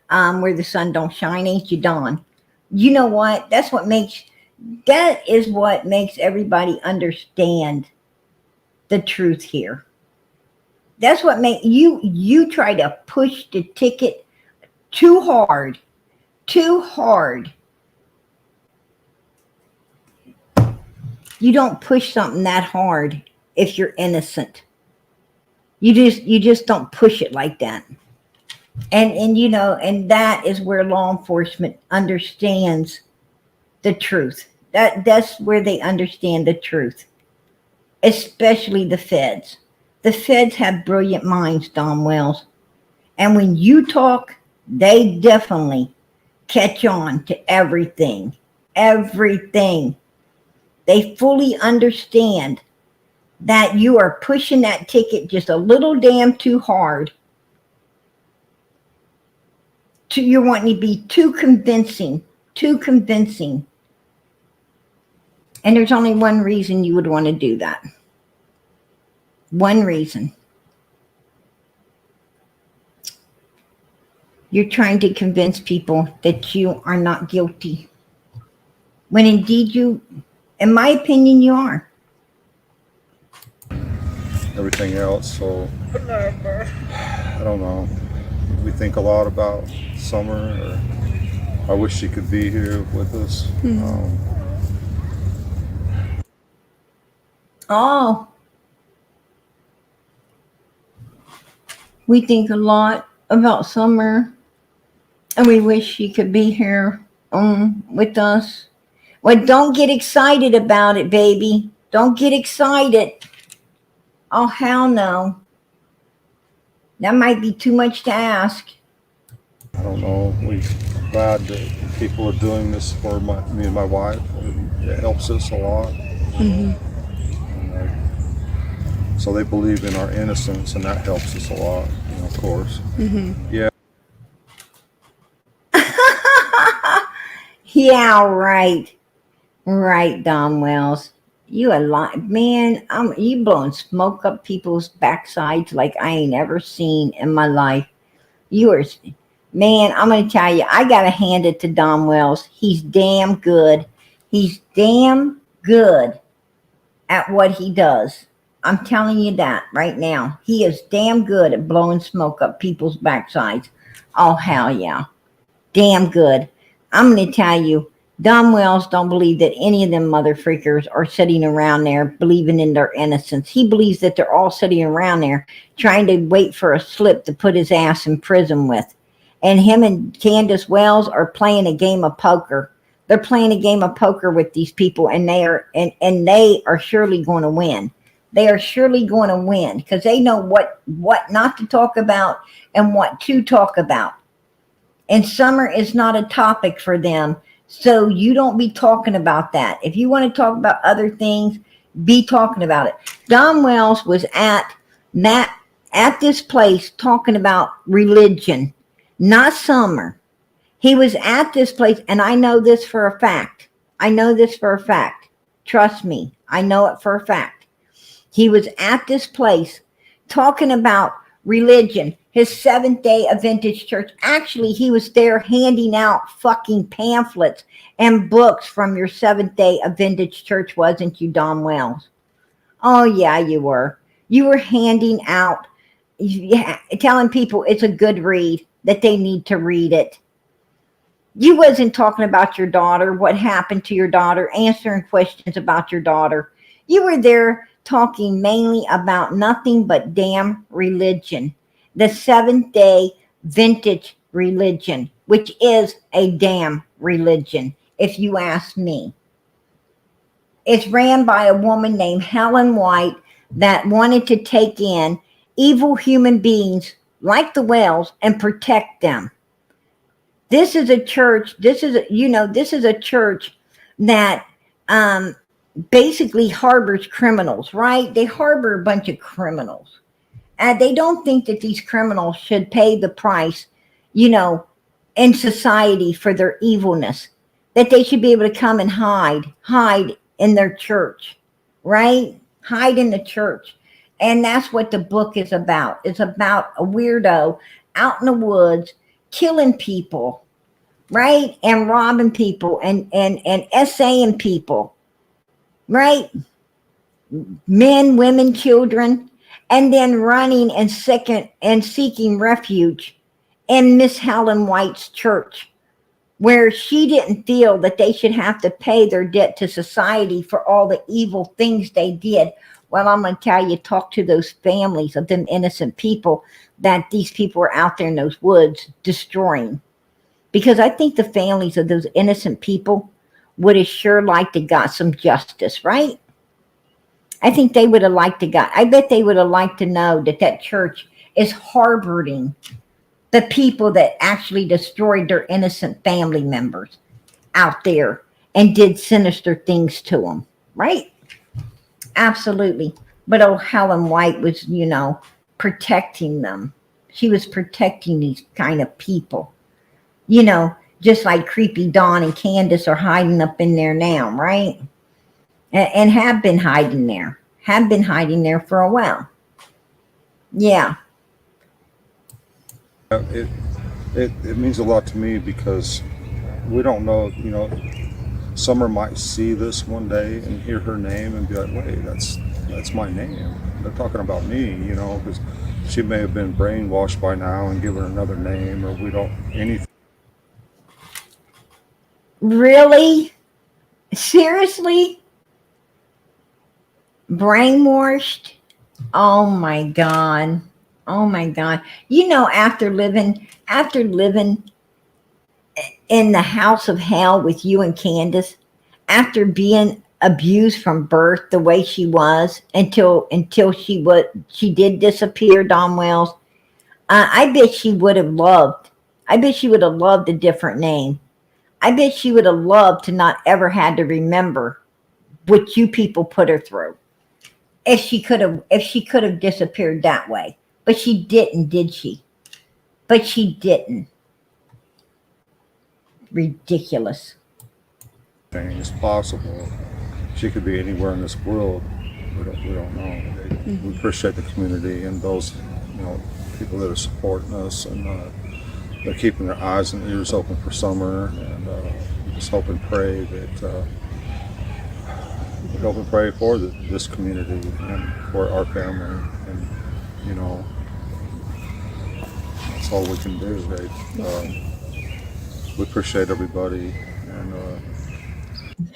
Speaker 1: where the sun don't shine, ain't you, Don? You know what? That is what makes everybody understand the truth here. That's what makes you try to push the ticket too hard. You don't push something that hard if you're innocent. You just don't push it like that. And that is where law enforcement understands the truth. That's where they understand the truth. Especially the feds. The feds have brilliant minds, Don Wells. And when you talk, they definitely catch on to everything. Everything. They fully understand that you are pushing that ticket just a little damn too hard. You're wanting to be too convincing. And there's only one reason you would want to do that. One reason. You're trying to convince people that you are not guilty. When indeed in my opinion, you are.
Speaker 3: Everything else, so I don't know. We think a lot about Summer. I wish she could be here with us.
Speaker 1: We think a lot about Summer, and we wish she could be here with us. Well, don't get excited about it, baby. Don't get excited. Oh, hell no. That might be too much to ask.
Speaker 3: I don't know. We're glad that people are doing this for me and my wife. It helps us a lot. So they believe in our innocence, and that helps us a lot, of course. Yeah.
Speaker 1: Yeah, right. Right, Don Wells. You a lot, man. You blowing smoke up people's backsides like I ain't ever seen in my life. You are, man. I'm gonna tell you, I gotta hand it to Don Wells. He's damn good. He's damn good at what he does. I'm telling you that right now. He is damn good at blowing smoke up people's backsides. Oh hell yeah. damn good. I'm going to tell you, Don Wells don't believe that any of them mother freakers are sitting around there believing in their innocence. He believes that they're all sitting around there trying to wait for a slip to put his ass in prison with. And him and Candace Wells are playing a game of poker. They're playing a game of poker with these people, and they are surely going to win. They are surely going to win because they know what not to talk about and what to talk about. And summer is not a topic for them. So you don't be talking about that. If you want to talk about other things, be talking about it. Don Wells was at this place talking about religion, not summer. He was at this place, and I know this for a fact. I know this for a fact. Trust me, I know it for a fact. He was at this place talking about religion, his Seventh-day Adventist church. Actually, he was there handing out fucking pamphlets and books from your Seventh-day Adventist church, wasn't you, Don Wells? Oh, yeah, you were. You were handing out, telling people it's a good read, that they need to read it. You wasn't talking about your daughter, what happened to your daughter, answering questions about your daughter. You were there talking mainly about nothing but damn religion. The Seventh-day Vintage religion, which is a damn religion, if you ask me. It's ran by a woman named Helen White that wanted to take in evil human beings like the Wells and protect them. This is a church, this is a church that basically harbors criminals, right? They harbor a bunch of criminals. And they don't think that these criminals should pay the price, in society for their evilness. That they should be able to come and hide in their church, right? Hide in the church. And that's what the book is about. It's about a weirdo out in the woods killing people, right? And robbing people and essaying people, right? Men, women, children, and then running and seeking refuge in Miss Helen White's church, where she didn't feel that they should have to pay their debt to society for all the evil things they did. Well, I'm going to tell you, talk to those families of them innocent people that these people are out there in those woods destroying. Because I think the families of those innocent people would have sure liked to got some justice, right? I think they would have liked to I bet they would have liked to know that church is harboring the people that actually destroyed their innocent family members out there and did sinister things to them, right? Absolutely. But oh, Helen White was, protecting them. She was protecting these kind of people. Just like Creepy Dawn and Candace are hiding up in there now, right? And have been hiding there. Have been hiding there for a while. Yeah.
Speaker 3: It means a lot to me because we don't know, Summer might see this one day and hear her name and be like, wait, that's my name. They're talking about me, because she may have been brainwashed by now and given another name, or we don't anything.
Speaker 1: Really? Seriously? Brainwashed? Oh my God. Oh my God. After living in the house of hell with you and Candace, after being abused from birth the way she was until she did disappear, Don Wells, I bet she would have loved a different name. I bet she would have loved to not ever had to remember what you people put her through. If she could have disappeared that way. But she didn't, did she? But she didn't. Ridiculous.
Speaker 3: It's possible. She could be anywhere in this world. We don't know. We appreciate the community and those, people that are supporting us, and they're keeping their eyes and ears open for Summer, and just hope and pray that we hope and pray for this community and for our family, and that's all we can do. Right? we appreciate everybody. And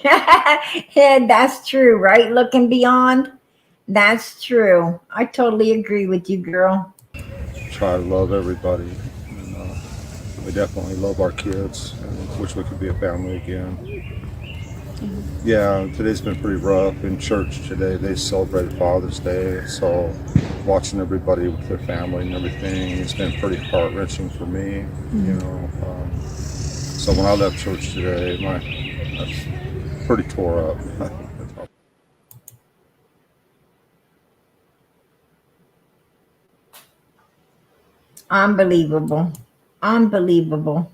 Speaker 1: Yeah, that's true, right? Looking beyond. That's true. I totally agree with you, girl.
Speaker 3: try to love everybody. And we definitely love our kids and wish we could be a family again. Yeah, today's been pretty rough. In church today, they celebrated Father's Day, so watching everybody with their family and everything, it's been pretty heart wrenching for me. You know, so when I left church today, I was pretty tore up.
Speaker 1: Unbelievable. Unbelievable.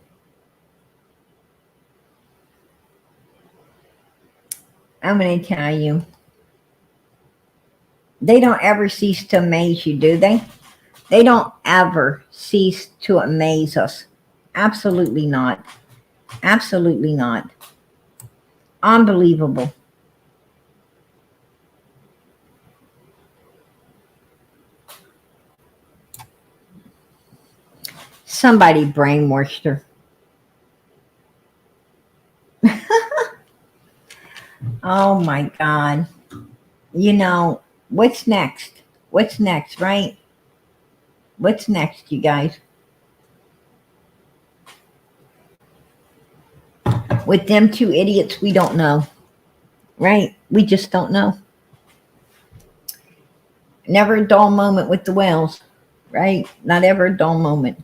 Speaker 1: I'm going to tell you, they don't ever cease to amaze you, do they? They don't ever cease to amaze us. Absolutely not. Absolutely not. Unbelievable. Somebody brainwashed her. Oh my God. You know, what's next? What's next, right? What's next, you guys? With them two idiots, we don't know, right? We just don't know. Never a dull moment with the whales, right? Not ever a dull moment.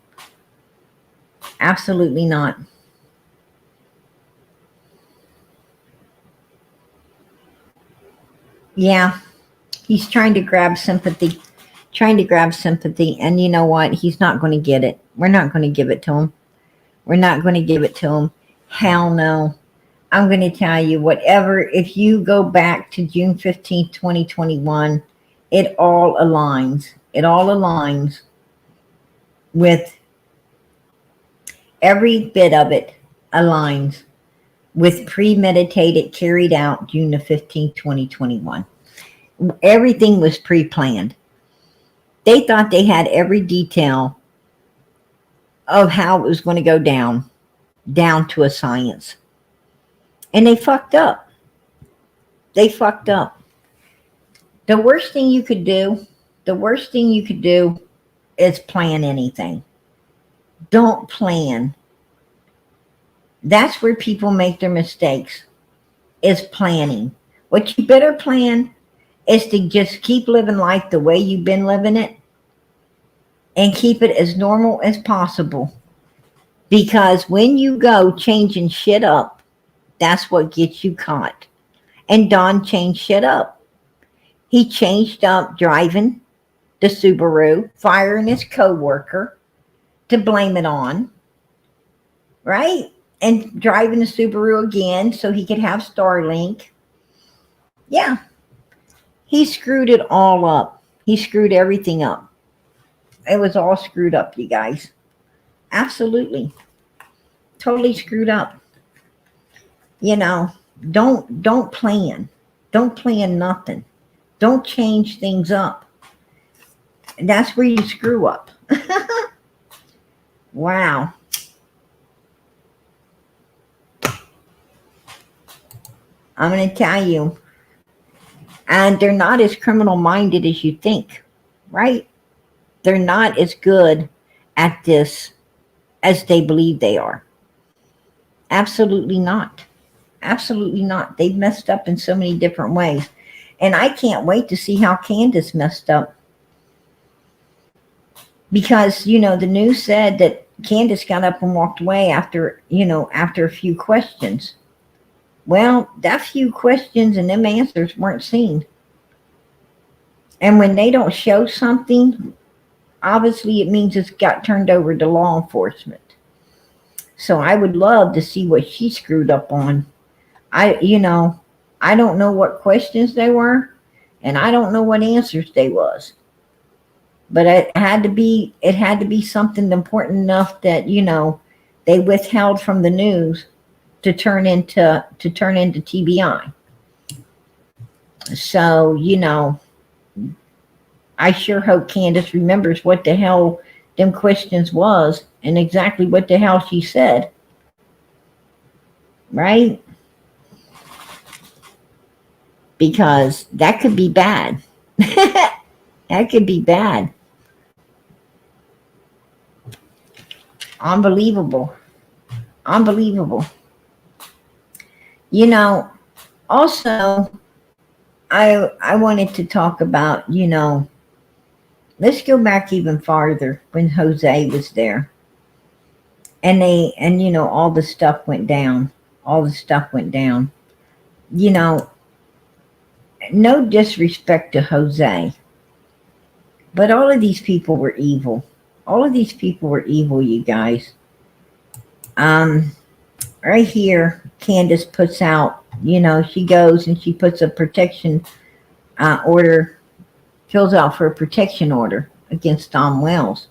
Speaker 1: Absolutely not. Yeah, he's trying to grab sympathy, and you know what? He's not going to get it. We're not going to give it to him. We're not going to give it to him. Hell no. I'm going to tell you, whatever, if you go back to June 15th, 2021, it all aligns. It all aligns with every bit of it aligns with premeditated, carried out June 15th, 2021. Everything was pre-planned. They thought they had every detail of how it was going to go down to a science. And they fucked up. They fucked up. The worst thing you could do is plan anything. Don't plan. That's where people make their mistakes, is planning. What you better plan is to just keep living life the way you've been living it and keep it as normal as possible. Because when you go changing shit up, that's what gets you caught. And Don changed shit up. He changed up driving the Subaru, firing his coworker to blame it on, right? And driving the Subaru again so he could have Starlink. Yeah, he screwed it all up. He screwed everything up. It was all screwed up, you guys. Absolutely. Totally screwed up. You know, don't plan. Don't plan nothing. Don't change things up. And that's where you screw up. Wow. I'm going to tell you. And they're not as criminal minded as you think, right? They're not as good at this as they believe they are. Absolutely not. Absolutely not. They've messed up in so many different ways. And I can't wait to see how Candace messed up. Because, you know, the news said that Candace got up and walked away after a few questions. Well, that few questions and them answers weren't seen. And when they don't show something, obviously it means it's got turned over to law enforcement. So I would love to see what she screwed up on. I don't know what questions they were, and I don't know what answers they was. But it had to be something important enough that, you know, they withheld from the news to turn into TBI. So, you know, I sure hope Candace remembers what the hell them questions was and exactly what the hell she said. right? Because that could be bad. That could be bad. Unbelievable. Unbelievable. You know, also, I wanted to talk about, let's go back even farther when Jose was there. And all the stuff went down. All the stuff went down. You know, no disrespect to Jose, but all of these people were evil. All of these people were evil, you guys. Um, right here, Candace puts out, she goes and she puts a protection order, fills out for a protection order against Tom Wells,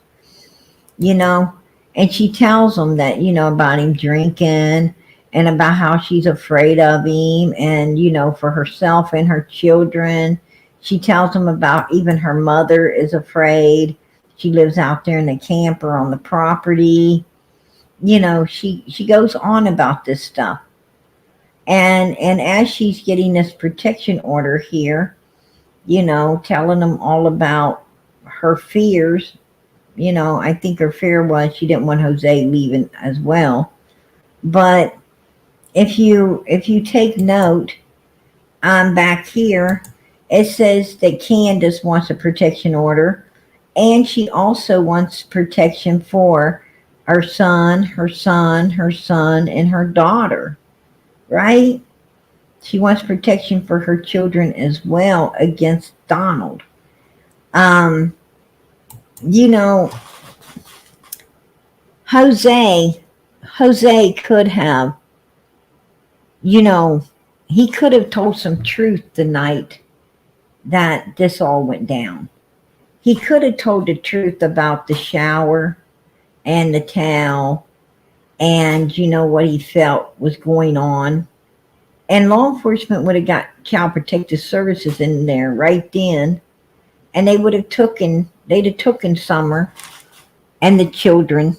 Speaker 1: you know, and she tells him that, about him drinking and about how she's afraid of him and, for herself and her children. She tells him about even her mother is afraid. She lives out there in the camper on the property. She goes on about this stuff. And as she's getting this protection order here, telling them all about her fears, I think her fear was she didn't want Jose leaving as well. But if you take note, back here, it says that Candace wants a protection order, and she also wants protection for her son, her son, her son, and her daughter, right? She wants protection for her children as well against Donald. Um, you know, Jose could have, he could have told some truth the night that this all went down. He could have told the truth about the shower and the towel and, what he felt was going on. And law enforcement would have got Child Protective Services in there right then, and they'd have taken Summer and the children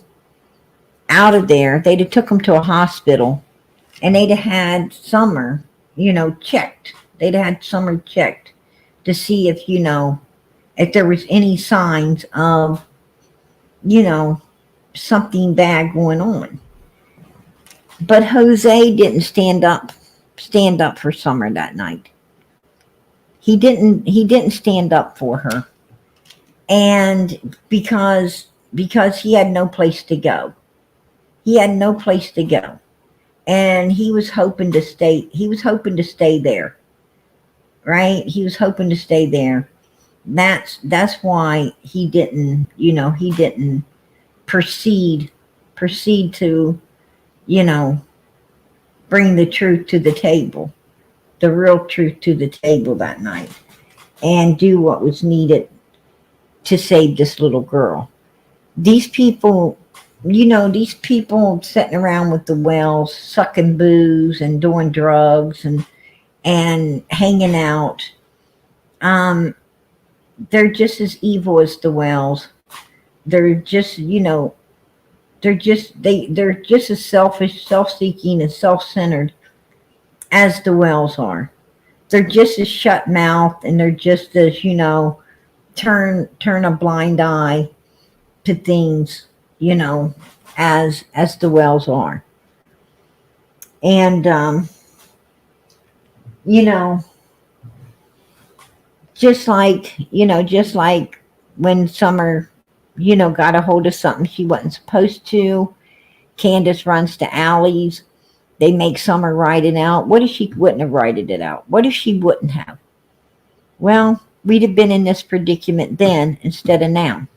Speaker 1: out of there. They'd have took them to a hospital, and they'd have had Summer, checked. They'd have had Summer checked to see if there was any signs of, something bad going on. But Jose didn't stand up for Summer that night. He didn't stand up for her. And because he had no place to go. He had no place to go. And he was hoping to stay there. Right? He was hoping to stay there. That's why he didn't proceed to, bring the truth to the table, the real truth to the table that night, and do what was needed to save this little girl. These people, sitting around with the Wells, sucking booze and doing drugs and hanging out, they're just as evil as the Wells. They're just, they're just as selfish, self-seeking, and self-centered as the Wells are. They're just as shut-mouthed, and they're just as, turn a blind eye to things, as the Wells are. And just like when Summer, got a hold of something she wasn't supposed to, Candace runs to Allie's. They make Summer write it out. What if she wouldn't have writed it out? What if she wouldn't have? Well, we'd have been in this predicament then instead of now.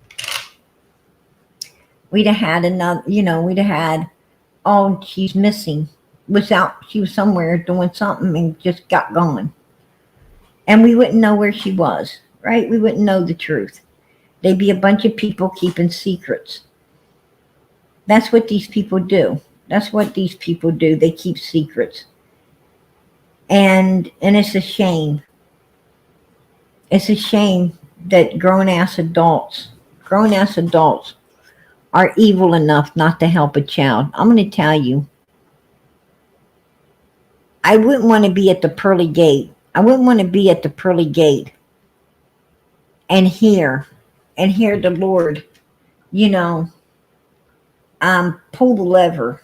Speaker 1: We'd have had another, we'd have had, oh, she's missing. She was somewhere doing something and just got gone. And we wouldn't know where she was, right? We wouldn't know the truth. They'd be a bunch of people keeping secrets. That's what these people do. They keep secrets. And it's a shame. It's a shame that grown-ass adults are evil enough not to help a child. I'm going to tell you, I wouldn't want to be at the pearly gate. I wouldn't want to be at the pearly gate and hear the Lord, you know, pull the lever,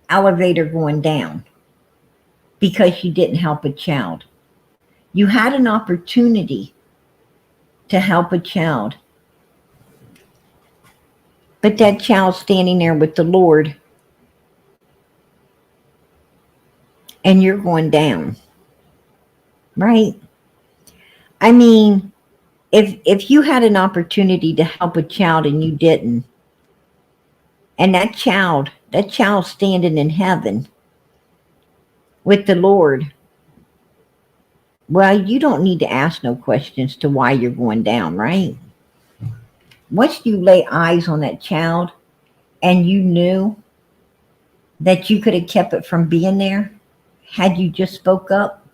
Speaker 1: elevator going down because you didn't help a child. You had an opportunity to help a child, but that child's standing there with the Lord and you're going down, right? I mean, if you had an opportunity to help a child and you didn't, and that child's standing in heaven with the Lord, well, you don't need to ask no questions to why you're going down, right? Once you lay eyes on that child and you knew that you could have kept it from being there had you just spoke up,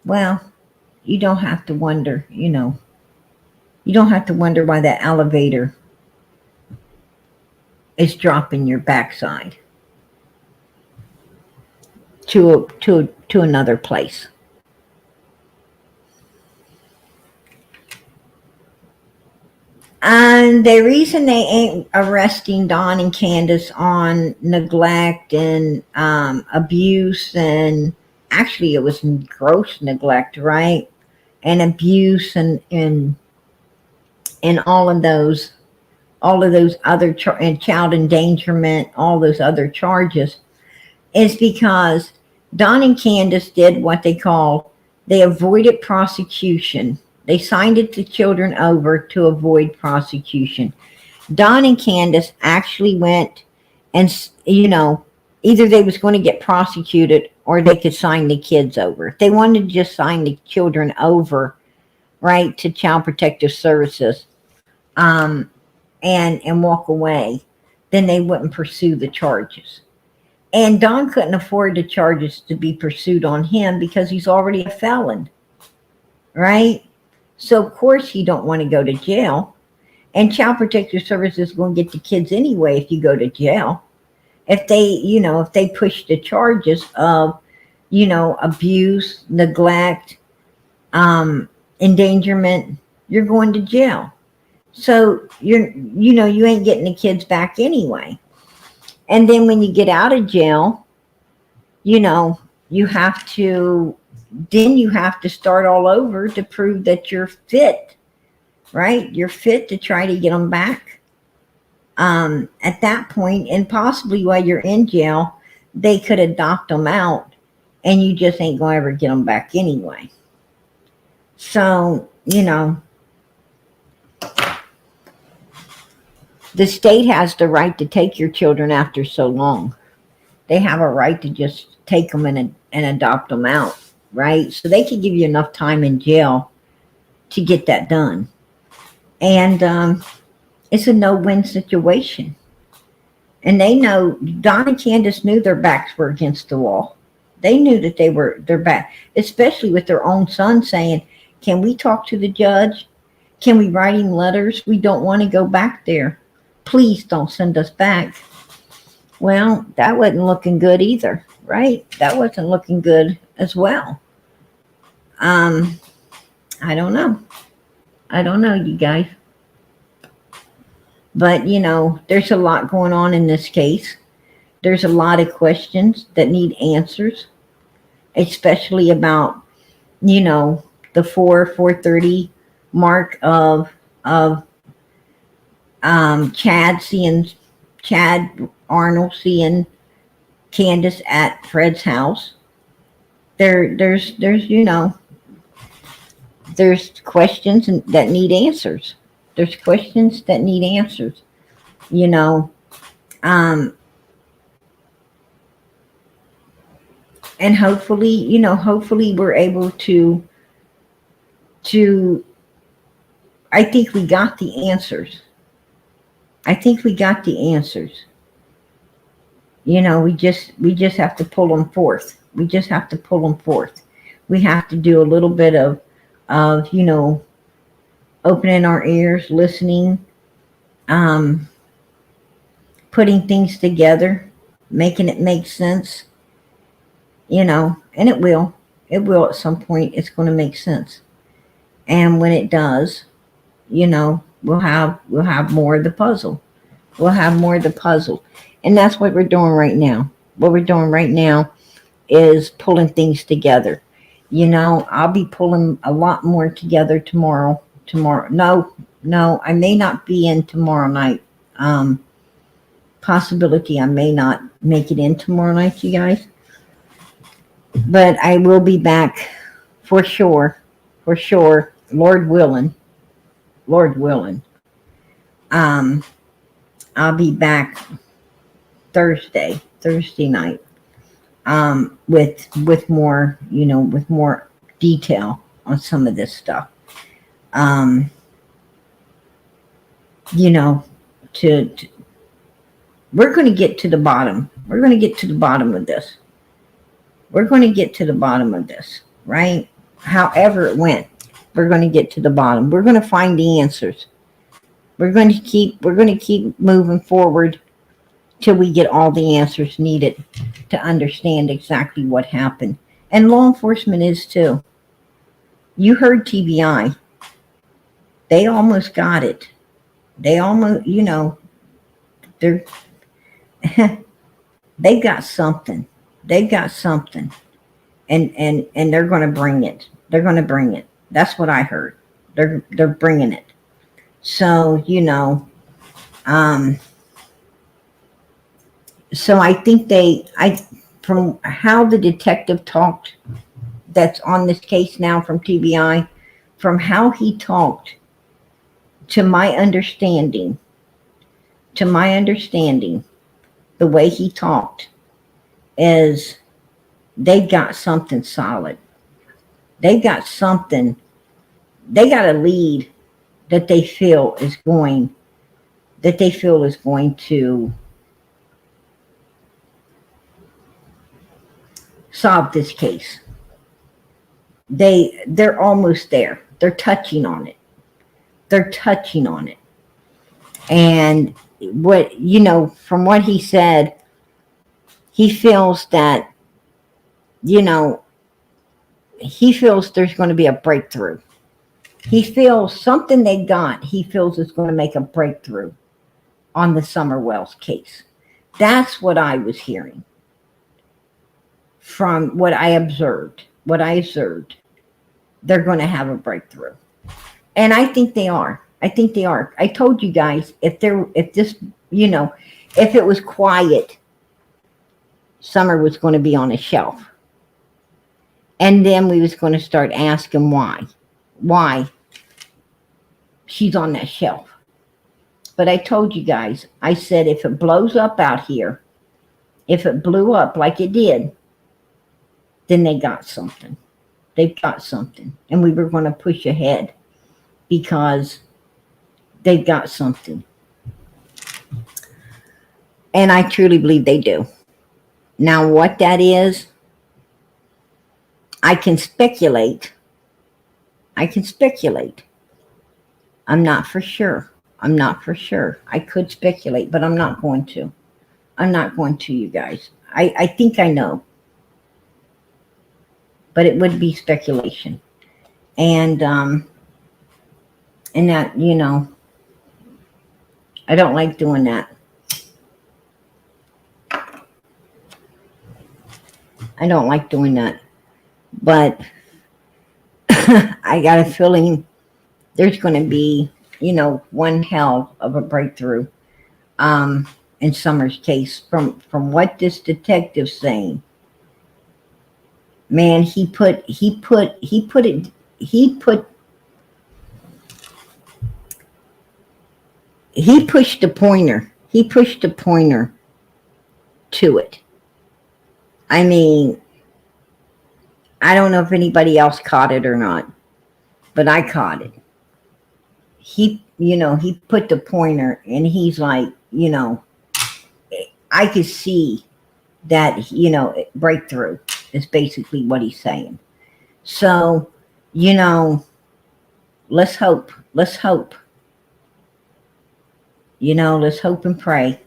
Speaker 1: well, you don't have to wonder, you don't have to wonder why that elevator is dropping your backside to another place. And the reason they ain't arresting Don and Candace on neglect and abuse, and actually it was gross neglect, right? And abuse and all of those other and child endangerment, all those other charges, is because Don and Candace did what they avoided prosecution. They signed it to children over to avoid prosecution. Don and Candace actually went and, either they was going to get prosecuted or they could sign the kids over. If they wanted to just sign the children over, right, to Child Protective Services, and walk away, then they wouldn't pursue the charges. And Don couldn't afford the charges to be pursued on him because he's already a felon, right? So of course he don't want to go to jail. And Child Protective Services is going to get the kids anyway if you go to jail. If they push the charges of, abuse, neglect, endangerment, you're going to jail. So you ain't getting the kids back anyway. And then when you get out of jail, you have to start all over to prove that you're fit, right? You're fit to try to get them back. At that point, and possibly while you're in jail, they could adopt them out and you just ain't going to ever get them back anyway. So, the state has the right to take your children after so long. They have a right to just take them and adopt them out, right? So they could give you enough time in jail to get that done. And it's a no-win situation. And they know, Don and Candace knew their backs were against the wall. They knew that their back, especially with their own son saying, can we talk to the judge? Can we write him letters? We don't want to go back there. Please don't send us back. Well, that wasn't looking good either, right? That wasn't looking good as well. I don't know. You guys. But, there's a lot going on in this case. There's a lot of questions that need answers, especially about, the 4:30 mark of Chad Arnold seeing Candace at Fred's house. There's questions that need answers. There's questions that need answers. And hopefully we're able to I think we got the answers. We just have to pull them forth. We have to do a little bit of opening our ears, listening, putting things together, making it make sense, And it will. It will at some point. It's going to make sense. And when it does, we'll have more of the puzzle. We'll have more of the puzzle. And that's what we're doing right now. What we're doing right now is pulling things together. I'll be pulling a lot more together tomorrow. No, I may not be in tomorrow night. Possibility I may not make it in tomorrow night, you guys. But I will be back for sure. For sure. Lord willing. Lord willing. I'll be back Thursday night. With more, with more detail on some of this stuff. To we're going to get to the bottom. We're going to get to the bottom of this. We're going to get to the bottom of this, right? However it went, we're going to get to the bottom. We're going to find the answers. We're going to keep moving forward till we get all the answers needed to understand exactly what happened. And law enforcement is too. You heard TBI. They almost got it. They almost, they're they've got something. They've got something. And they're going to bring it. They're going to bring it. That's what I heard. They're bringing it. So, so I think from how the detective talked that's on this case now from TBI, from how he talked, to my understanding, the way he talked is they've got something solid. They've got something. They got a lead that they feel is going to solve this case. They're almost there. They're touching on it. And from what he said, he feels that, he feels there's going to be a breakthrough. He feels something they got, he feels is going to make a breakthrough on the Summer Wells case. That's what I was hearing from what I observed. They're going to have a breakthrough. And I think they are. I told you guys, if it was quiet, Summer was going to be on a shelf. And then we was going to start asking why she's on that shelf. But I told you guys, I said, if it blows up out here, if it blew up like it did, then they got something. They've got something. And we were going to push ahead because they've got something. And I truly believe they do. Now, what that is, I can speculate. I'm not for sure. I could speculate, but I'm not going to. You guys. I think I know. But it would be speculation. And that, I don't like doing that. But I got a feeling there's going to be, one hell of a breakthrough in Summer's case. From what this detective's saying, man, he pushed the pointer. He pushed the pointer to it. I mean, I don't know if anybody else caught it or not, but I caught it. He put the pointer and he's like, I could see that, breakthrough is basically what he's saying. So, let's hope. Let's hope and pray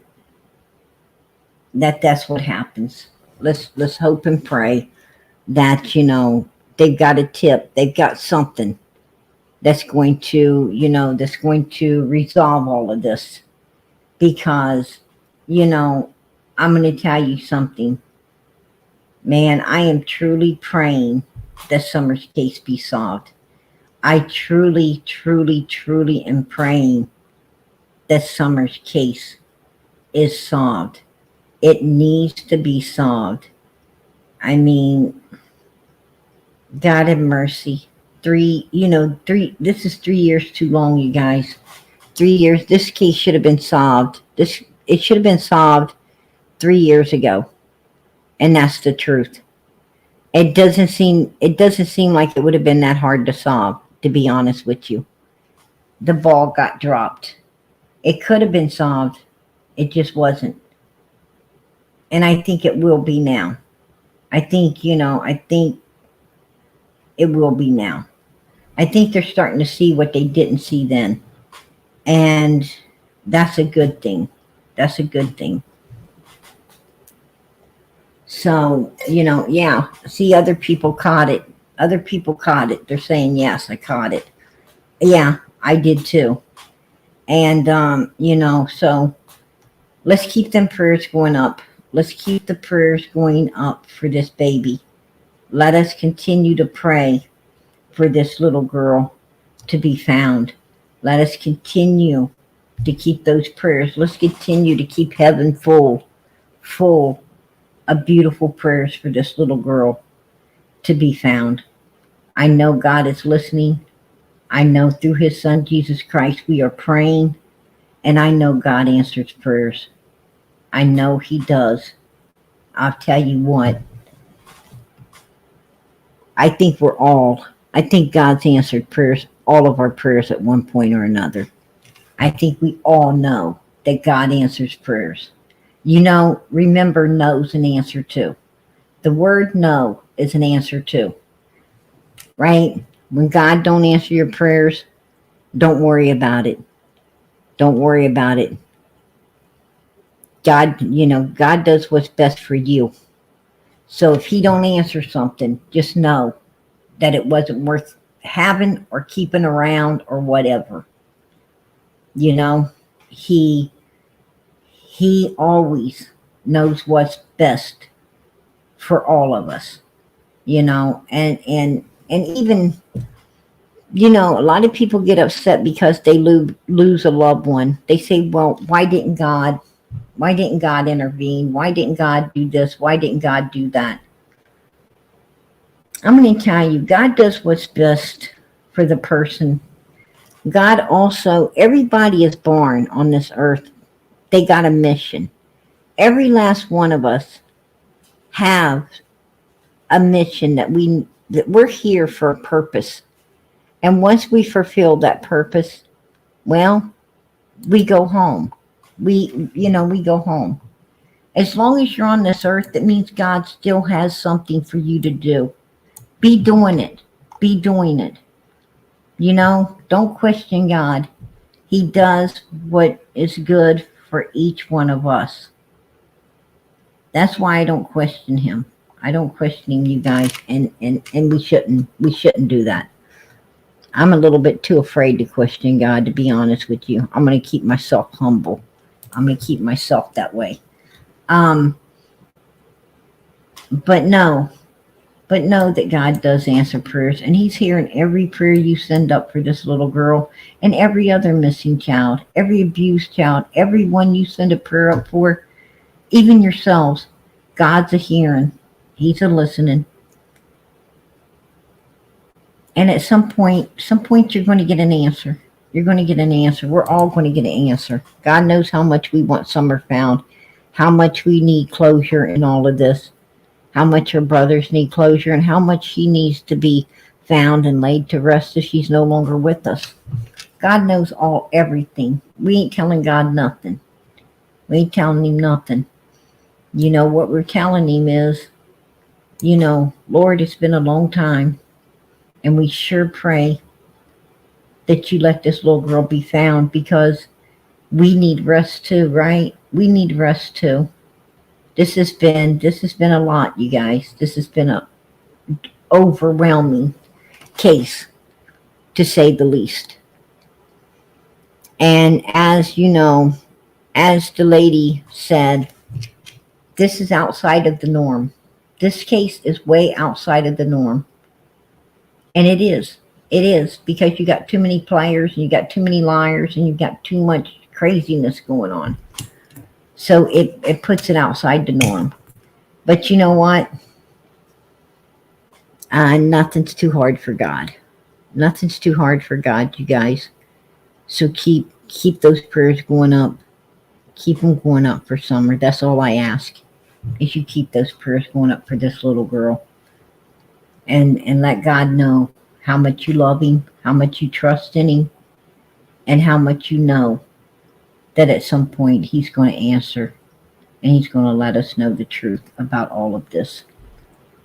Speaker 1: that that's what happens. let's hope and pray that, they've got a tip, they've got something that's going to, that's going to resolve all of this. Because, I'm going to tell you something. Man, I am truly praying that Summer's case be solved. I truly, truly, truly am praying that Summer's case is solved. It needs to be solved. I mean, God have mercy. This is 3 years too long, you guys. 3 years. This case should have been solved. It should have been solved 3 years ago. And that's the truth. It doesn't seem like it would have been that hard to solve, to be honest with you. The ball got dropped. It could have been solved. It just wasn't. And I think it will be now. I think it will be now. I think they're starting to see what they didn't see then. And that's a good thing. That's a good thing. So, yeah. See, other people caught it. Other people caught it. They're saying, yes, I caught it. Yeah, I did too. And, so let's keep them prayers going up. Let's keep the prayers going up for this baby. Let us continue to pray for this little girl to be found. Let us continue to keep those prayers. Let's continue to keep heaven full of beautiful prayers for this little girl to be found. I know God is listening. I know through his son, Jesus Christ, we are praying. And I know God answers prayers. I know he does. I'll tell you what. I think God's answered prayers, all of our prayers at one point or another. I think we all know that God answers prayers. Remember, no's an answer too. The word no is an answer too. Right? When God don't answer your prayers, don't worry about it. Don't worry about it. God does what's best for you. So if he don't answer something, just know that it wasn't worth having or keeping around or whatever. He always knows what's best for all of us. And even, a lot of people get upset because they lose a loved one. They say, well, why didn't God intervene? Why didn't God do this? Why didn't God do that? I'm going to tell you, God does what's best for the person. God also, everybody is born on this earth. They got a mission. Every last one of us have a mission that we're here for a purpose. And once we fulfill that purpose, well, we go home. We go home. As long as you're on this earth, that means God still has something for you to do. Be doing it. Be doing it. Don't question God. He does what is good for each one of us. That's why I don't question him. I don't question him, you guys, and we shouldn't do that. I'm a little bit too afraid to question God, to be honest with you. I'm going to keep myself humble. I'm going to keep myself that way. But know that God does answer prayers, and he's hearing every prayer you send up for this little girl and every other missing child, every abused child, everyone you send a prayer up for, even yourselves. God's a hearing. He's a listening. And at some point you're going to get an answer. You're going to get an answer. We're all going to get an answer. God knows how much we want Summer found, how much we need closure in all of this, how much her brothers need closure, and how much she needs to be found and laid to rest if she's no longer with us. God knows everything. We ain't telling God nothing. We ain't telling him nothing. What we're telling him is, Lord, it's been a long time, and we sure pray that you let this little girl be found, because we need rest too, right? We need rest too. This has been a lot, you guys. This has been a overwhelming case, to say the least. And as you know, as the lady said, this is outside of the norm. This case is way outside of the norm. And it is. It is, because you got too many players and you got too many liars and you got too much craziness going on. So it puts it outside the norm. But you know what? Nothing's too hard for God. Nothing's too hard for God, you guys. So keep those prayers going up. Keep them going up for Summer. That's all I ask, is you keep those prayers going up for this little girl. And let God know how much you love him, how much you trust in him, and how much you know that at some point he's going to answer and he's going to let us know the truth about all of this.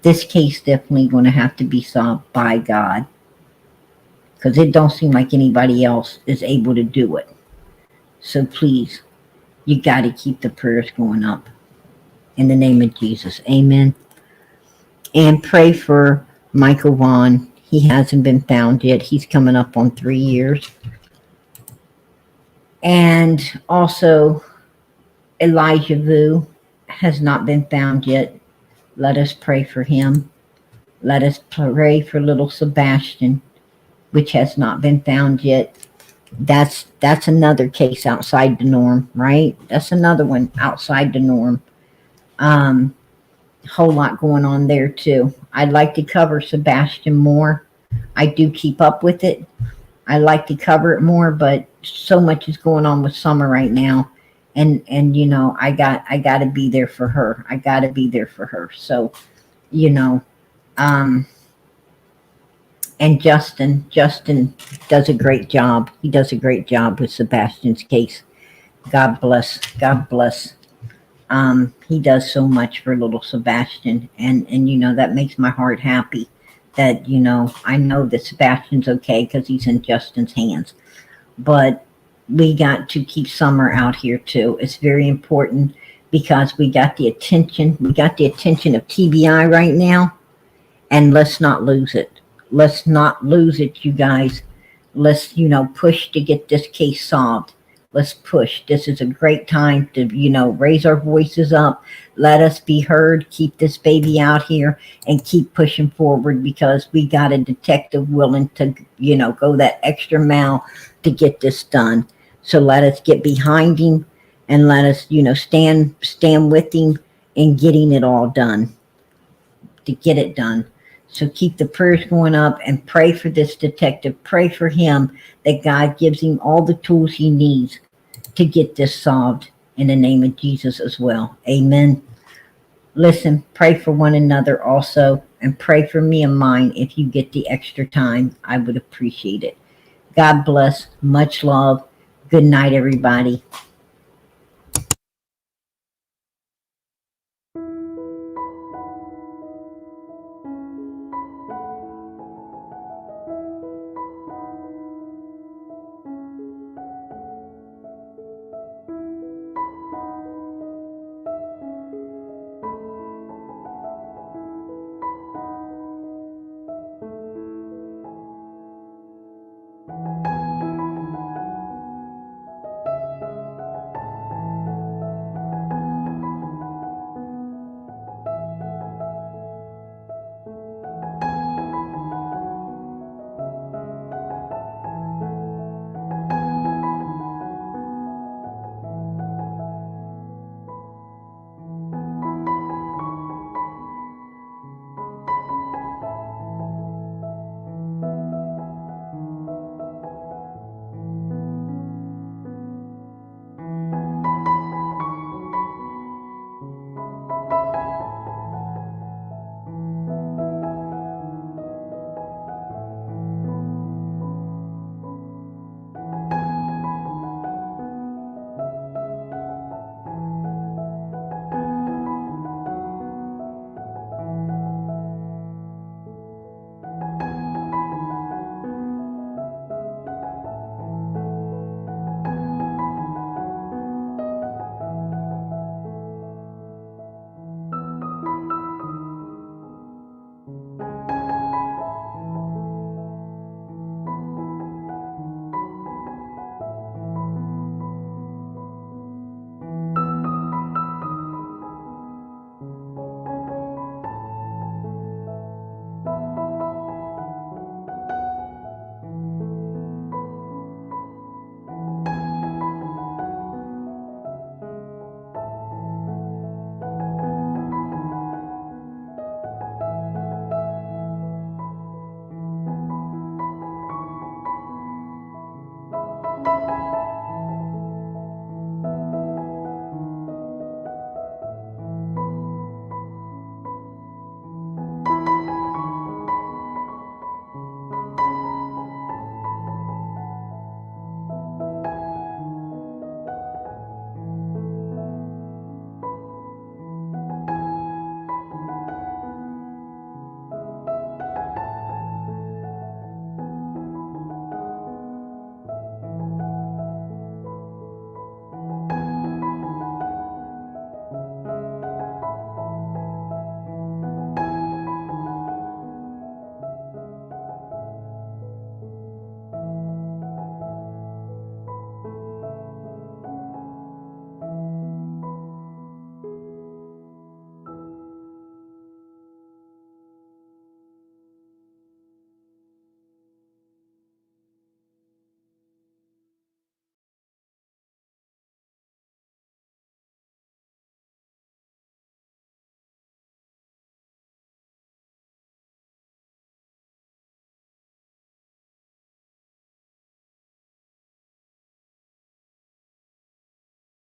Speaker 1: This case definitely going to have to be solved by God, because it don't seem like anybody else is able to do it. So please, you got to keep the prayers going up in the name of Jesus. Amen. And pray for Michael Vaughn. He hasn't been found yet. He's coming up on 3 years. And also, Elijah Vu has not been found yet. Let us pray for him. Let us pray for little Sebastian, which has not been found yet. That's another case outside the norm, right? That's another one outside the norm. Whole lot going on there too. I'd like to cover Sebastian more. I do keep up with it. I like to cover it more, but so much is going on with Summer right now. And you know, I got to be there for her. I got to be there for her. So, you know, and Justin does a great job. He does a great job with Sebastian's case. God bless. God bless. He does so much for little Sebastian, and you know, that makes my heart happy that, you know, I know that Sebastian's okay because he's in Justin's hands. But we got to keep Summer out here too. It's very important, because we got the attention of TBI right now, and let's not lose it. Let's not lose it, you guys. Let's, you know, push to get this case solved. Let's push. This is a great time to, you know, raise our voices up. Let us be heard. Keep this baby out here and keep pushing forward, because we got a detective willing to, you know, go that extra mile to get this done. So let us get behind him and let us, you know, stand with him in getting it all done, to get it done. So keep the prayers going up and pray for this detective. Pray for him that God gives him all the tools he needs to get this solved in the name of Jesus as well. Amen. Listen, pray for one another also, and pray for me and mine if you get the extra time. I would appreciate it. God bless. Much love. Good night, everybody.